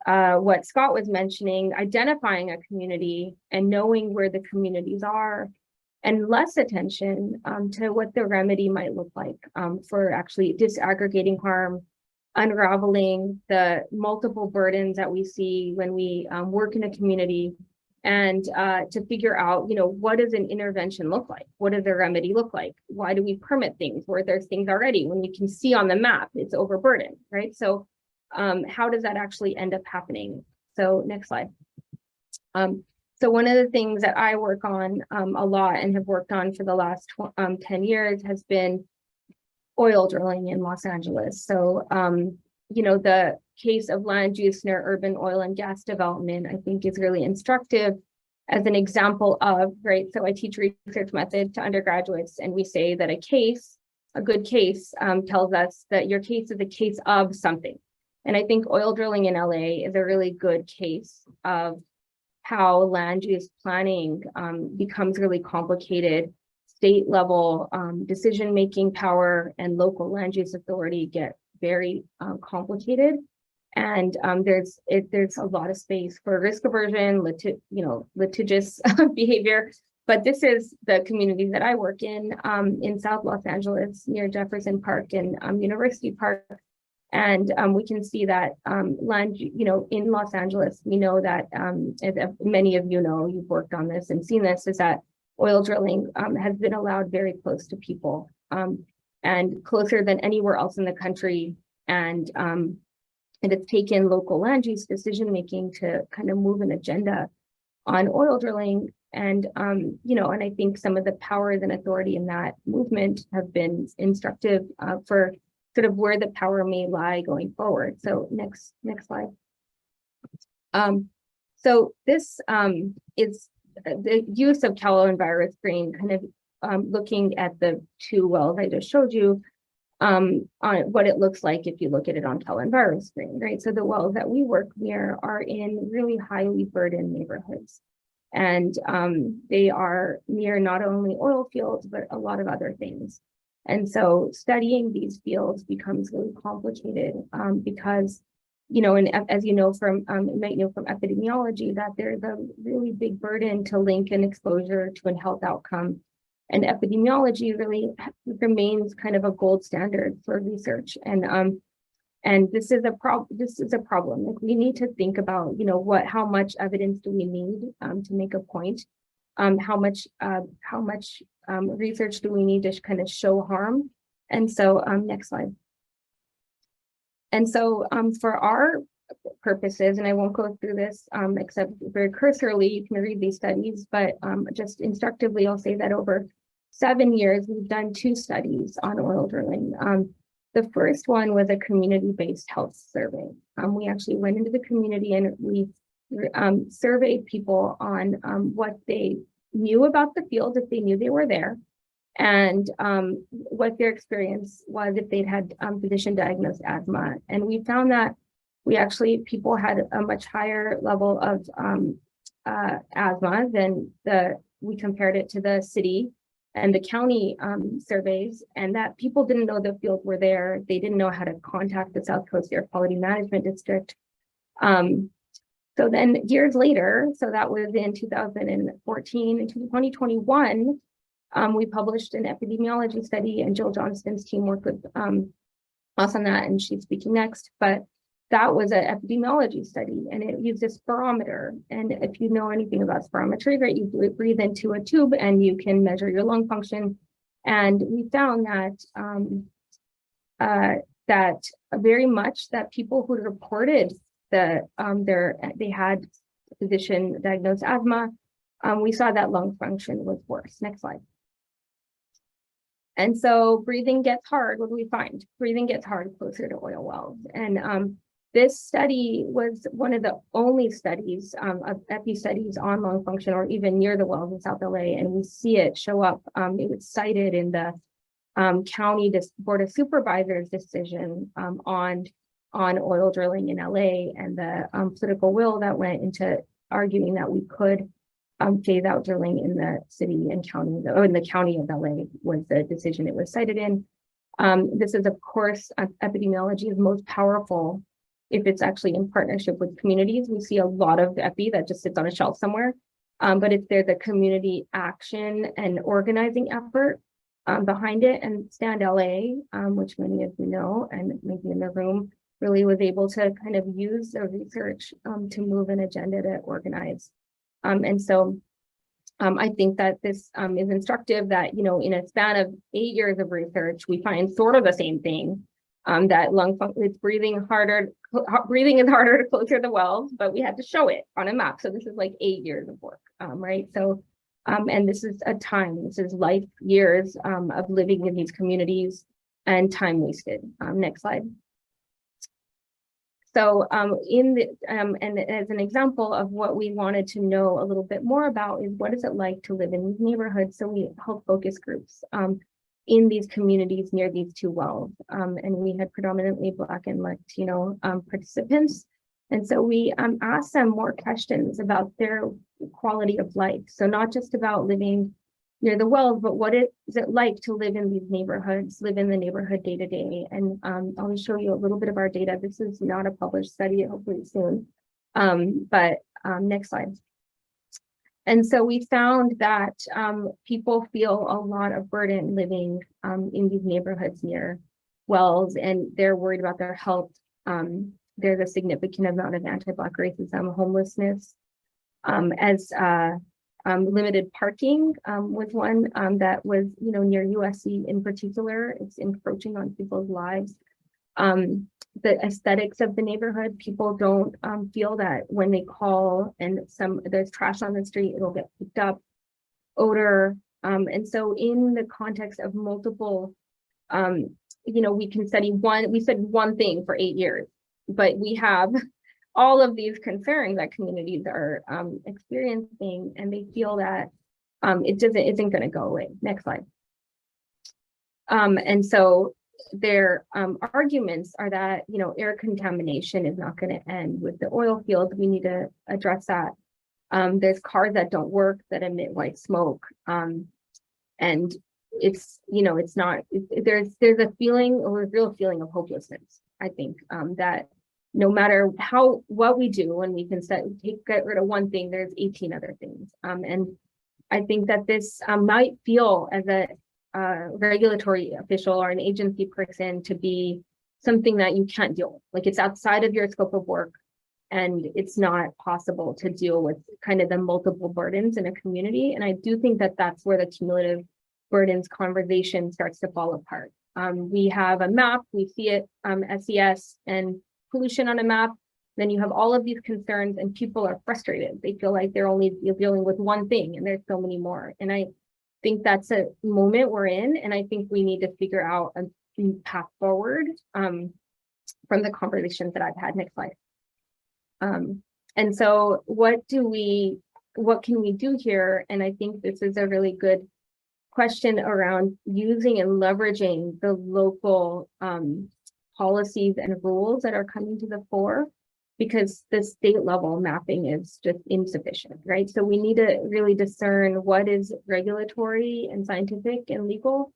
what Scott was mentioning, identifying a community and knowing where the communities are, and less attention to what the remedy might look like for actually disaggregating harm, unraveling the multiple burdens that we see when we work in a community, and to figure out, you know, what does an intervention look like? What does a remedy look like? Why do we permit things where there's things already when we can see on the map it's overburdened, right? So how does that actually end up happening? So next slide. So one of the things that I work on a lot and have worked on for the last 10 years has been oil drilling in Los Angeles. So, you know, the case of land use near urban oil and gas development, I think, is really instructive as an example of, right? So I teach research method to undergraduates, and we say that a good case tells us that your case is a case of something. And I think oil drilling in LA is a really good case of how land use planning becomes really complicated. State level decision-making power and local land use authority get very complicated. And there's a lot of space for risk aversion, litigious behavior. But this is the community that I work in South Los Angeles, near Jefferson Park and University Park. And we can see that land, you know, in Los Angeles, we know that, as many of you know, you've worked on this and seen this, is that oil drilling has been allowed very close to people and closer than anywhere else in the country. And it's taken local land use decision making to kind of move an agenda on oil drilling. And, you know, and I think some of the powers and authority in that movement have been instructive for sort of where the power may lie going forward. So next slide. So this is the use of Cal EnviroScreen, kind of looking at the two wells I just showed you on what it looks like if you look at it on Cal EnviroScreen, right? So the wells that we work near are in really highly burdened neighborhoods. And they are near not only oil fields, but a lot of other things. And so studying these fields becomes really complicated because, you know, and as you know from, you might know from epidemiology, that there's a really big burden to link an exposure to a health outcome And epidemiology really remains kind of a gold standard for research. And this is a problem. This is a problem. Like, we need to think about, how much evidence do we need to make a point? How much research do we need to kind of show harm? And so, next slide. And so, for our purposes, and I won't go through this except very cursorily, you can read these studies, but just instructively, I'll say that over 7 years, we've done 2 studies on oil drilling. The first one was a community-based health survey. We actually went into the community and we surveyed people on what they knew about the field, if they knew they were there, and what their experience was if they'd had physician-diagnosed asthma. And we found that people had a much higher level of asthma than we compared it to the city and the county surveys, and that people didn't know the field were there. They didn't know how to contact the South Coast Air Quality Management District. So then years later, so that was in 2014, in 2021, we published an epidemiology study, and Jill Johnston's team worked with us on that, and she's speaking next. But that was an epidemiology study, and it used a spirometer. And if you know anything about spirometry, right, you breathe into a tube and you can measure your lung function. And we found that very much that people who reported that they had physician diagnosed asthma, we saw that lung function was worse. Next slide. And so breathing gets hard. What do we find? Breathing gets hard closer to oil wells. And this study was one of the only studies of epi studies on lung function or even near the wells in South LA. And we see it show up. It was cited in the county board of supervisors decision on oil drilling in LA, and the political will that went into arguing that we could phase out drilling in the city and county, or in the county of LA was the decision it was cited in. This is, of course, epidemiology is most powerful if it's actually in partnership with communities. We see a lot of epi that just sits on a shelf somewhere, but if there's a community action and organizing effort behind it, and Stand LA, which many of you know, and maybe in the room, really was able to kind of use the research to move an agenda to organize. And so I think that this is instructive that, in a span of 8 years of research, we find sort of the same thing, that lung function, it's breathing is harder closer to the wells, but we had to show it on a map. So this is like 8 years of work, right? So, and this is this is life years of living in these communities and time wasted. Next slide. So and as an example of what we wanted to know a little bit more about is what is it like to live in these neighborhoods? So we held focus groups in these communities near these 2 wells. And we had predominantly Black and Latino participants. And so we asked them more questions about their quality of life. So not just about living near the wells, but what is it like to live in these neighborhoods, live in the neighborhood day to day. And I'll show you a little bit of our data. This is not a published study, hopefully soon. But next slide. And so we found that people feel a lot of burden living in these neighborhoods near wells, and they're worried about their health. There's a significant amount of anti-Black racism, homelessness, limited parking was one that was, near USC in particular. It's encroaching on people's lives. The aesthetics of the neighborhood, people don't feel that when they call and there's trash on the street, it'll get picked up. Odor. And so in the context of multiple, we can study we said one thing for 8 years, but we have all of these concerns that communities are experiencing, and they feel that it isn't going to go away. Next slide. And so their arguments are that, air contamination is not going to end with the oil field. We need to address that. There's cars that don't work that emit white smoke. And it's, it's not, there's a real feeling of hopelessness, I think, that no matter what we do, and we can get rid of one thing, there's 18 other things. And I think that this might feel as a regulatory official or an agency person to be something that you can't deal with. Like it's outside of your scope of work and it's not possible to deal with kind of the multiple burdens in a community. And I do think that that's where the cumulative burdens conversation starts to fall apart. We have a map, we see it, SES and pollution on a map. Then you have all of these concerns and people are frustrated. They feel like they're only dealing with one thing and there's so many more. And I think that's a moment we're in. And I think we need to figure out a path forward from the conversations that I've had. Next slide. And so what can we do here? And I think this is a really good question around using and leveraging the local policies and rules that are coming to the fore, because the state level mapping is just insufficient, right? So we need to really discern what is regulatory and scientific and legal,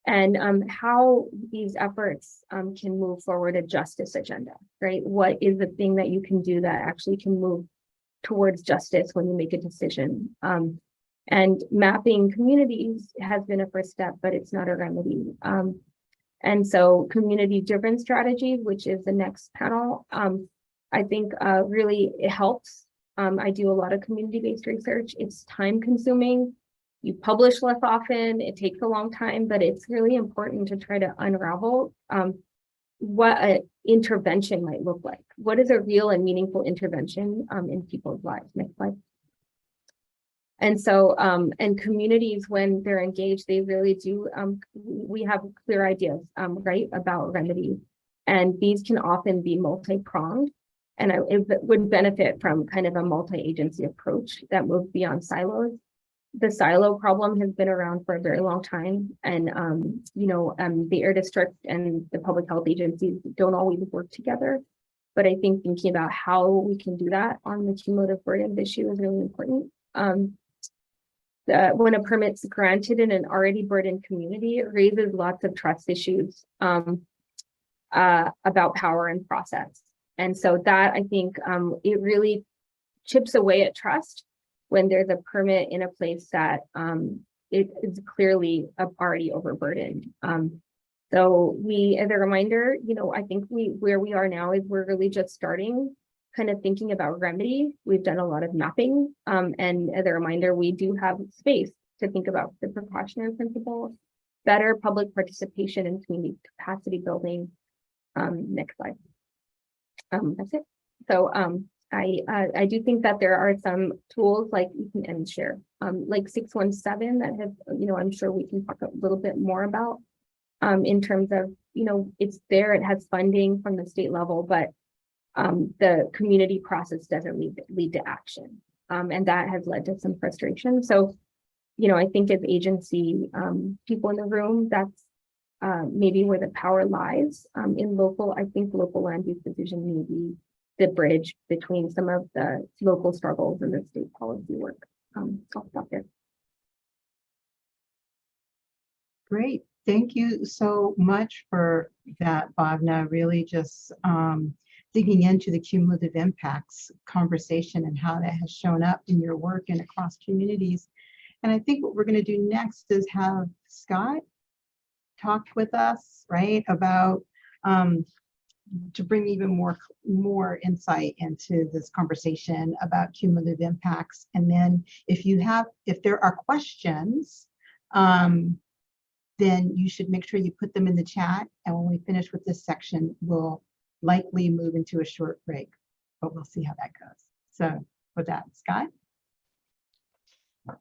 and how these efforts can move forward a justice agenda, right? What is the thing that you can do that actually can move towards justice when you make a decision? And mapping communities has been a first step, but it's not a remedy. And so community-driven strategies, which is the next panel, I think really it helps. I do a lot of community-based research. It's time-consuming. You publish less often. It takes a long time, but it's really important to try to unravel what an intervention might look like. What is a real and meaningful intervention in people's lives? Next slide. And so, and communities, when they're engaged, they really do, we have clear ideas, right, about remedy. And these can often be multi-pronged. And it would benefit from kind of a multi-agency approach that moves beyond silos. The silo problem has been around for a very long time. And, the air district and the public health agencies don't always work together. But I think thinking about how we can do that on the cumulative burden issue is really important. When a permit's granted in an already burdened community, it raises lots of trust issues about power and process. And so that, I think, it really chips away at trust when there's a permit in a place that it is clearly already overburdened. So we, as a reminder, I think where we are now is we're really just starting kind of thinking about remedy. We've done a lot of mapping, and as a reminder, we do have space to think about the precautionary principles, better public participation in community capacity building. Next slide. That's it. So I do think that there are some tools like you can end share, like 617 that have, I'm sure we can talk a little bit more about in terms of, it's there, it has funding from the state level, but the community process doesn't lead to action. And that has led to some frustration. So, I think as agency people in the room, that's maybe where the power lies in local. I think local land use decision may be the bridge between some of the local struggles and the state policy work. I'll stop there. Great. Thank you so much for that, Bhavna. Really just digging into the cumulative impacts conversation and how that has shown up in your work and across communities. And I think what we're going to do next is have Scott talk with us, right, about to bring even more insight into this conversation about cumulative impacts. And then if there are questions, then you should make sure you put them in the chat. And when we finish with this section, we'll likely move into a short break, but we'll see how that goes. So with that, Scott.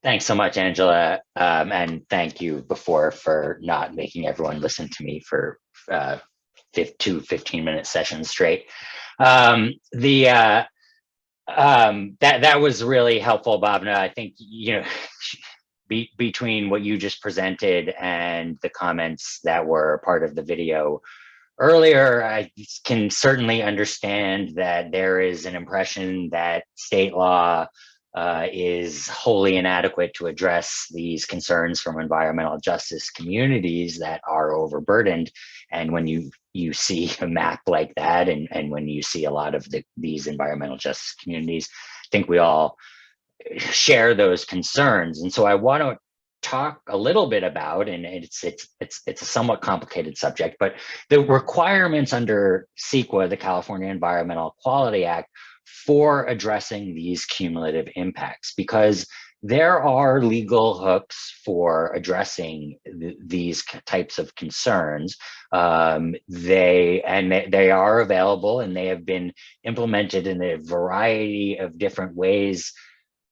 Thanks so much, Angela. And thank you before for not making everyone listen to me for 2 15-minute sessions straight. That was really helpful, Bhavna. I think, between what you just presented and the comments that were part of the video earlier, I can certainly understand that there is an impression that state law is wholly inadequate to address these concerns from environmental justice communities that are overburdened. And when you see a map like that, and when you see a lot of these environmental justice communities, I think we all share those concerns. And so I want to talk a little bit about, and it's a somewhat complicated subject, but the requirements under CEQA, the California Environmental Quality Act, for addressing these cumulative impacts, because there are legal hooks for addressing these types of concerns. They are available, and they have been implemented in a variety of different ways,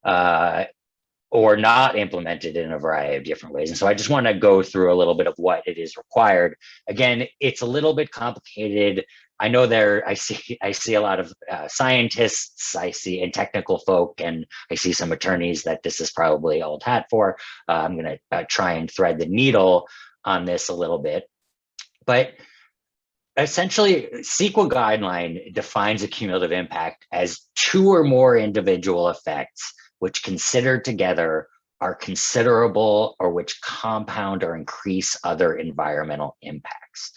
or not implemented in a variety of different ways. And so I just want to go through a little bit of what it is required. Again, it's a little bit complicated. I know I see a lot of scientists, and technical folk, and I see some attorneys that this is probably old hat for. I'm going to try and thread the needle on this a little bit. But essentially, CEQA guideline defines a cumulative impact as 2 or more individual effects which considered together are considerable or which compound or increase other environmental impacts.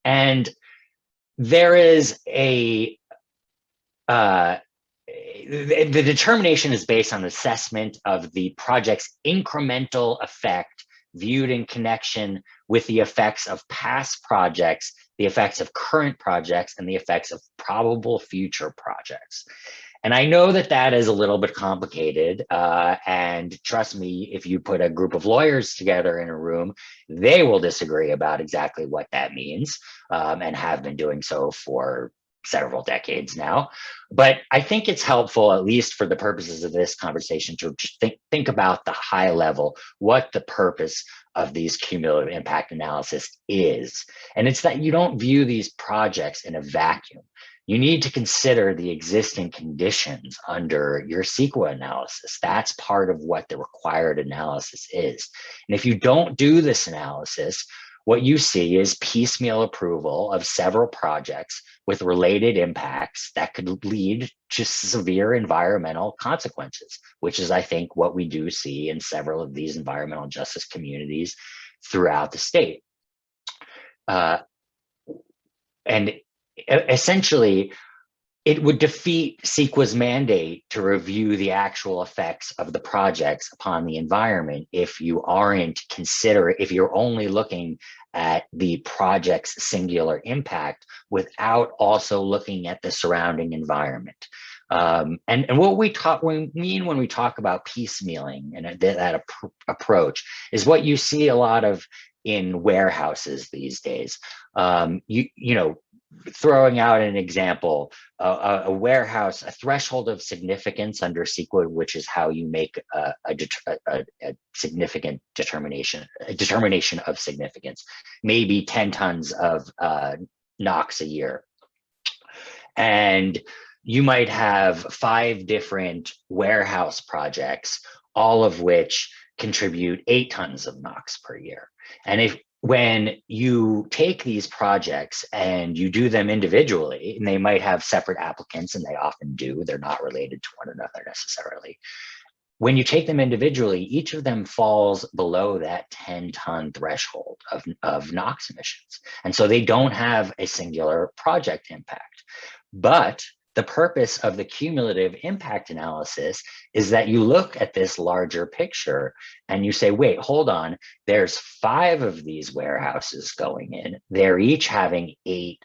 And there is the determination is based on assessment of the project's incremental effect viewed in connection with the effects of past projects, the effects of current projects, and the effects of probable future projects. And I know that that is a little bit complicated, and trust me, if you put a group of lawyers together in a room, they will disagree about exactly what that means, and have been doing so for several decades now. But I think it's helpful, at least for the purposes of this conversation, to just think about the high level, what the purpose of these cumulative impact analysis is. And it's that you don't view these projects in a vacuum. You need to consider the existing conditions under your CEQA analysis. That's part of what the required analysis is. And if you don't do this analysis, what you see is piecemeal approval of several projects with related impacts that could lead to severe environmental consequences, which is, I think, what we do see in several of these environmental justice communities throughout the state. And essentially, it would defeat CEQA's mandate to review the actual effects of the projects upon the environment if you if you're only looking at the project's singular impact without also looking at the surrounding environment. And what we mean when we talk about piecemealing and that approach is what you see a lot of in warehouses these days. You know, throwing out an example, a warehouse, a threshold of significance under CEQA, which is how you make a significant determination of significance, maybe 10 tons of NOx a year. And you might have 5 different warehouse projects, all of which contribute 8 tons of NOx per year. And when you take these projects and you do them individually, and they might have separate applicants, and they often do, they're not related to one another necessarily. When you take them individually, each of them falls below that 10-ton threshold of NOx emissions. And so they don't have a singular project impact. But the purpose of the cumulative impact analysis is that you look at this larger picture and you say, wait, hold on, there's 5 of these warehouses going in. They're each having 8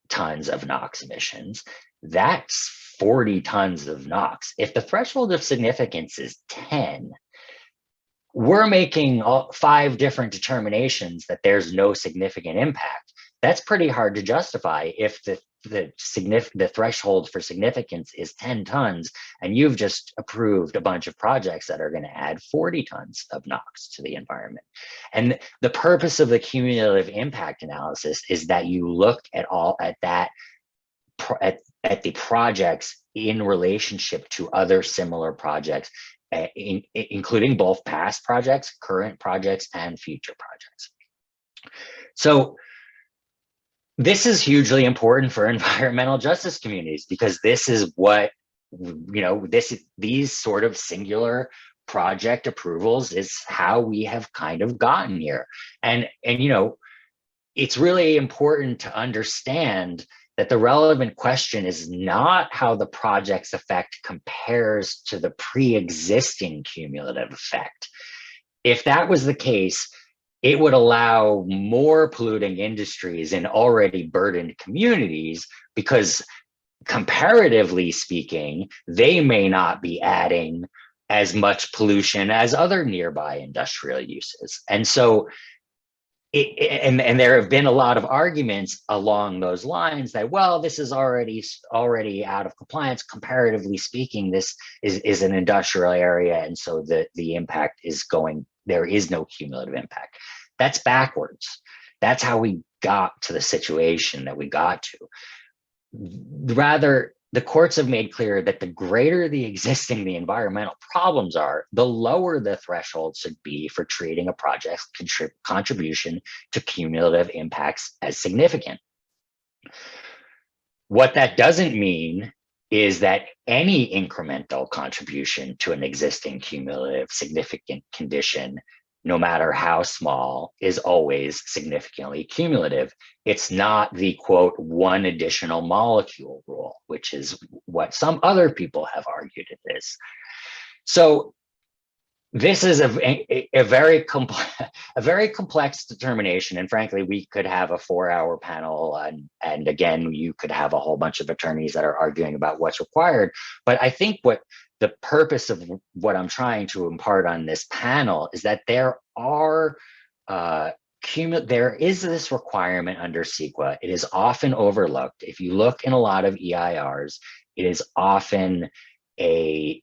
tons of NOx emissions. That's 40 tons of NOx. If the threshold of significance is 10, we're making 5 different determinations that there's no significant impact. That's pretty hard to justify if the threshold for significance is 10 tons, and you've just approved a bunch of projects that are going to add 40 tons of NOx to the environment. And the purpose of the cumulative impact analysis is that you look at the projects in relationship to other similar projects, including both past projects, current projects, and future projects. So this is hugely important for environmental justice communities, because this is what, these sort of singular project approvals is how we have kind of gotten here. And it's really important to understand that the relevant question is not how the project's effect compares to the pre-existing cumulative effect. If that was the case, it would allow more polluting industries in already burdened communities, because comparatively speaking, they may not be adding as much pollution as other nearby industrial uses. And so and there have been a lot of arguments along those lines that, well, this is already out of compliance. Comparatively speaking, this is an industrial area, and so the impact is going, there is no cumulative impact. That's backwards. That's how we got to the situation that we got to. Rather, the courts have made clear that the greater the environmental problems are, the lower the threshold should be for treating a project's contribution to cumulative impacts as significant. What that doesn't mean is that any incremental contribution to an existing cumulative significant condition, no matter how small, is always significantly cumulative. It's not the quote, one additional molecule rule, which is what some other people have argued it is. So this is a very complex determination. And frankly, we could have a 4-hour panel, and again, you could have a whole bunch of attorneys that are arguing about what's required. But I think what the purpose of what I'm trying to impart on this panel is that there is this requirement under CEQA. It is often overlooked. If you look in a lot of EIRs, it is often a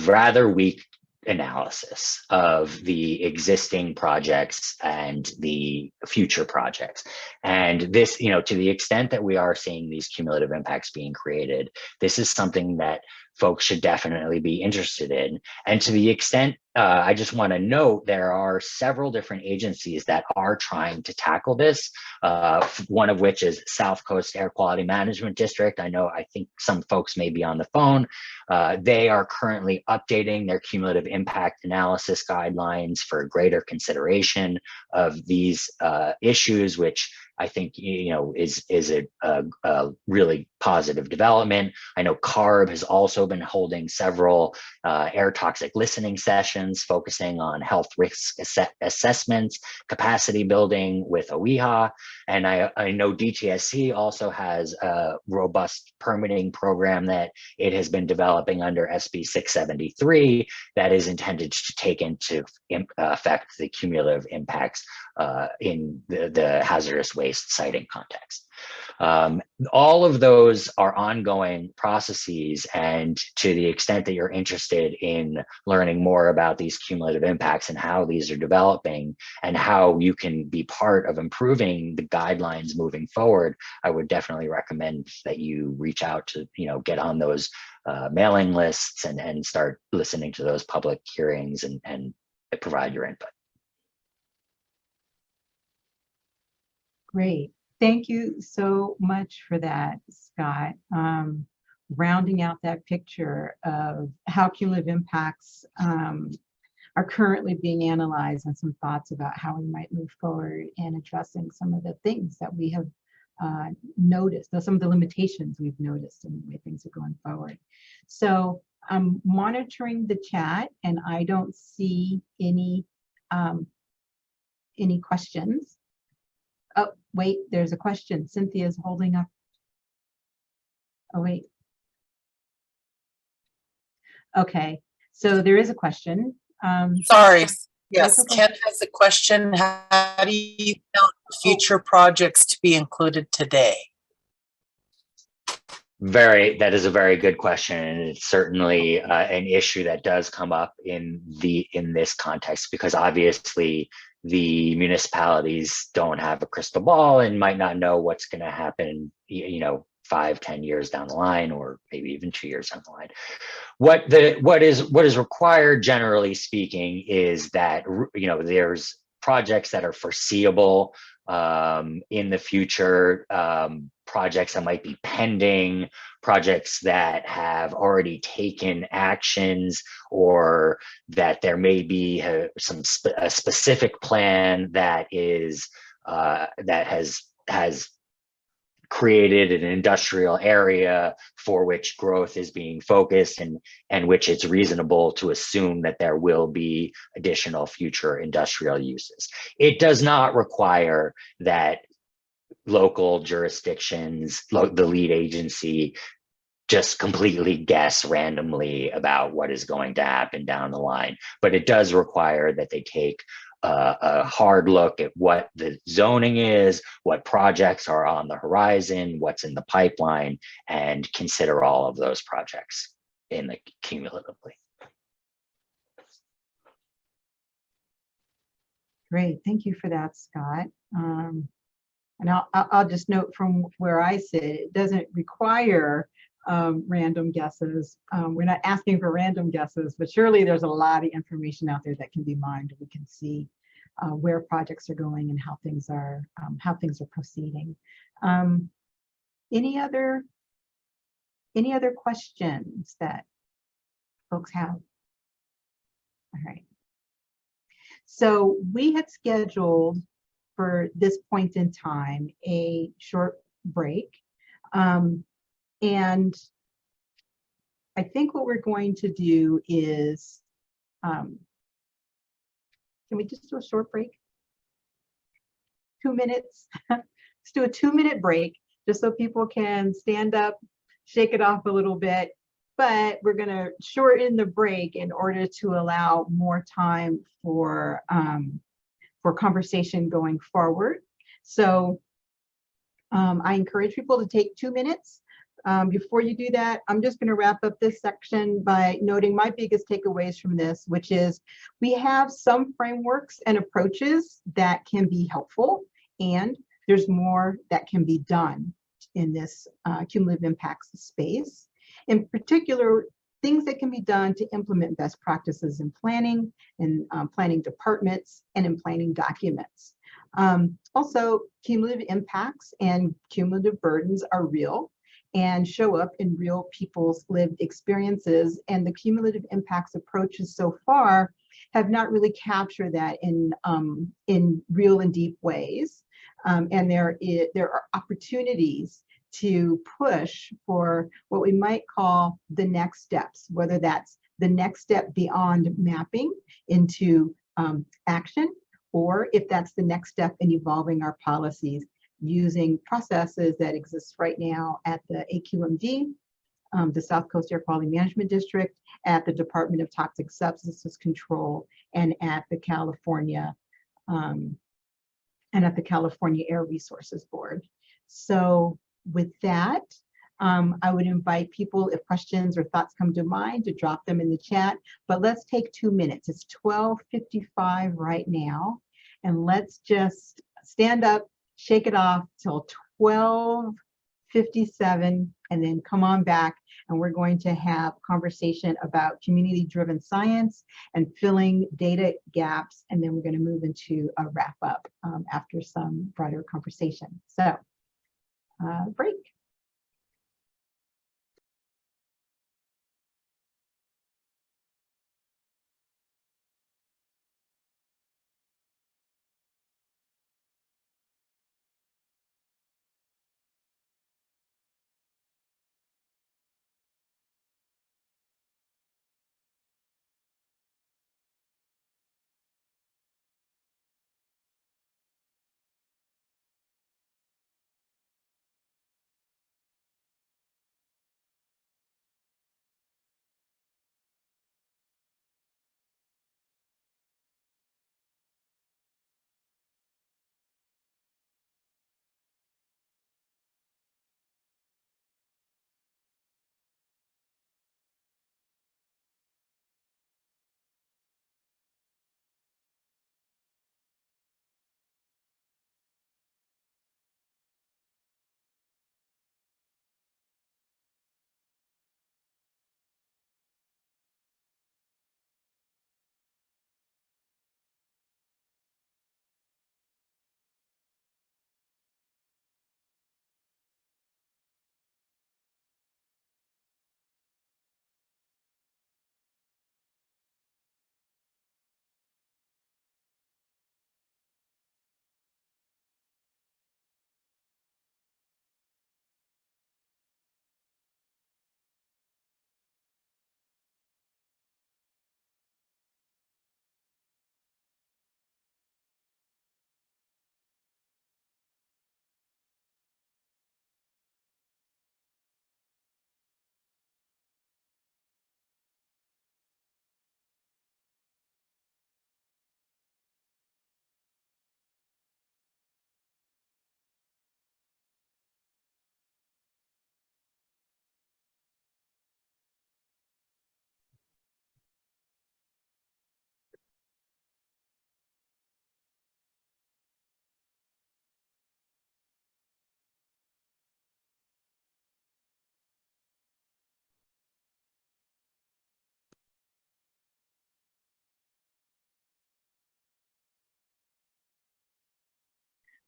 rather weak analysis of the existing projects and the future projects. And this, to the extent that we are seeing these cumulative impacts being created, this is something that folks should definitely be interested in. And to the extent, I just want to note, there are several different agencies that are trying to tackle this, one of which is South Coast Air Quality Management District. I think some folks may be on the phone. They are currently updating their cumulative impact analysis guidelines for greater consideration of these issues, which I think is a really positive development. I know CARB has also been holding several air toxic listening sessions focusing on health risk assessments, capacity building with OEHA. And I know DTSC also has a robust permitting program that it has been developing under SB 673 that is intended to take into effect the cumulative impacts in the hazardous waste siting context. All of those are ongoing processes, and to the extent that you're interested in learning more about these cumulative impacts and how these are developing and how you can be part of improving the guidelines moving forward, I would definitely recommend that you reach out to, get on those mailing lists and start listening to those public hearings and provide your input. Great. Thank you so much for that, Scott. Rounding out that picture of how cumulative impacts are currently being analyzed, and some thoughts about how we might move forward and addressing some of the things that we have noticed, some of the limitations we've noticed in the way things are going forward. So I'm monitoring the chat, and I don't see any questions. Oh, wait, there's a question. Cynthia's holding up. Oh, wait. Okay, so there is a question. Sorry. Yes, okay. Ken has a question. How do you want future projects to be included today? That is a very good question, and it's certainly an issue that does come up in this context, because obviously the municipalities don't have a crystal ball and might not know what's going to happen, 5-10 years down the line, or maybe even 2 years down the line. What is required, generally speaking, is that there's projects that are foreseeable in the future, projects that might be pending, projects that have already taken actions, or that there may be a specific plan that is that has created an industrial area for which growth is being focused and which it's reasonable to assume that there will be additional future industrial uses. It does not require that local jurisdictions, the lead agency, just completely guess randomly about what is going to happen down the line. But it does require that they take a hard look at what the zoning is, what projects are on the horizon, what's in the pipeline, and consider all of those projects in the cumulatively. Great, thank you for that, Scott. And I'll just note from where I sit, it doesn't require random guesses. We're not asking for random guesses, but surely there's a lot of information out there that can be mined. We can see where projects are going and how things are proceeding. Any other questions that folks have? All right. So we had scheduled for this point in time a short break. And I think what we're going to do is, can we just do a short break? 2 minutes. Let's do a 2-minute break just so people can stand up, shake it off a little bit. But we're going to shorten the break in order to allow more time for conversation going forward. So I encourage people to take 2 minutes. Before you do that, I'm just going to wrap up this section by noting my biggest takeaways from this, which is we have some frameworks and approaches that can be helpful, and there's more that can be done in this cumulative impacts space. In particular, things that can be done to implement best practices in planning, in planning departments, and in planning documents. Also, cumulative impacts and cumulative burdens are real and show up in real people's lived experiences, and the cumulative impacts approaches so far have not really captured that in real and deep ways. And there are opportunities to push for what we might call the next steps, whether that's the next step beyond mapping into action, or if that's the next step in evolving our policies using processes that exist right now at the AQMD, the South Coast Air Quality Management District, at the Department of Toxic Substances Control, and at the California Air Resources Board. So with that, I would invite people, if questions or thoughts come to mind, to drop them in the chat. But let's take 2 minutes. It's 12:55 right now. And let's just stand up, shake it off till 12:57, and then come on back. And we're going to have a conversation about community-driven science and filling data gaps. And then we're going to move into a wrap up after some broader conversation. So break.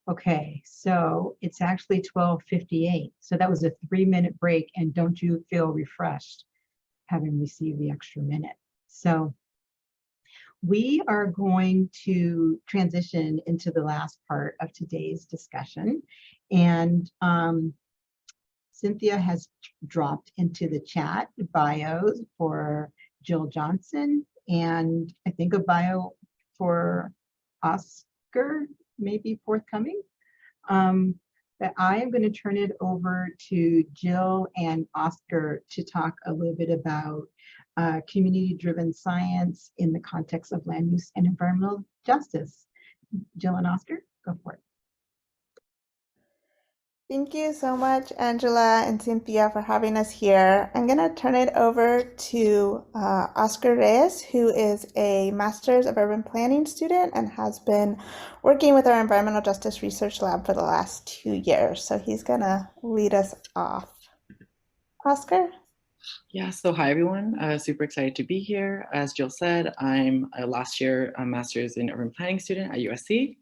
Okay, so it's actually 12:58. So that was a 3-minute break, and don't you feel refreshed having received the extra minute? So we are going to transition into the last part of today's discussion. And Cynthia has dropped into the chat bios for Jill Johnson, and I think a bio for Oscar may be forthcoming. But I am going to turn it over to Jill and Oscar to talk a little bit about community-driven science in the context of land use and environmental justice. Jill and Oscar, go for it. Thank you so much, Angela and Cynthia, for having us here. I'm going to turn it over to Oscar Reyes, who is a Master's of Urban Planning student and has been working with our Environmental Justice Research Lab for the last 2 years. So he's going to lead us off. Oscar? Yeah, so hi everyone. Super excited to be here. As Jill said, I'm a last year Master's in Urban Planning student at USC.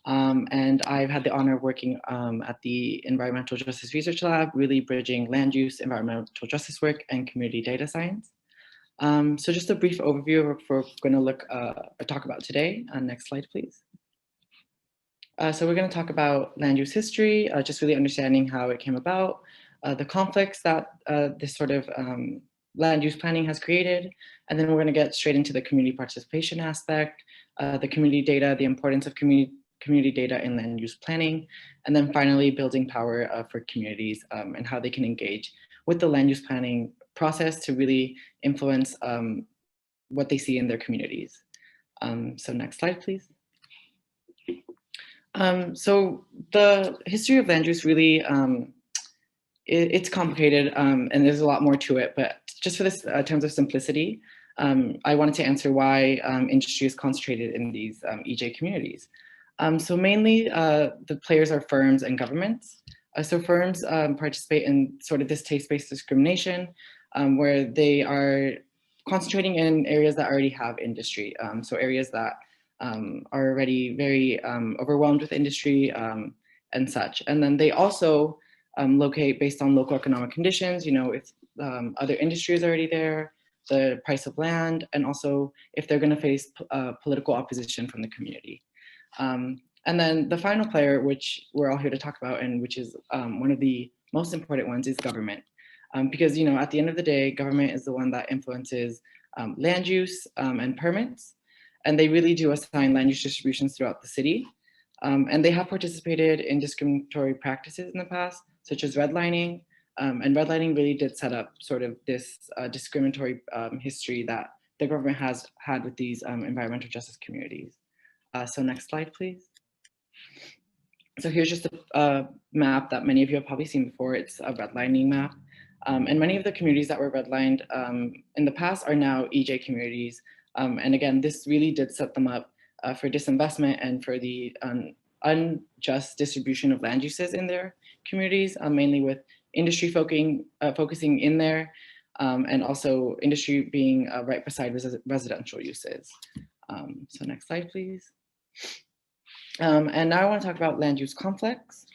And I've had the honor of working at the Environmental Justice Research Lab, really bridging land use, environmental justice work, and community data science. So just a brief overview of what we're going to talk about today. Next slide, please. So we're going to talk about land use history, just really understanding how it came about, the conflicts that this sort of land use planning has created, and then we're going to get straight into the community participation aspect, the community data, the importance of community data in land use planning, and then finally building power for communities and how they can engage with the land use planning process to really influence what they see in their communities. So next slide, please. So the history of land use really, it's complicated and there's a lot more to it, but just for this terms of simplicity, I wanted to answer why industry is concentrated in these EJ communities. So mainly the players are firms and governments. So firms participate in sort of this taste-based discrimination where they are concentrating in areas that already have industry. So areas that are already very overwhelmed with industry and such. And then they also locate based on local economic conditions, you know, if other industry is already there, the price of land, and also if they're gonna face political opposition from the community. And then the final player, which we're all here to talk about, and which is one of the most important ones, is government. Because, you know, at the end of the day, government is the one that influences land use and permits. And they really do assign land use distributions throughout the city. And they have participated in discriminatory practices in the past, such as redlining. And redlining really did set up sort of this discriminatory history that the government has had with these environmental justice communities. So next slide, please. So here's just a map that many of you have probably seen before. It's a redlining map. And many of the communities that were redlined in the past are now EJ communities. And again, this really did set them up for disinvestment and for the unjust distribution of land uses in their communities, mainly with industry focusing in there, and also industry being right beside residential uses. So next slide, please. And now I want to talk about land use conflicts.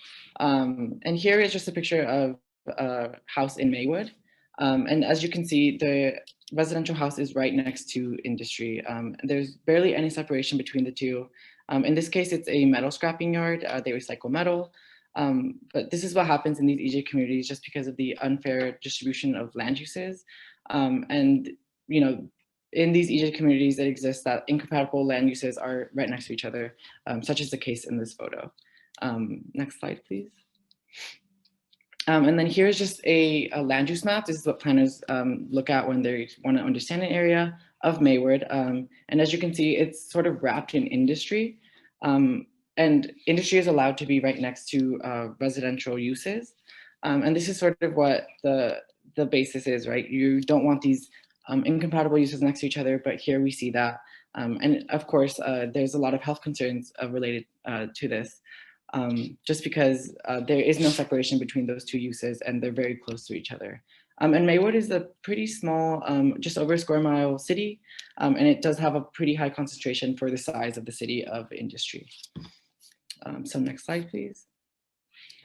And here is just a picture of a house in Maywood. And as you can see, the residential house is right next to industry. There's barely any separation between the two. In this case, it's a metal scrapping yard. They recycle metal. But this is what happens in these EJ communities just because of the unfair distribution of land uses. And, you know, in these EJ communities, it exists that incompatible land uses are right next to each other, such as the case in this photo. Next slide, please. And then here's just a land use map. This is what planners look at when they want to understand an area of Maywood. And as you can see, it's sort of wrapped in industry. And industry is allowed to be right next to residential uses. And this is sort of what the basis is, right? You don't want these incompatible uses next to each other, but here we see that. And of course, there's a lot of health concerns related to this, just because there is no separation between those two uses and they're very close to each other. And Maywood is a pretty small, just over a square mile city, and it does have a pretty high concentration for the size of the city of industry. So next slide, please.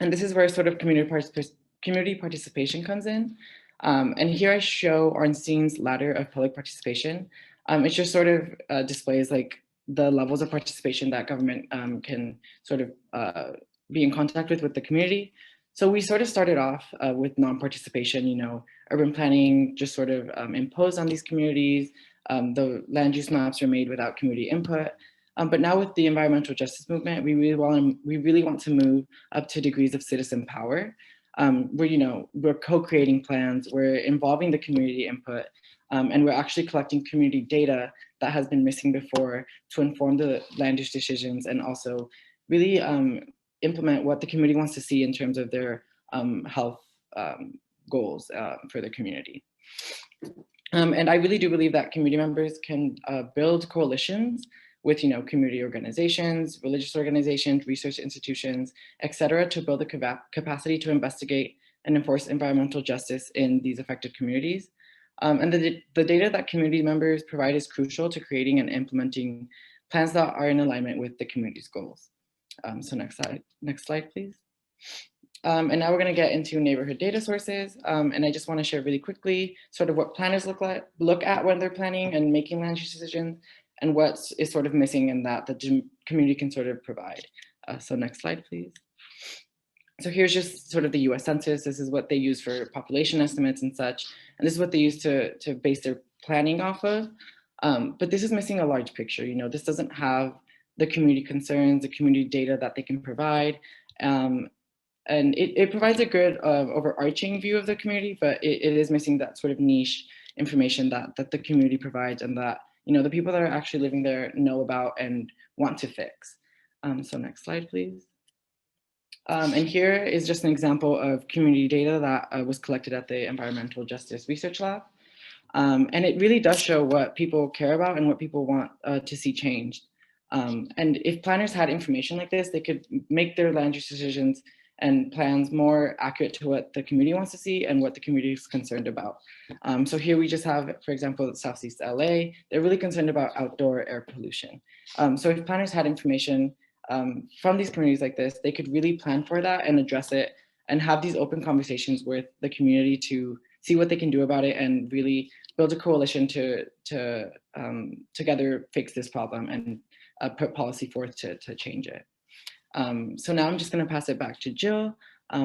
And this is where sort of community participation comes in. And here I show Ornstein's ladder of public participation. It just sort of displays like the levels of participation that government can sort of be in contact with the community. So we sort of started off with non-participation, you know, urban planning just sort of imposed on these communities. The land use maps are made without community input. But now with the environmental justice movement, we really want to move up to degrees of citizen power, where, you know, we're co-creating plans, we're involving the community input, and we're actually collecting community data that has been missing before to inform the land use decisions and also really implement what the community wants to see in terms of their health goals for the community. And I really do believe that community members can build coalitions with, you know, community organizations, religious organizations, research institutions, et cetera, to build the capacity to investigate and enforce environmental justice in these affected communities. And the data that community members provide is crucial to creating and implementing plans that are in alignment with the community's goals. So next slide, please. And now we're going to get into neighborhood data sources. And I just want to share really quickly sort of what planners look at when they're planning and making land use decisions, and what is sort of missing in that the community can sort of provide. So next slide, please. So here's just sort of the US Census. This is what they use for population estimates and such. And this is what they use to base their planning off of. But this is missing a large picture. You know, this doesn't have the community concerns, the community data that they can provide. And it provides a good overarching view of the community, but it is missing that sort of niche information that the community provides and that, you know, the people that are actually living there know about and want to fix. So next slide, please. And here is just an example of community data that was collected at the Environmental Justice Research Lab. And it really does show what people care about and what people want to see changed. And if planners had information like this, they could make their land use decisions and plans more accurate to what the community wants to see and what the community is concerned about. So here we just have, for example, Southeast LA, they're really concerned about outdoor air pollution. So if planners had information from these communities like this, they could really plan for that and address it and have these open conversations with the community to see what they can do about it and really build a coalition to together fix this problem and put policy forth to change it. So now I'm just going to pass it back to Jill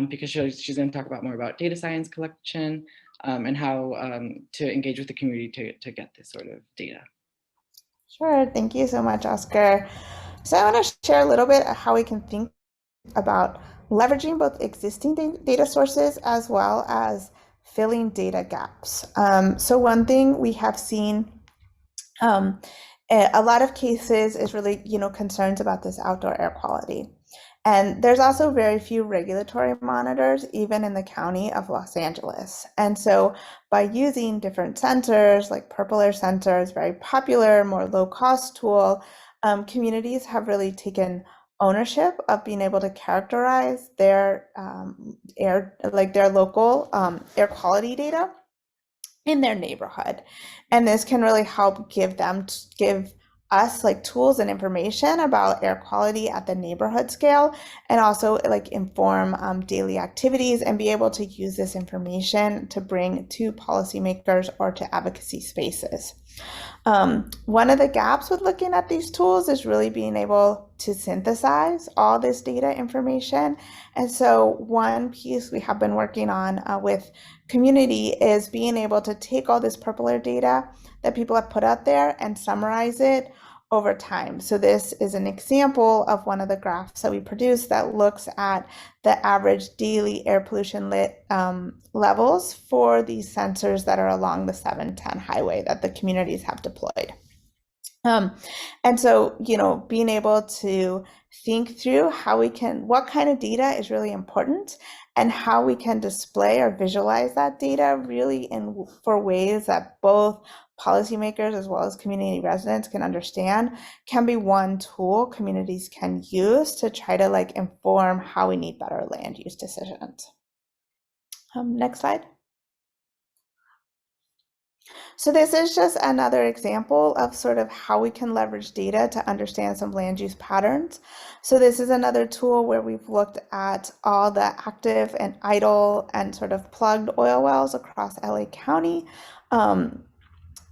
because she's going to talk about more about data science collection and how to engage with the community to get this sort of data. Sure, thank you so much, Oscar. So I want to share a little bit of how we can think about leveraging both existing data sources as well as filling data gaps. So one thing we have seen a lot of cases is really, concerns about this outdoor air quality. And there's also very few regulatory monitors, even in the county of Los Angeles. And so by using different sensors, like purple air sensors, very popular, more low cost tool, communities have really taken ownership of being able to characterize their their local air quality data in their neighborhood. And this can really help give us like tools and information about air quality at the neighborhood scale, and also like inform daily activities and be able to use this information to bring to policymakers or to advocacy spaces. One of the gaps with looking at these tools is really being able to synthesize all this data information. And so one piece we have been working on with community is being able to take all this purple air data that people have put out there and summarize it over time. So this is an example of one of the graphs that we produced that looks at the average daily air pollution levels for these sensors that are along the 710 highway that the communities have deployed. And so, being able to think through what kind of data is really important and how we can display or visualize that data really for ways that both policymakers as well as community residents can understand can be one tool communities can use to try to inform how we need better land use decisions. Next slide. So this is just another example of sort of how we can leverage data to understand some land use patterns. So this is another tool where we've looked at all the active and idle and sort of plugged oil wells across LA County.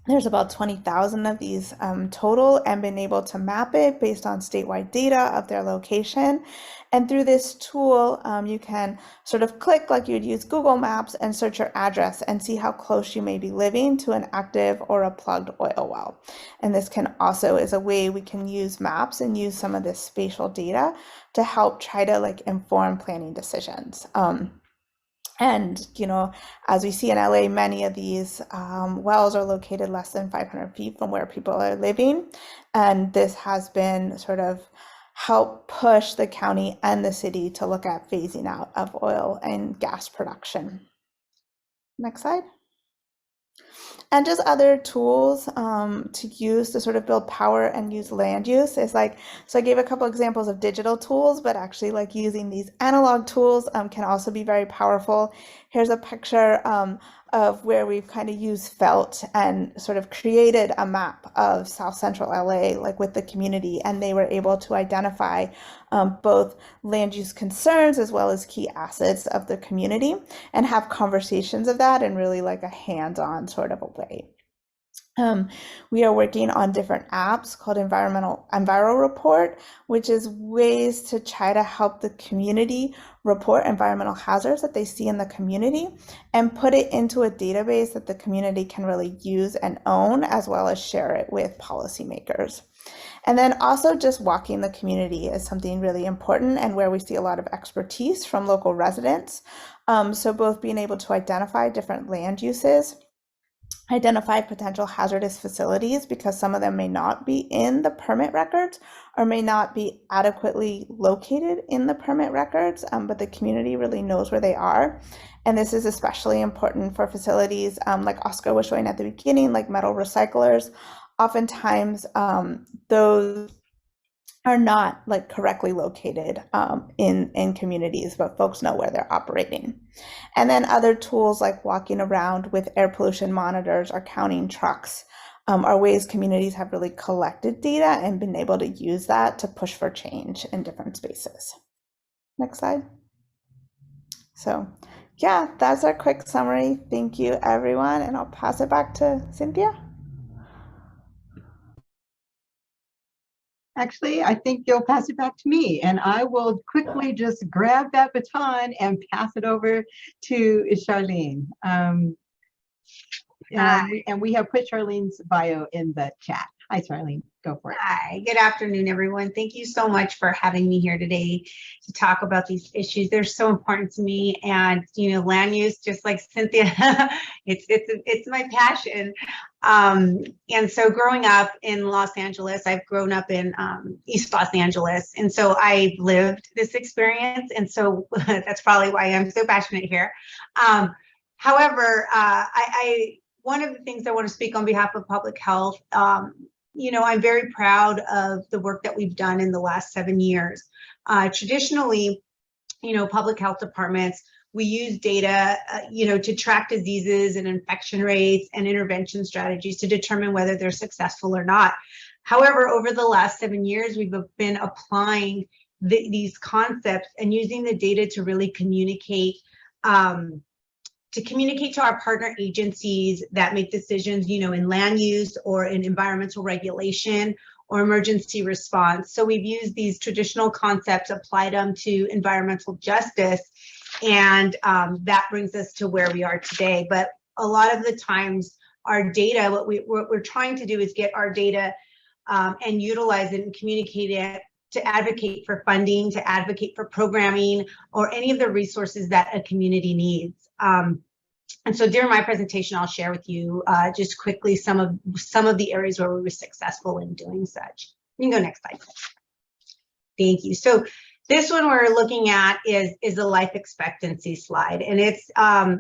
There's about 20,000 of these total, and been able to map it based on statewide data of their location. And through this tool, you can sort of click like you'd use Google Maps and search your address and see how close you may be living to an active or a plugged oil well. And this can also is a way we can use maps and use some of this spatial data to help try to like inform planning decisions. And, you know, as we see in LA, many of these wells are located less than 500 feet from where people are living. And this has been sort of help push the county and the city to look at phasing out of oil and gas production. Next slide. And just other tools to use to sort of build power and use land use is like, so I gave a couple examples of digital tools, but actually like using these analog tools can also be very powerful. Here's a picture of where we've kind of used felt and sort of created a map of South Central LA, like with the community, and they were able to identify both land use concerns as well as key assets of the community and have conversations of that in really like a hands-on sort of a way. We are working on different apps called Enviro Report, which is ways to try to help the community report environmental hazards that they see in the community and put it into a database that the community can really use and own, as well as share it with policymakers. And then also just walking the community is something really important and where we see a lot of expertise from local residents. So both being able to identify different land uses, identify potential hazardous facilities, because some of them may not be in the permit records or may not be adequately located in the permit records, but the community really knows where they are. And this is especially important for facilities like Oscar was showing at the beginning, like metal recyclers. Oftentimes those are not like correctly located in communities, but folks know where they're operating. And then other tools like walking around with air pollution monitors or counting trucks are ways communities have really collected data and been able to use that to push for change in different spaces. Next slide. So yeah, that's our quick summary. Thank you, everyone. And I'll pass it back to Cynthia. Actually, I think you'll pass it back to me, and I will quickly just grab that baton and pass it over to Charlene. And we have put Charlene's bio in the chat. Hi, Charlene. Go for it. Hi, good afternoon, everyone. Thank you so much for having me here today to talk about these issues. They're so important to me, and you know, land use, just like Cynthia, it's my passion. And so, growing up in Los Angeles, I've grown up in East Los Angeles, and so I've lived this experience, and so that's probably why I'm so passionate here. However, one of the things I want to speak on behalf of public health. You know, I'm very proud of the work that we've done in the last 7 years. Traditionally, you know, public health departments, we use data, you know, to track diseases and infection rates and intervention strategies to determine whether they're successful or not. However, over the last 7 years, we've been applying these concepts and using the data to really communicate to our partner agencies that make decisions, you know, in land use or in environmental regulation or emergency response. So we've used these traditional concepts, applied them to environmental justice, and that brings us to where we are today. But a lot of the times our data, what we're trying to do is get our data and utilize it and communicate it to advocate for funding, to advocate for programming, or any of the resources that a community needs. And so during my presentation, I'll share with you just quickly some of the areas where we were successful in doing such. You can go next slide. Thank you. So this one we're looking at is a life expectancy slide, and it's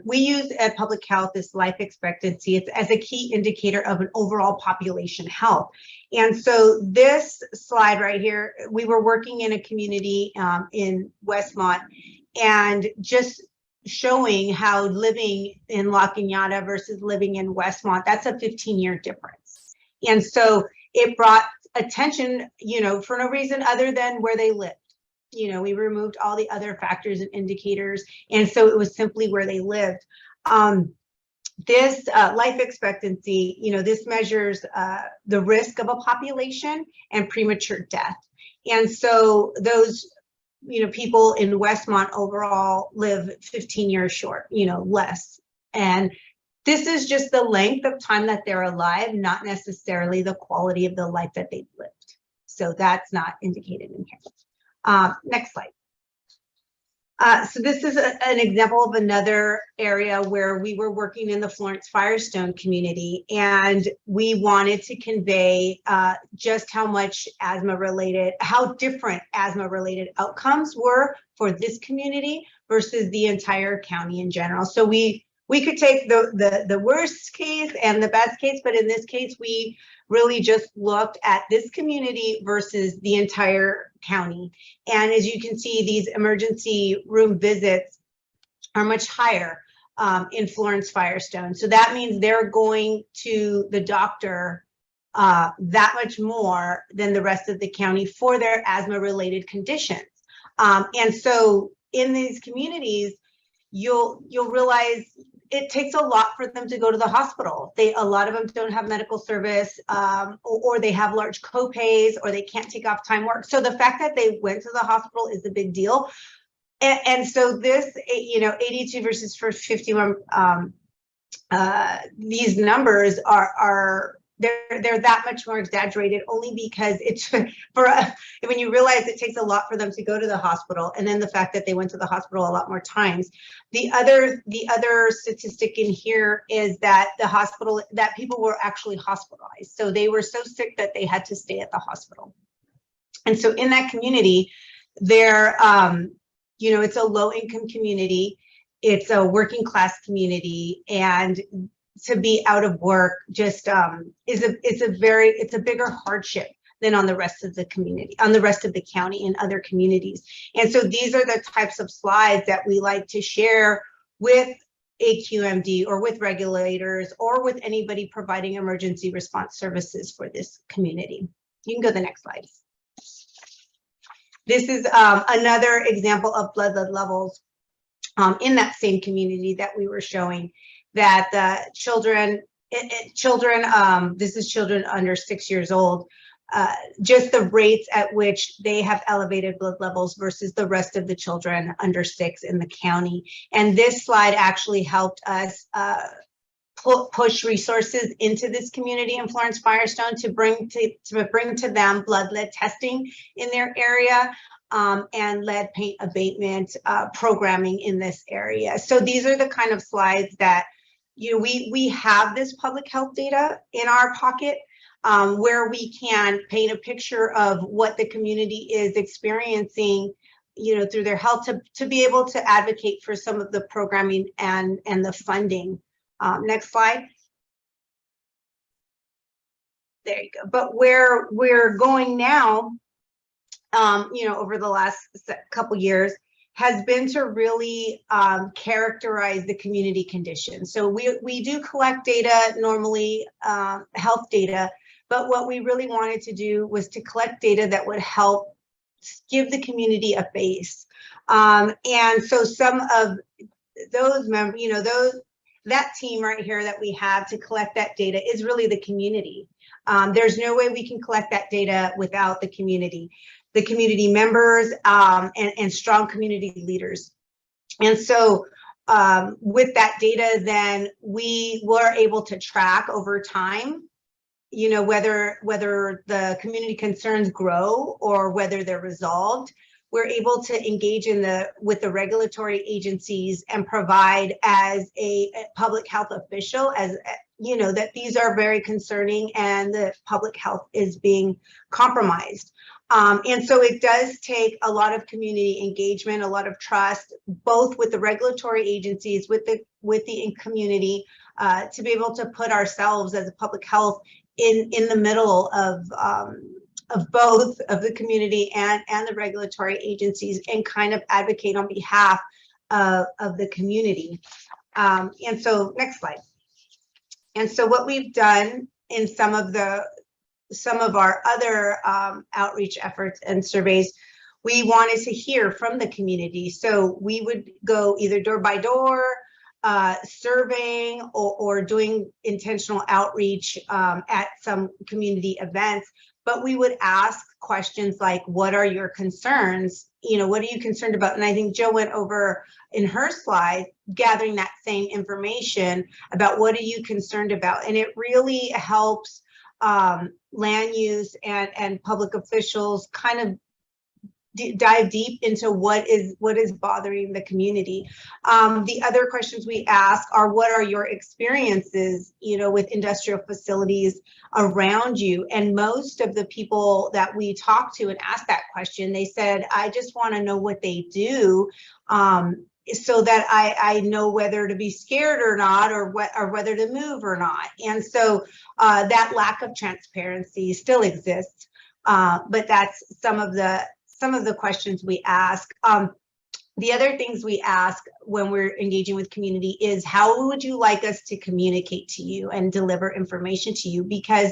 we use at Public Health this life expectancy as a key indicator of an overall population health. And so this slide right here, we were working in a community in Westmont, and just showing how living in La Cañada versus living in Westmont, that's a 15-year difference. And so it brought attention, for no reason other than where they lived. We removed all the other factors and indicators, and so it was simply where they lived. This life expectancy, this measures the risk of a population and premature death. And so those, people in Westmont overall live 15 years short, less. And this is just the length of time that they're alive, not necessarily the quality of the life that they've lived. So that's not indicated in here. Next slide. So this is an example of another area where we were working in the Florence Firestone community, and we wanted to convey just how different asthma-related outcomes were for this community versus the entire county in general. So we could take the worst case and the best case, but in this case, we really just looked at this community versus the entire county. And as you can see, these emergency room visits are much higher in Florence Firestone. So that means they're going to the doctor that much more than the rest of the county for their asthma-related conditions. And so in these communities, you'll realize it takes a lot for them to go to the hospital. A lot of them don't have medical service, or they have large copays, or they can't take off time work. So the fact that they went to the hospital is a big deal. And so this, 82 versus 51, these numbers are they're that much more exaggerated, only because it's when you realize it takes a lot for them to go to the hospital, and then the fact that they went to the hospital a lot more times. The other statistic in here is that people were actually hospitalized. So they were so sick that they had to stay at the hospital. And so in that community, it's a low income community, it's a working class community, and to be out of work just it's a bigger hardship than on the rest of the community, on the rest of the county and other communities. And so these are the types of slides that we like to share with AQMD or with regulators or with anybody providing emergency response services for this community. You can go to the next slide. This is another example of blood lead levels in that same community that we were showing, that the children, this is children under 6 years old, just the rates at which they have elevated blood levels versus the rest of the children under 6 in the county. And this slide actually helped us push resources into this community in Florence Firestone to bring to them blood lead testing in their area, and lead paint abatement programming in this area. So these are the kind of slides that we have this public health data in our pocket, where we can paint a picture of what the community is experiencing, through their health, to be able to advocate for some of the programming and the funding. Next slide. There you go. But where we're going now, over the last couple years, has been to really characterize the community conditions. So we do collect data normally, health data, but what we really wanted to do was to collect data that would help give the community a base. And so some of those members, that team right here that we have to collect that data is really the community. There's no way we can collect that data without the community members, and strong community leaders. And so with that data, then we were able to track over time, whether the community concerns grow or whether they're resolved. We're able to engage with the regulatory agencies and provide as a public health official, that these are very concerning and the public health is being compromised. And so it does take a lot of community engagement, a lot of trust, both with the regulatory agencies, with the community, to be able to put ourselves as a public health in the middle of both of the community and the regulatory agencies, and kind of advocate on behalf of the community. And so next slide. And so what we've done in some of our other outreach efforts and surveys, we wanted to hear from the community. So we would go either door by door, surveying, or doing intentional outreach at some community events. But we would ask questions like, what are your concerns? You know, what are you concerned about? And I think Joe went over in her slide, gathering that same information about what are you concerned about? And it really helps land use and public officials kind of dive deep into what is bothering the community. The other questions we ask are, what are your experiences, you know, with industrial facilities around you? And most of the people that we talked to and asked that question, they said, I just want to know what they do, so that I know whether to be scared or not, or whether to move or not. And so that lack of transparency still exists, but that's some of the questions we ask. The other things we ask when we're engaging with community is, how would you like us to communicate to you and deliver information to you? Because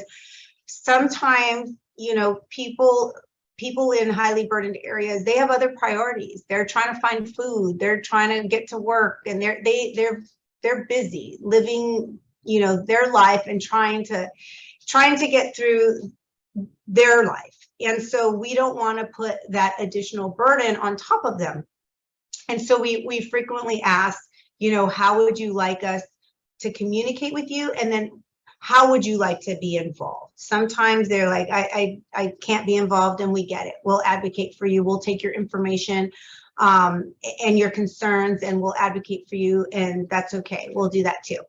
sometimes, you know, people in highly burdened areas, they have other priorities. They're trying to find food, they're trying to get to work, and they're busy living, you know, their life and trying to get through their life. And so we don't want to put that additional burden on top of them. And so we frequently ask, you know, how would you like us to communicate with you? And then how would you like to be involved? Sometimes they're like, I can't be involved, and we get it. We'll advocate for you. We'll take your information and your concerns, and we'll advocate for you, and that's okay. We'll do that too.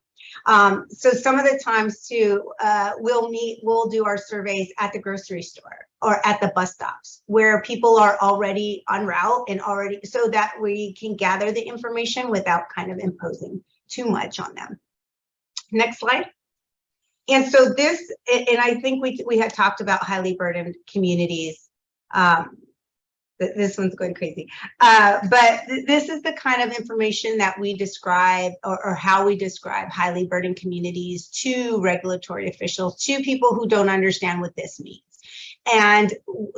So some of the times too, we'll do our surveys at the grocery store or at the bus stops where people are already en route and already, so that we can gather the information without kind of imposing too much on them. Next slide. And so this, and I think we had talked about highly burdened communities. This one's going crazy. But this is the kind of information that we describe, or how we describe highly burdened communities to regulatory officials, to people who don't understand what this means. And,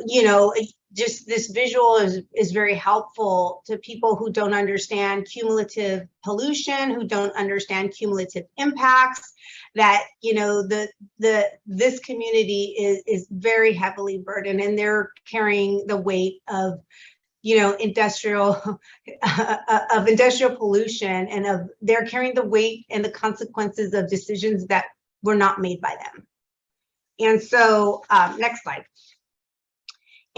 you know, just this visual is very helpful to people who don't understand cumulative pollution, who don't understand cumulative impacts, that, you know, this community is very heavily burdened, and they're carrying the weight of, you know, industrial pollution, and they're carrying the weight and the consequences of decisions that were not made by them. And so next slide.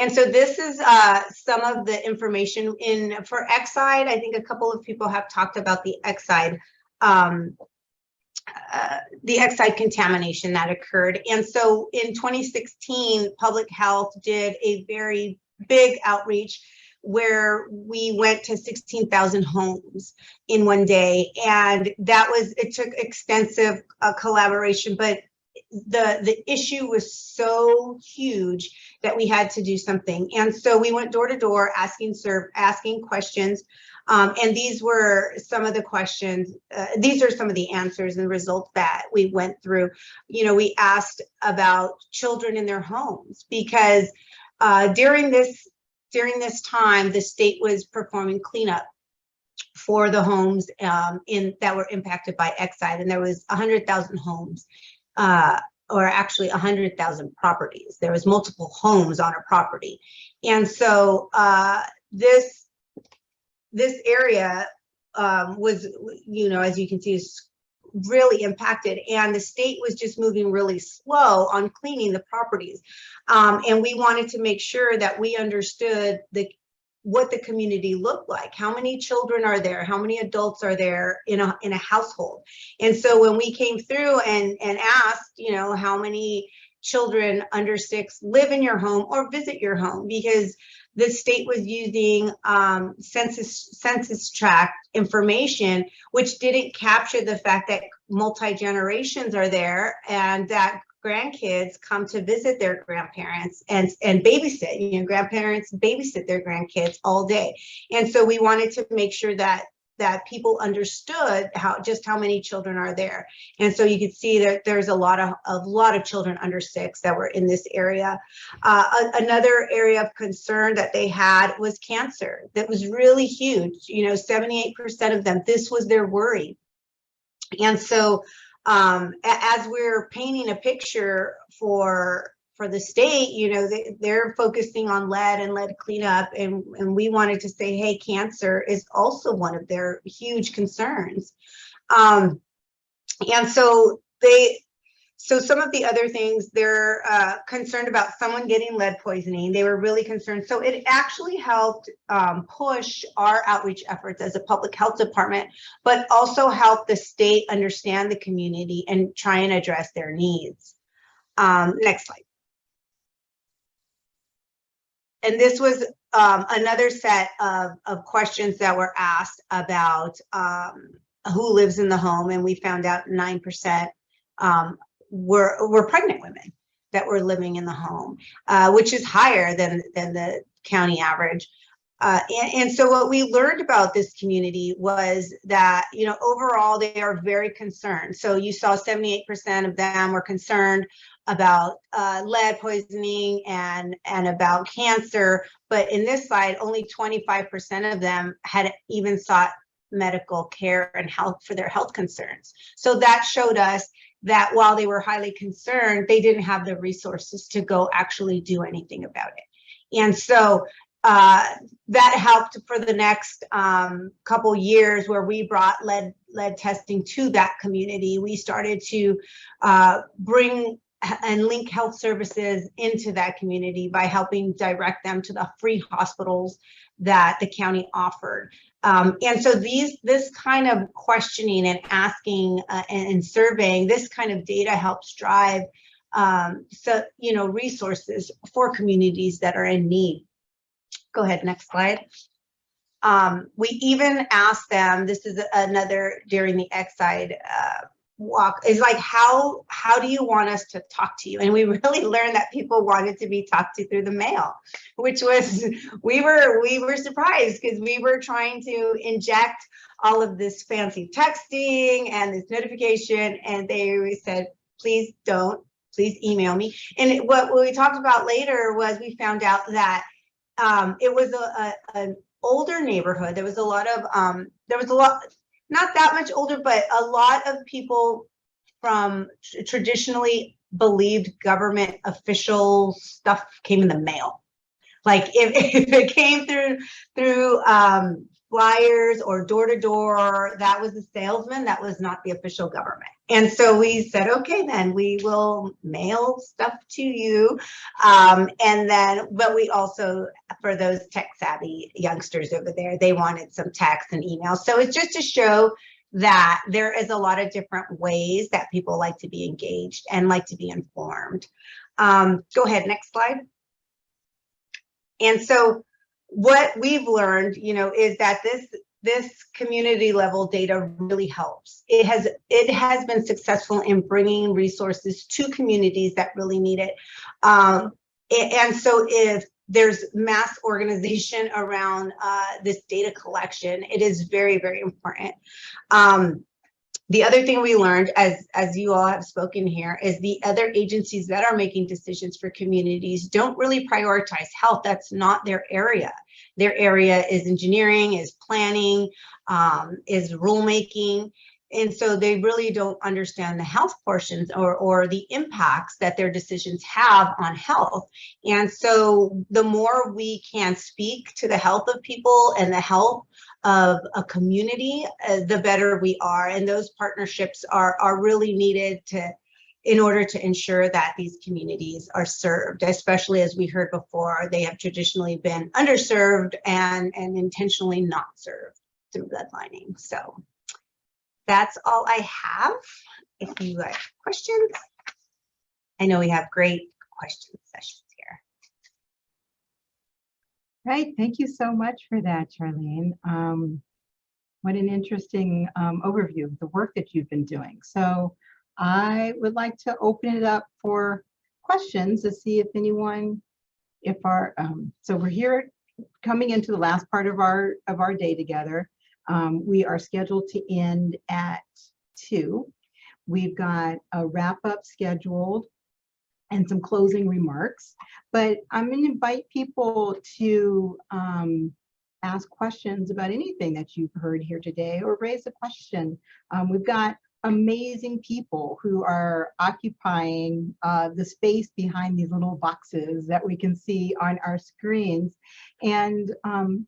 And so this is some of the information for Exide. I think a couple of people have talked about the Exide contamination that occurred. And so in 2016, Public Health did a very big outreach where we went to 16,000 homes in one day. And it took extensive collaboration, but the issue was so huge that we had to do something. And so we went door to door asking questions. And these were some of the questions, these are some of the answers and results that we went through. You know, we asked about children in their homes, because during this time, the state was performing cleanup for the homes that were impacted by Exide, and there was 100,000 homes, or actually 100,000 properties. There was multiple homes on a property. And so this area was, you know, as you can see, is really impacted, and the state was just moving really slow on cleaning the properties. And we wanted to make sure that we understood what the community looked like. How many children are there? How many adults are there in a household? And so when we came through and asked, you know, how many children under 6 live in your home or visit your home, because the state was using census tract information, which didn't capture the fact that multi-generations are there, and that grandkids come to visit their grandparents and babysit. You know, grandparents babysit their grandkids all day. And so we wanted to make sure that that people understood just how many children are there. And so you could see that there's a lot of children under 6 that were in this area. Another area of concern that they had was cancer. That was really huge. 78% of them, this was their worry. And so as we're painting a picture for the state, they're focusing on lead and lead cleanup, and we wanted to say, hey, cancer is also one of their huge concerns. And so some of the other things, they're concerned about someone getting lead poisoning. They were really concerned. So it actually helped push our outreach efforts as a public health department, but also help the state understand the community and try and address their needs. Next slide. And this was another set of questions that were asked about who lives in the home, and we found out 9% were pregnant women that were living in the home, which is higher than the county average. And so what we learned about this community was that, overall, they are very concerned. So you saw 78% of them were concerned about lead poisoning and about cancer. But in this slide, only 25% of them had even sought medical care and health for their health concerns. So that showed us that while they were highly concerned, they didn't have the resources to go actually do anything about it. And so that helped for the next couple years, where we brought lead testing to that community. We started to bring and link health services into that community by helping direct them to the free hospitals that the county offered. And so this kind of questioning and asking and surveying, this kind of data helps drive resources for communities that are in need. Go ahead, next slide. We even asked them, this is another during the Exide walk, is like, how do you want us to talk to you? And we really learned that people wanted to be talked to through the mail, which was, we were surprised, because we were trying to inject all of this fancy texting and this notification, and they said, please don't, please email me. And what we talked about later was, we found out that it was an older neighborhood. There was a lot, not that much older, but a lot of people from traditionally believed government official stuff came in the mail. Like if it came through flyers or door to door, that was the salesman, that was not the official government. And so we said, okay, then we will mail stuff to you. But we also, for those tech savvy youngsters over there, they wanted some text and email. So it's just to show that there is a lot of different ways that people like to be engaged and like to be informed. Go ahead, next slide. And so what we've learned, is that this community level data really helps. It has been successful in bringing resources to communities that really need it. And so if there's mass organization around this data collection, it is very, very important. The other thing we learned, as you all have spoken here, is the other agencies that are making decisions for communities don't really prioritize health. That's not their area. Their area is engineering, is planning, is rulemaking. And so they really don't understand the health portions or the impacts that their decisions have on health. And so the more we can speak to the health of people and the health of a community, the better we are. And those partnerships are really needed in order to ensure that these communities are served, especially as we heard before, they have traditionally been underserved and intentionally not served through redlining. So that's all I have. If you have questions, I know we have great question sessions here. Right, thank you so much for that, Charlene. What an interesting overview of the work that you've been doing. So I would like to open it up for questions to see if anyone, so we're here coming into the last part of our day together. We are scheduled to end at 2. We've got a wrap up scheduled and some closing remarks, but I'm going to invite people to ask questions about anything that you've heard here today or raise a question. We've got amazing people who are occupying the space behind these little boxes that we can see on our screens. And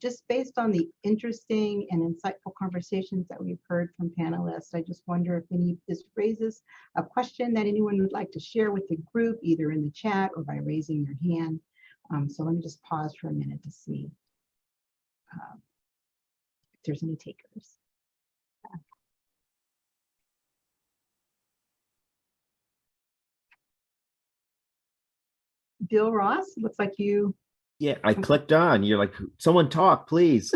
just based on the interesting and insightful conversations that we've heard from panelists, I just wonder if any of this raises a question that anyone would like to share with the group, either in the chat or by raising your hand. So let me just pause for a minute to see if there's any takers. Bill Ross, looks like you. Yeah, I clicked on. You're like, someone talk, please.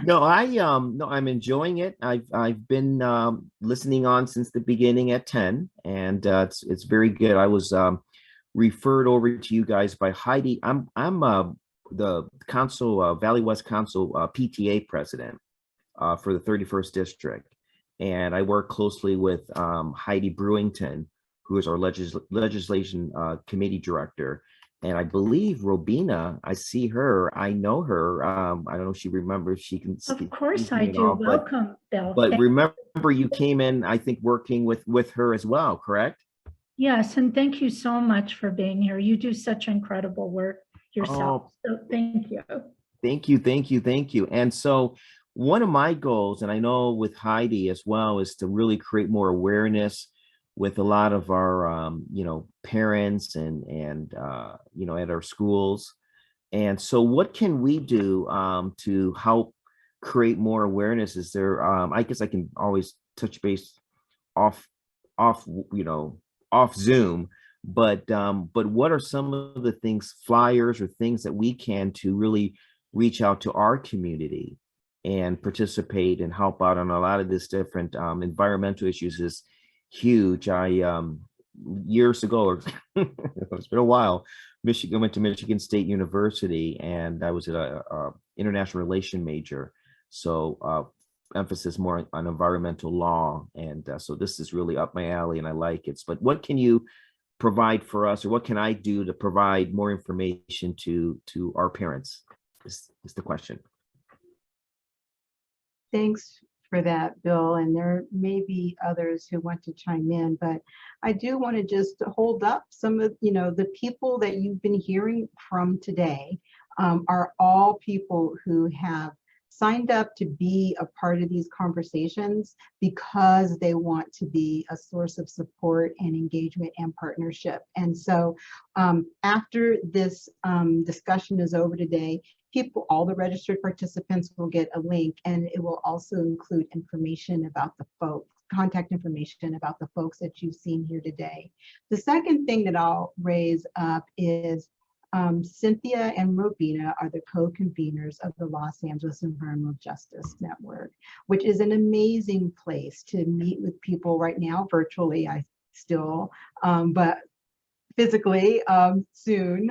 No, I'm enjoying it. I've been listening on since the beginning at 10, and it's very good. I was referred over to you guys by Heidi. I'm the council, Valley West Council PTA president for the 31st district, and I work closely with Heidi Brewington, who is our legislation committee director. And I believe Robina, I see her, I know her. I don't know if she remembers, she can speak. Of course I do. Welcome, Bill. But remember, you came in, I think, working with her as well, correct? Yes, and thank you so much for being here. You do such incredible work yourself. So thank you. Thank you, thank you, thank you. And so one of my goals, and I know with Heidi as well, is to really create more awareness with a lot of our, parents and at our schools. And so what can we do to help create more awareness? Is there, I guess I can always touch base off Zoom, but what are some of the things, flyers or things that we can to really reach out to our community and participate and help out on a lot of this different environmental issues is huge. I years ago, or it's been a while, went to Michigan State University, and I was at a international relation major, so emphasis more on environmental law, and so this is really up my alley and I like it. But what can you provide for us, or what can I do to provide more information to our parents is the question. Thanks for that, Bill, and there may be others who want to chime in, but I do want to just hold up some of the people that you've been hearing from today are all people who have signed up to be a part of these conversations because they want to be a source of support and engagement and partnership. And so after this discussion is over today, all the registered participants will get a link, and it will also include information about the folks, contact information about the folks that you've seen here today. The second thing that I'll raise up is Cynthia and Robina are the co-conveners of the Los Angeles Environmental Justice Network, which is an amazing place to meet with people right now, virtually, but physically soon,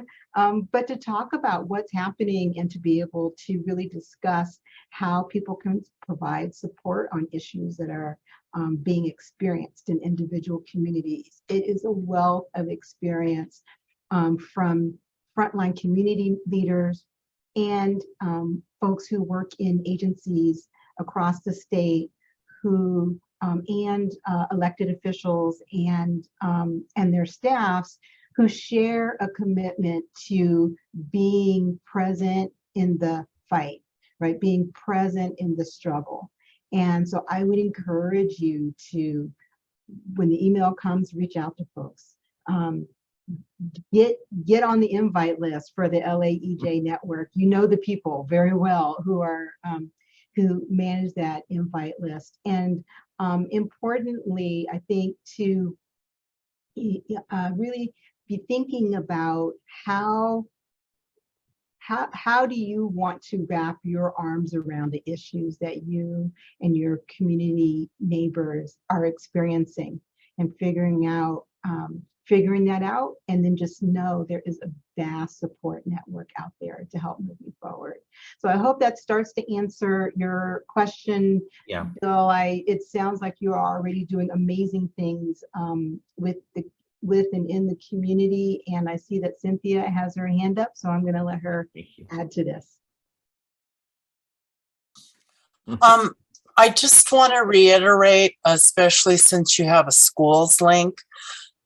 but to talk about what's happening and to be able to really discuss how people can provide support on issues that are being experienced in individual communities. It is a wealth of experience from frontline community leaders and folks who work in agencies across the state who and elected officials and their staffs who share a commitment to being present in the fight, right? Being present in the struggle. And so I would encourage you to, when the email comes, reach out to folks. Get on the invite list for the LAEJ network. You know the people very well who are who manage that invite list. And importantly, I think to really be thinking about how do you want to wrap your arms around the issues that you and your community neighbors are experiencing, and figuring out figuring that out, and then just know there is a vast support network out there to help move you forward. So I hope that starts to answer your question. Yeah. Bill, it sounds like you are already doing amazing things with and in the community. And I see that Cynthia has her hand up, so I'm going to let her add to this. I just want to reiterate, especially since you have a schools link,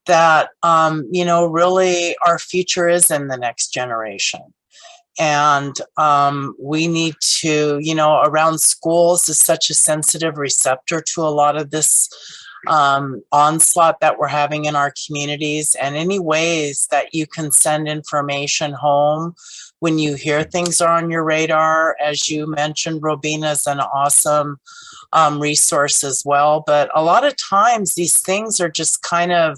that, you know, really our future is in the next generation. And we need to, you know, around schools is such a sensitive receptor to a lot of this onslaught that we're having in our communities, and any ways that you can send information home when you hear things are on your radar. As you mentioned, Robina is an awesome resource as well. But a lot of times these things are just kind of,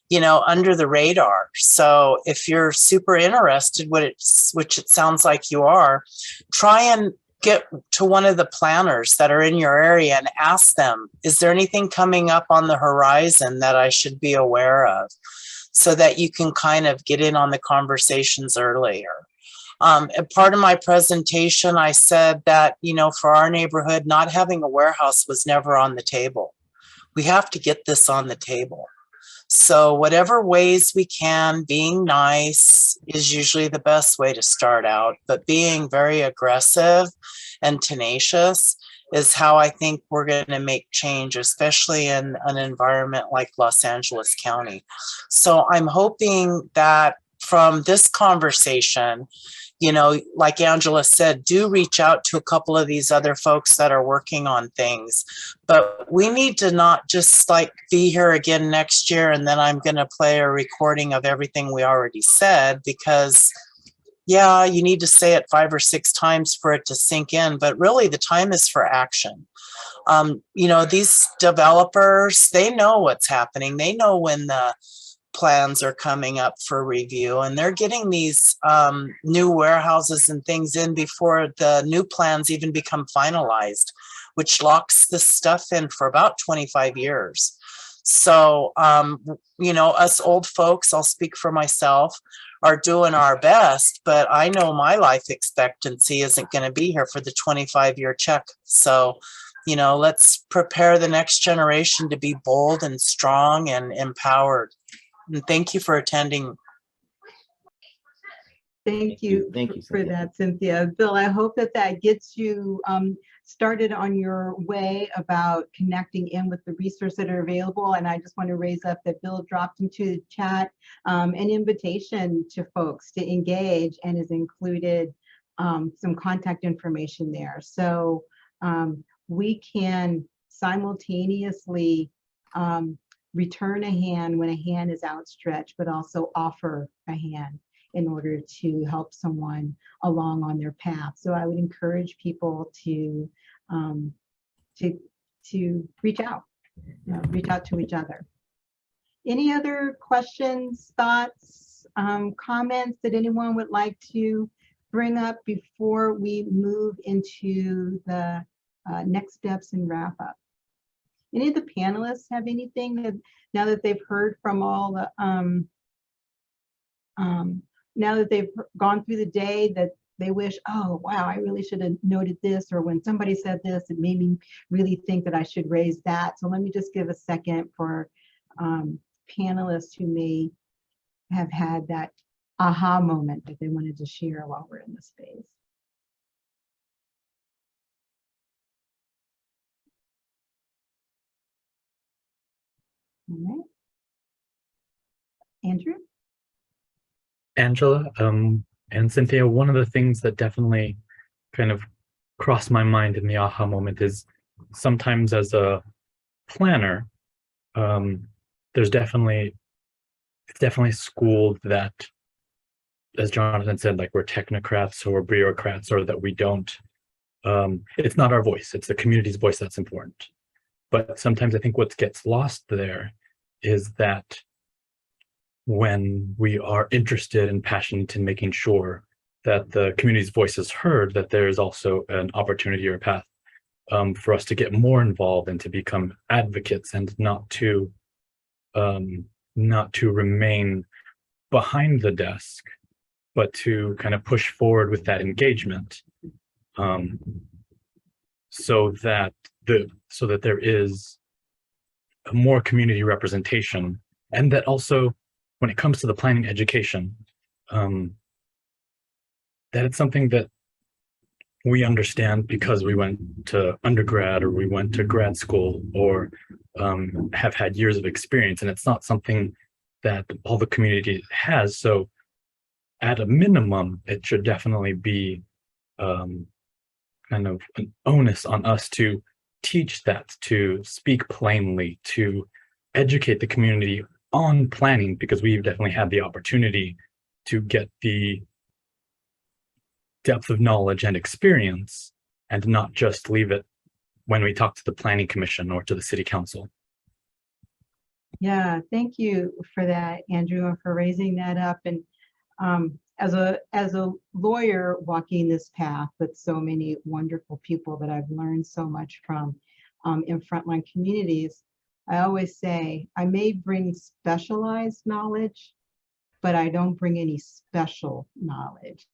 you know, under the radar. So if you're super interested, which it sounds like you are, try and get to one of the planners that are in your area and ask them, is there anything coming up on the horizon that I should be aware of, so that you can kind of get in on the conversations earlier. And part of my presentation, I said that, you know, for our neighborhood, not having a warehouse was never on the table. We have to get this on the table. So whatever ways we can, being nice is usually the best way to start out, but being very aggressive and tenacious is how I think we're going to make change, especially in an environment like Los Angeles County. So I'm hoping that from this conversation, you know, like Angela said, do reach out to a couple of these other folks that are working on things. But we need to not just like be here again next year and then I'm going to play a recording of everything we already said, because yeah, you need to say it 5 or 6 times for it to sink in. But really the time is for action. You know, these developers, they know what's happening. They know when the plans are coming up for review, and they're getting these new warehouses and things in before the new plans even become finalized, which locks this stuff in for about 25 years. So, you know, us old folks, I'll speak for myself, are doing our best, but I know my life expectancy isn't going to be here for the 25-year check. So, you know, let's prepare the next generation to be bold and strong and empowered. And thank you for attending. Thank you for that, Cynthia. Bill, I hope that that gets you started on your way about connecting in with the resources that are available. And I just want to raise up that Bill dropped into the chat an invitation to folks to engage, and has included some contact information there. So we can simultaneously return a hand when a hand is outstretched, but also offer a hand in order to help someone along on their path. So I would encourage people to reach out to each other. Any other questions, thoughts, comments that anyone would like to bring up before we move into the next steps and wrap up? Any of the panelists have anything that, now that they've heard from all the, now that they've gone through the day, that they wish, oh, wow, I really should have noted this, or when somebody said this, it made me really think that I should raise that. So let me just give a second for panelists who may have had that aha moment that they wanted to share while we're in the space. All right. Andrew? Angela, and Cynthia, one of the things that definitely kind of crossed my mind in the aha moment is sometimes as a planner, it's definitely schooled that, as Jonathan said, like we're technocrats or bureaucrats, or that we don't, it's not our voice, it's the community's voice that's important. But sometimes I think what gets lost there is that when we are interested and passionate in making sure that the community's voice is heard, that there is also an opportunity or a path for us to get more involved and to become advocates, and not to not to remain behind the desk, but to kind of push forward with that engagement, so that there is a more community representation, and that also, when it comes to the planning education, that it's something that we understand because we went to undergrad or we went to grad school or have had years of experience, and it's not something that all the community has. So at a minimum, it should definitely be kind of an onus on us to teach that, to speak plainly, to educate the community on planning, because we've definitely had the opportunity to get the depth of knowledge and experience, and not just leave it when we talk to the planning commission or to the city council. Yeah, thank you for that, Andrew, and for raising that up. And as a lawyer walking this path with so many wonderful people that I've learned so much from in frontline communities, I always say I may bring specialized knowledge, but I don't bring any special knowledge,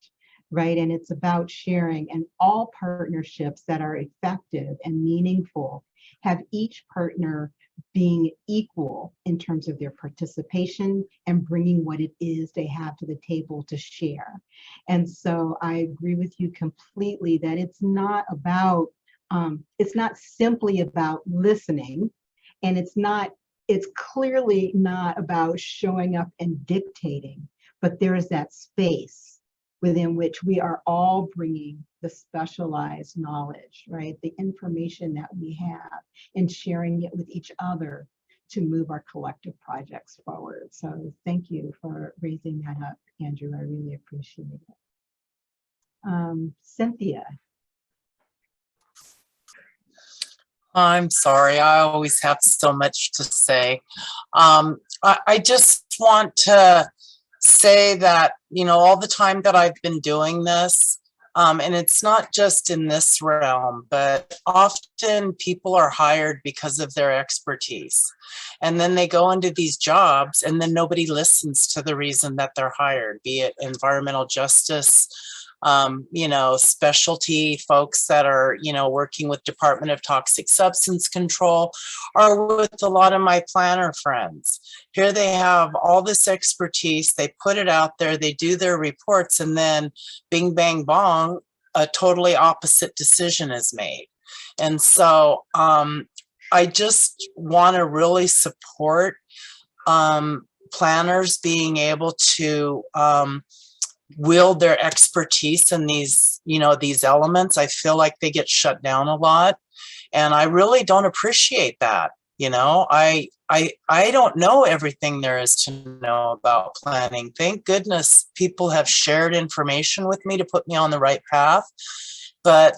right? And it's about sharing, and all partnerships that are effective and meaningful have each partner being equal in terms of their participation and bringing what it is they have to the table to share. And so I agree with you completely that it's not simply about listening, and it's clearly not about showing up and dictating, but there is that space within which we are all bringing the specialized knowledge, right? The information that we have, and sharing it with each other to move our collective projects forward. So thank you for raising that up, Andrew. I really appreciate it. Cynthia. I'm sorry, I always have so much to say. I just want to say that, all the time that I've been doing this, and it's not just in this realm, but often people are hired because of their expertise. And then they go into these jobs and then nobody listens to the reason that they're hired, be it environmental justice, specialty folks that are, working with Department of Toxic Substance Control, or with a lot of my planner friends. Here they have all this expertise, they put it out there, they do their reports, and then bing, bang, bong, a totally opposite decision is made. And so I just want to really support planners being able to wield their expertise in these, these elements. I feel like they get shut down a lot, and I really don't appreciate that. I don't know everything there is to know about planning. Thank goodness people have shared information with me to put me on the right path. But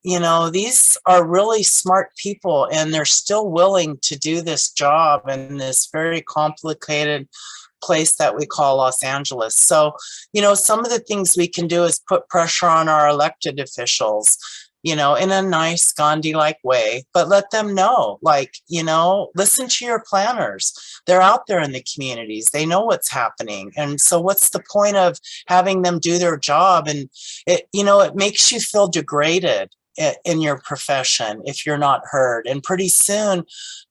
these are really smart people, and they're still willing to do this job in this very complicated place that we call Los Angeles. So, some of the things we can do is put pressure on our elected officials, in a nice Gandhi-like way, but let them know, listen to your planners. They're out there in the communities. They know what's happening. And so what's the point of having them do their job? And it makes you feel degraded in your profession if you're not heard. And pretty soon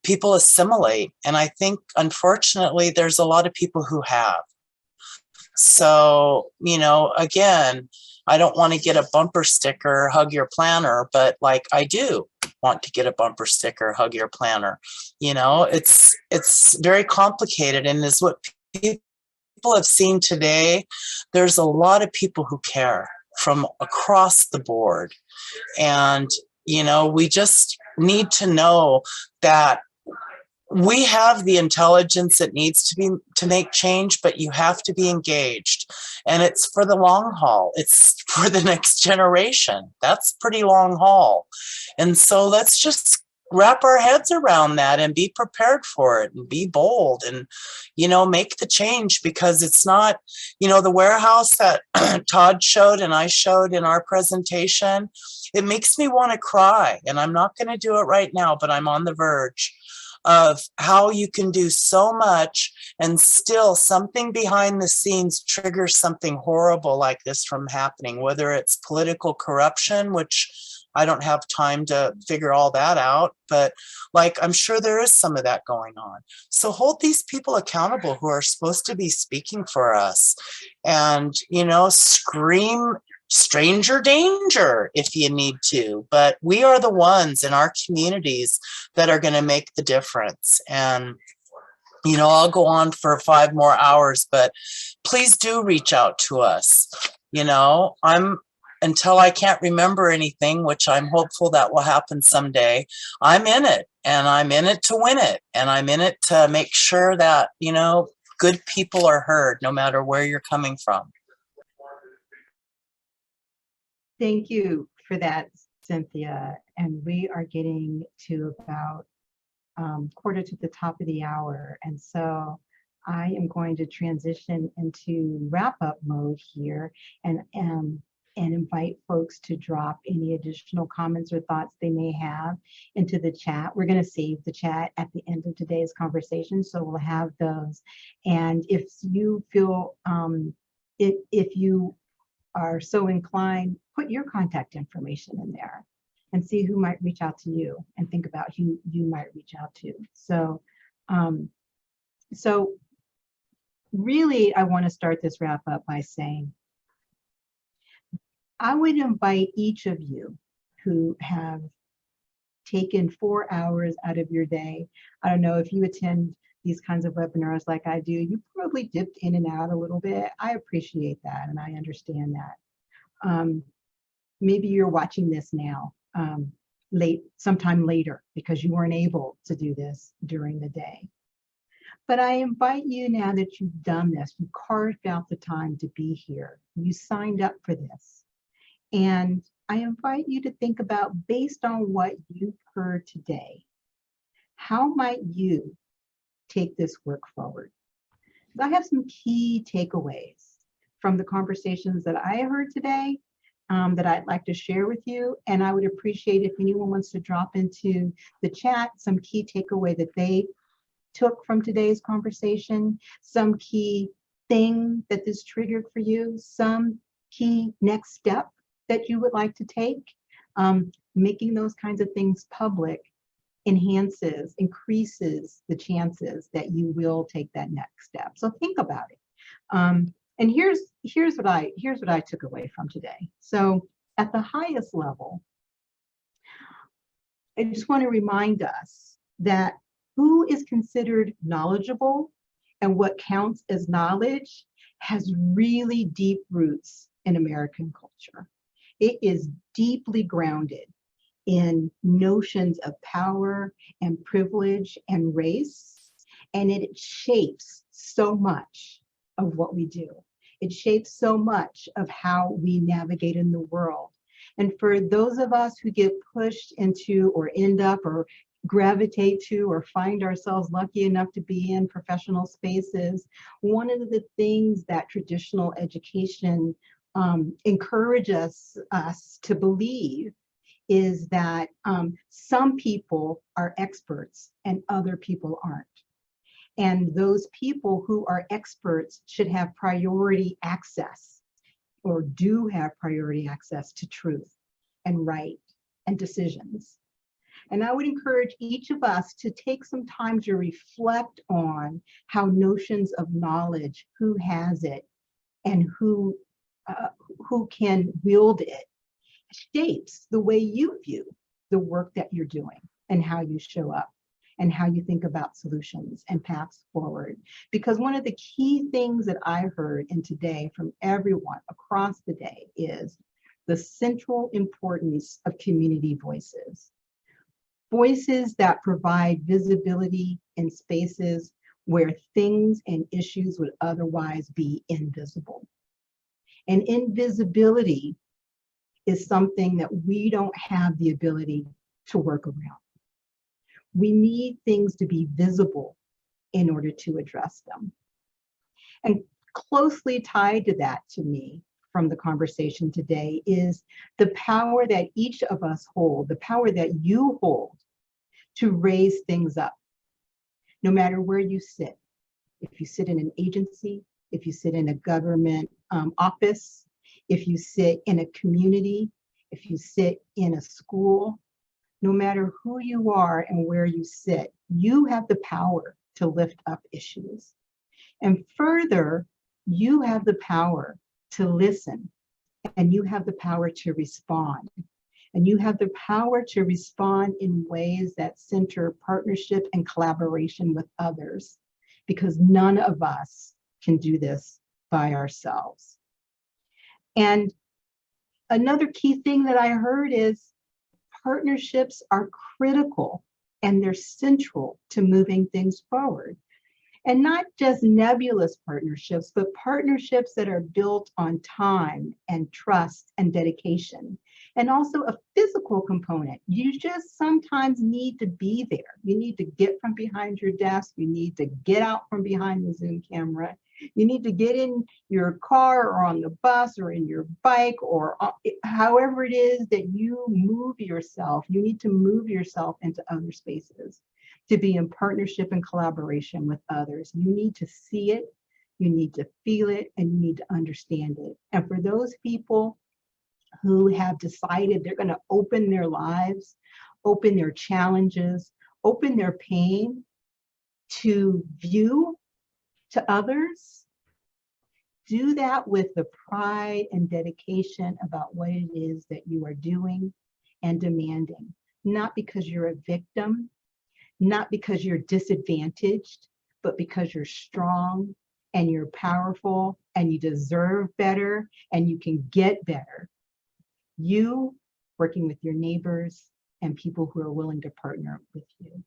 people assimilate. And I think, unfortunately, there's a lot of people who have. So, again, I don't want to get a bumper sticker, hug your planner, but I do want to get a bumper sticker, hug your planner. It's very complicated, and is what people have seen today. There's a lot of people who care from across the board. And, we just need to know that we have the intelligence that needs to make change, but you have to be engaged. And it's for the long haul. It's for the next generation. That's pretty long haul. And so let's just wrap our heads around that and be prepared for it and be bold and, make the change, because it's not, the warehouse that Todd showed and I showed in our presentation, it makes me want to cry. And I'm not going to do it right now, but I'm on the verge. of how you can do so much and still something behind the scenes triggers something horrible like this from happening, whether it's political corruption, which I don't have time to figure all that out, but like, I'm sure there is some of that going on. So hold these people accountable who are supposed to be speaking for us, and, you know, scream stranger danger if you need to, but we are the ones in our communities that are going to make the difference. And, you know, I'll go on for 5 more hours, but please do reach out to us. You know, until I can't remember anything, which I'm hopeful that will happen someday, I'm in it, and I'm in it to win it, and I'm in it to make sure that, you know, good people are heard no matter where you're coming from. Thank you for that, Cynthia. And we are getting to about quarter to the top of the hour. And so I am going to transition into wrap-up mode here and invite folks to drop any additional comments or thoughts they may have into the chat. We're going to save the chat at the end of today's conversation, so we'll have those. And if you feel, if you are so inclined, put your contact information in there and see who might reach out to you, and think about who you might reach out to. So, so really, I want to start this wrap up by saying, I would invite each of you who have taken 4 hours out of your day. I don't know if you attend these kinds of webinars like I do, you probably dipped in and out a little bit. I appreciate that, and I understand that. Maybe you're watching this now, sometime later, because you weren't able to do this during the day. But I invite you, now that you've done this, you carved out the time to be here, you signed up for this. And I invite you to think about, based on what you've heard today, how might you take this work forward? I have some key takeaways from the conversations that I heard today that I'd like to share with you. And I would appreciate if anyone wants to drop into the chat some key takeaway that they took from today's conversation, some key thing that this triggered for you, some key next step that you would like to take. Making those kinds of things public increases the chances that you will take that next step. So think about it. And here's what I took away from today. So at the highest level, I just want to remind us that who is considered knowledgeable and what counts as knowledge has really deep roots in American culture. It is deeply grounded in notions of power and privilege and race, and it shapes so much of what we do. It shapes so much of how we navigate in the world. And for those of us who get pushed into, or end up, or gravitate to, or find ourselves lucky enough to be in professional spaces, one of the things that traditional education encourages us to believe is that some people are experts and other people aren't. And those people who are experts should have priority access, or do have priority access, to truth and right and decisions. And I would encourage each of us to take some time to reflect on how notions of knowledge, who has it and who can wield it, shapes the way you view the work that you're doing, and how you show up, and how you think about solutions and paths forward. Because one of the key things that I heard in today from everyone across the day is the central importance of community voices. Voices that provide visibility in spaces where things and issues would otherwise be invisible. And invisibility is something that we don't have the ability to work around. We need things to be visible in order to address them. And closely tied to that, to me, from the conversation today, is the power that each of us hold, the power that you hold to raise things up, no matter where you sit. If you sit in an agency, if you sit in a government office, if you sit in a community, if you sit in a school, no matter who you are and where you sit, you have the power to lift up issues. And further, you have the power to listen, and you have the power to respond. And you have the power to respond in ways that center partnership and collaboration with others, because none of us can do this by ourselves. And another key thing that I heard is partnerships are critical and they're central to moving things forward. And not just nebulous partnerships, but partnerships that are built on time and trust and dedication, and also a physical component. You just sometimes need to be there. You need to get from behind your desk. You need to get out from behind the Zoom camera. You need to get in your car or on the bus or in your bike or however it is that you move yourself. You need to move yourself into other spaces to be in partnership and collaboration with others. You need to see it, you need to feel it, and you need to understand it. And for those people who have decided they're going to open their lives, open their challenges, open their pain to view to others, do that with the pride and dedication about what it is that you are doing and demanding, not because you're a victim, not because you're disadvantaged, but because you're strong and you're powerful and you deserve better and you can get better. You working with your neighbors and people who are willing to partner with you.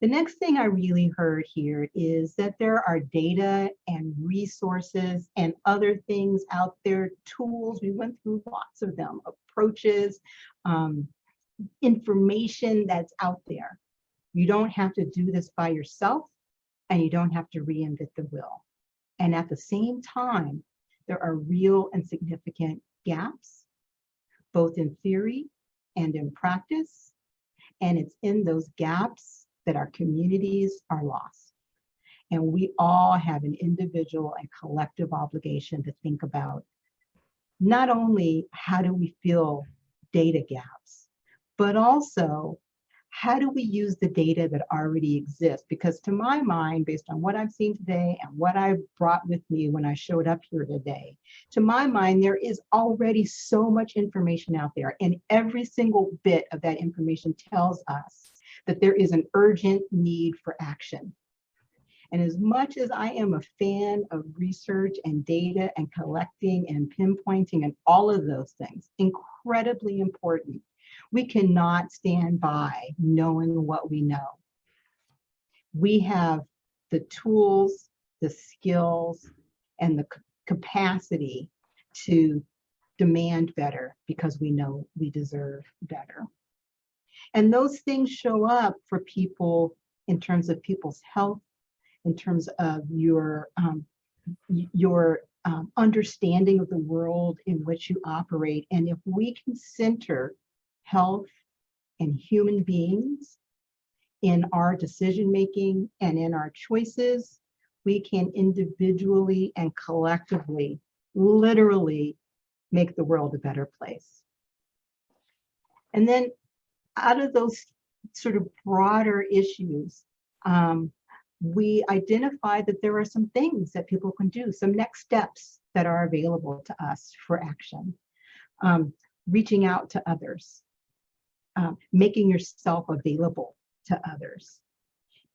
The next thing I really heard here is that there are data and resources and other things out there, tools, we went through lots of them, approaches, information that's out there. You don't have to do this by yourself, and you don't have to reinvent the wheel. And at the same time, there are real and significant gaps, both in theory and in practice. And it's in those gaps that our communities are lost. And we all have an individual and collective obligation to think about not only how do we fill data gaps, but also how do we use the data that already exists? Because to my mind, based on what I've seen today and what I brought with me when I showed up here today, to my mind, there is already so much information out there, and every single bit of that information tells us that there is an urgent need for action. And as much as I am a fan of research and data and collecting and pinpointing and all of those things, incredibly important, we cannot stand by knowing what we know. We have the tools, the skills, and the capacity to demand better because we know we deserve better. And those things show up for people in terms of people's health, in terms of your understanding of the world in which you operate. And if we can center health and human beings in our decision-making and in our choices, we can individually and collectively, literally make the world a better place. And then out of those sort of broader issues, we identified that there are some things that people can do, some next steps that are available to us for action. Reaching out to others, making yourself available to others,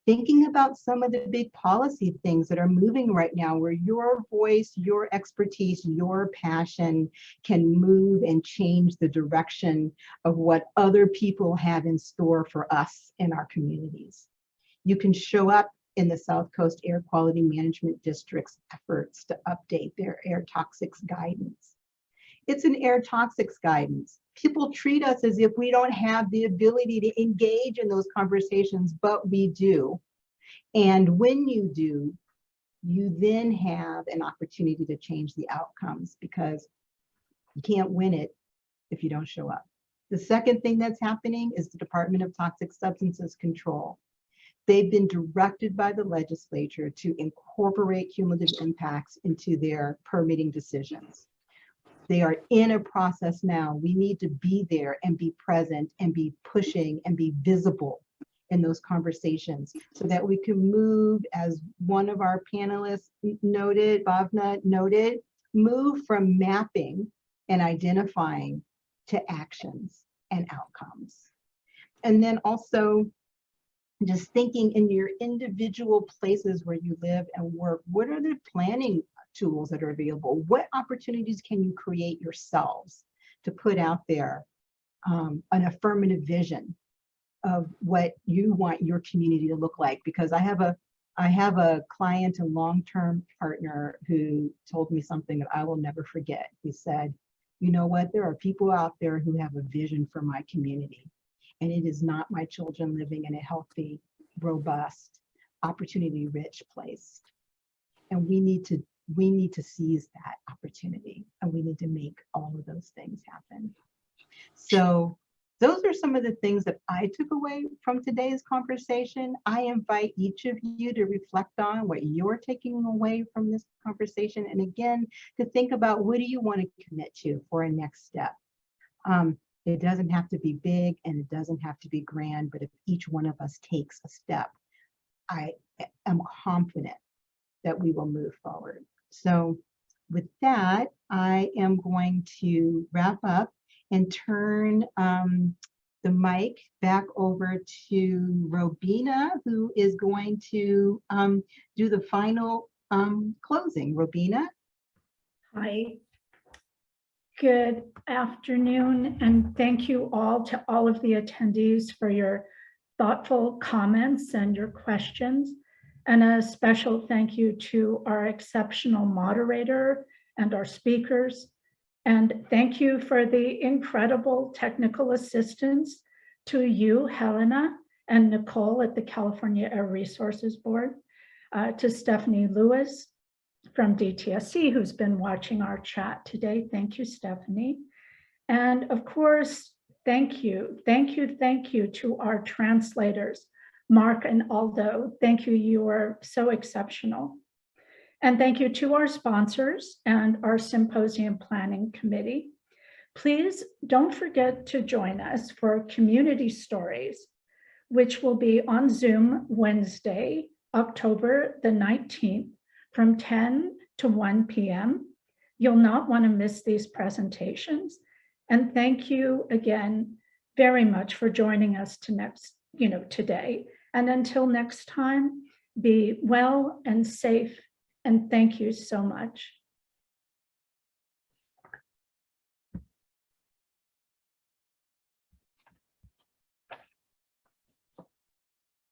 thinking about some of the big policy things that are moving right now where your voice, your expertise, your passion can move and change the direction of what other people have in store for us in our communities. You can show up in the South Coast Air Quality Management District's efforts to update their air toxics guidance. It's an air toxics guidance. People treat us as if we don't have the ability to engage in those conversations, but we do. And when you do, you then have an opportunity to change the outcomes because you can't win it if you don't show up. The second thing that's happening is the Department of Toxic Substances Control. They've been directed by the legislature to incorporate cumulative impacts into their permitting decisions. They are in a process now. We need to be there and be present and be pushing and be visible in those conversations so that we can move, as one of our panelists noted, Bhavna noted, move from mapping and identifying to actions and outcomes. And then also just thinking in your individual places where you live and work, what are the planning tools that are available? What opportunities can you create yourselves to put out there an affirmative vision of what you want your community to look like? Because I have a client, a long-term partner, who told me something that I will never forget. He said, you know what, there are people out there who have a vision for my community, and it is not my children living in a healthy, robust, opportunity-rich place. And we need to seize that opportunity, and we need to make all of those things happen. So those are some of the things that I took away from today's conversation. I invite each of you to reflect on what you're taking away from this conversation. And again, to think about, what do you want to commit to for a next step? It doesn't have to be big and it doesn't have to be grand, but if each one of us takes a step, I am confident that we will move forward. So with that, I am going to wrap up and turn the mic back over to Robina, who is going to do the final closing. Robina? Hi. Good afternoon, and thank you all to all of the attendees for your thoughtful comments and your questions. And a special thank you to our exceptional moderator and our speakers. And thank you for the incredible technical assistance to you, Helena, and Nicole at the California Air Resources Board, to Stephanie Lewis from DTSC, who's been watching our chat today. Thank you, Stephanie. And of course, thank you to our translators, Mark and Aldo. Thank you, you are so exceptional. And thank you to our sponsors and our symposium planning committee. Please don't forget to join us for Community Stories, which will be on Zoom Wednesday, October the 19th, from 10 to 1 p.m. You'll not want to miss these presentations. And thank you again very much for joining us today. And until next time, be well and safe. And thank you so much.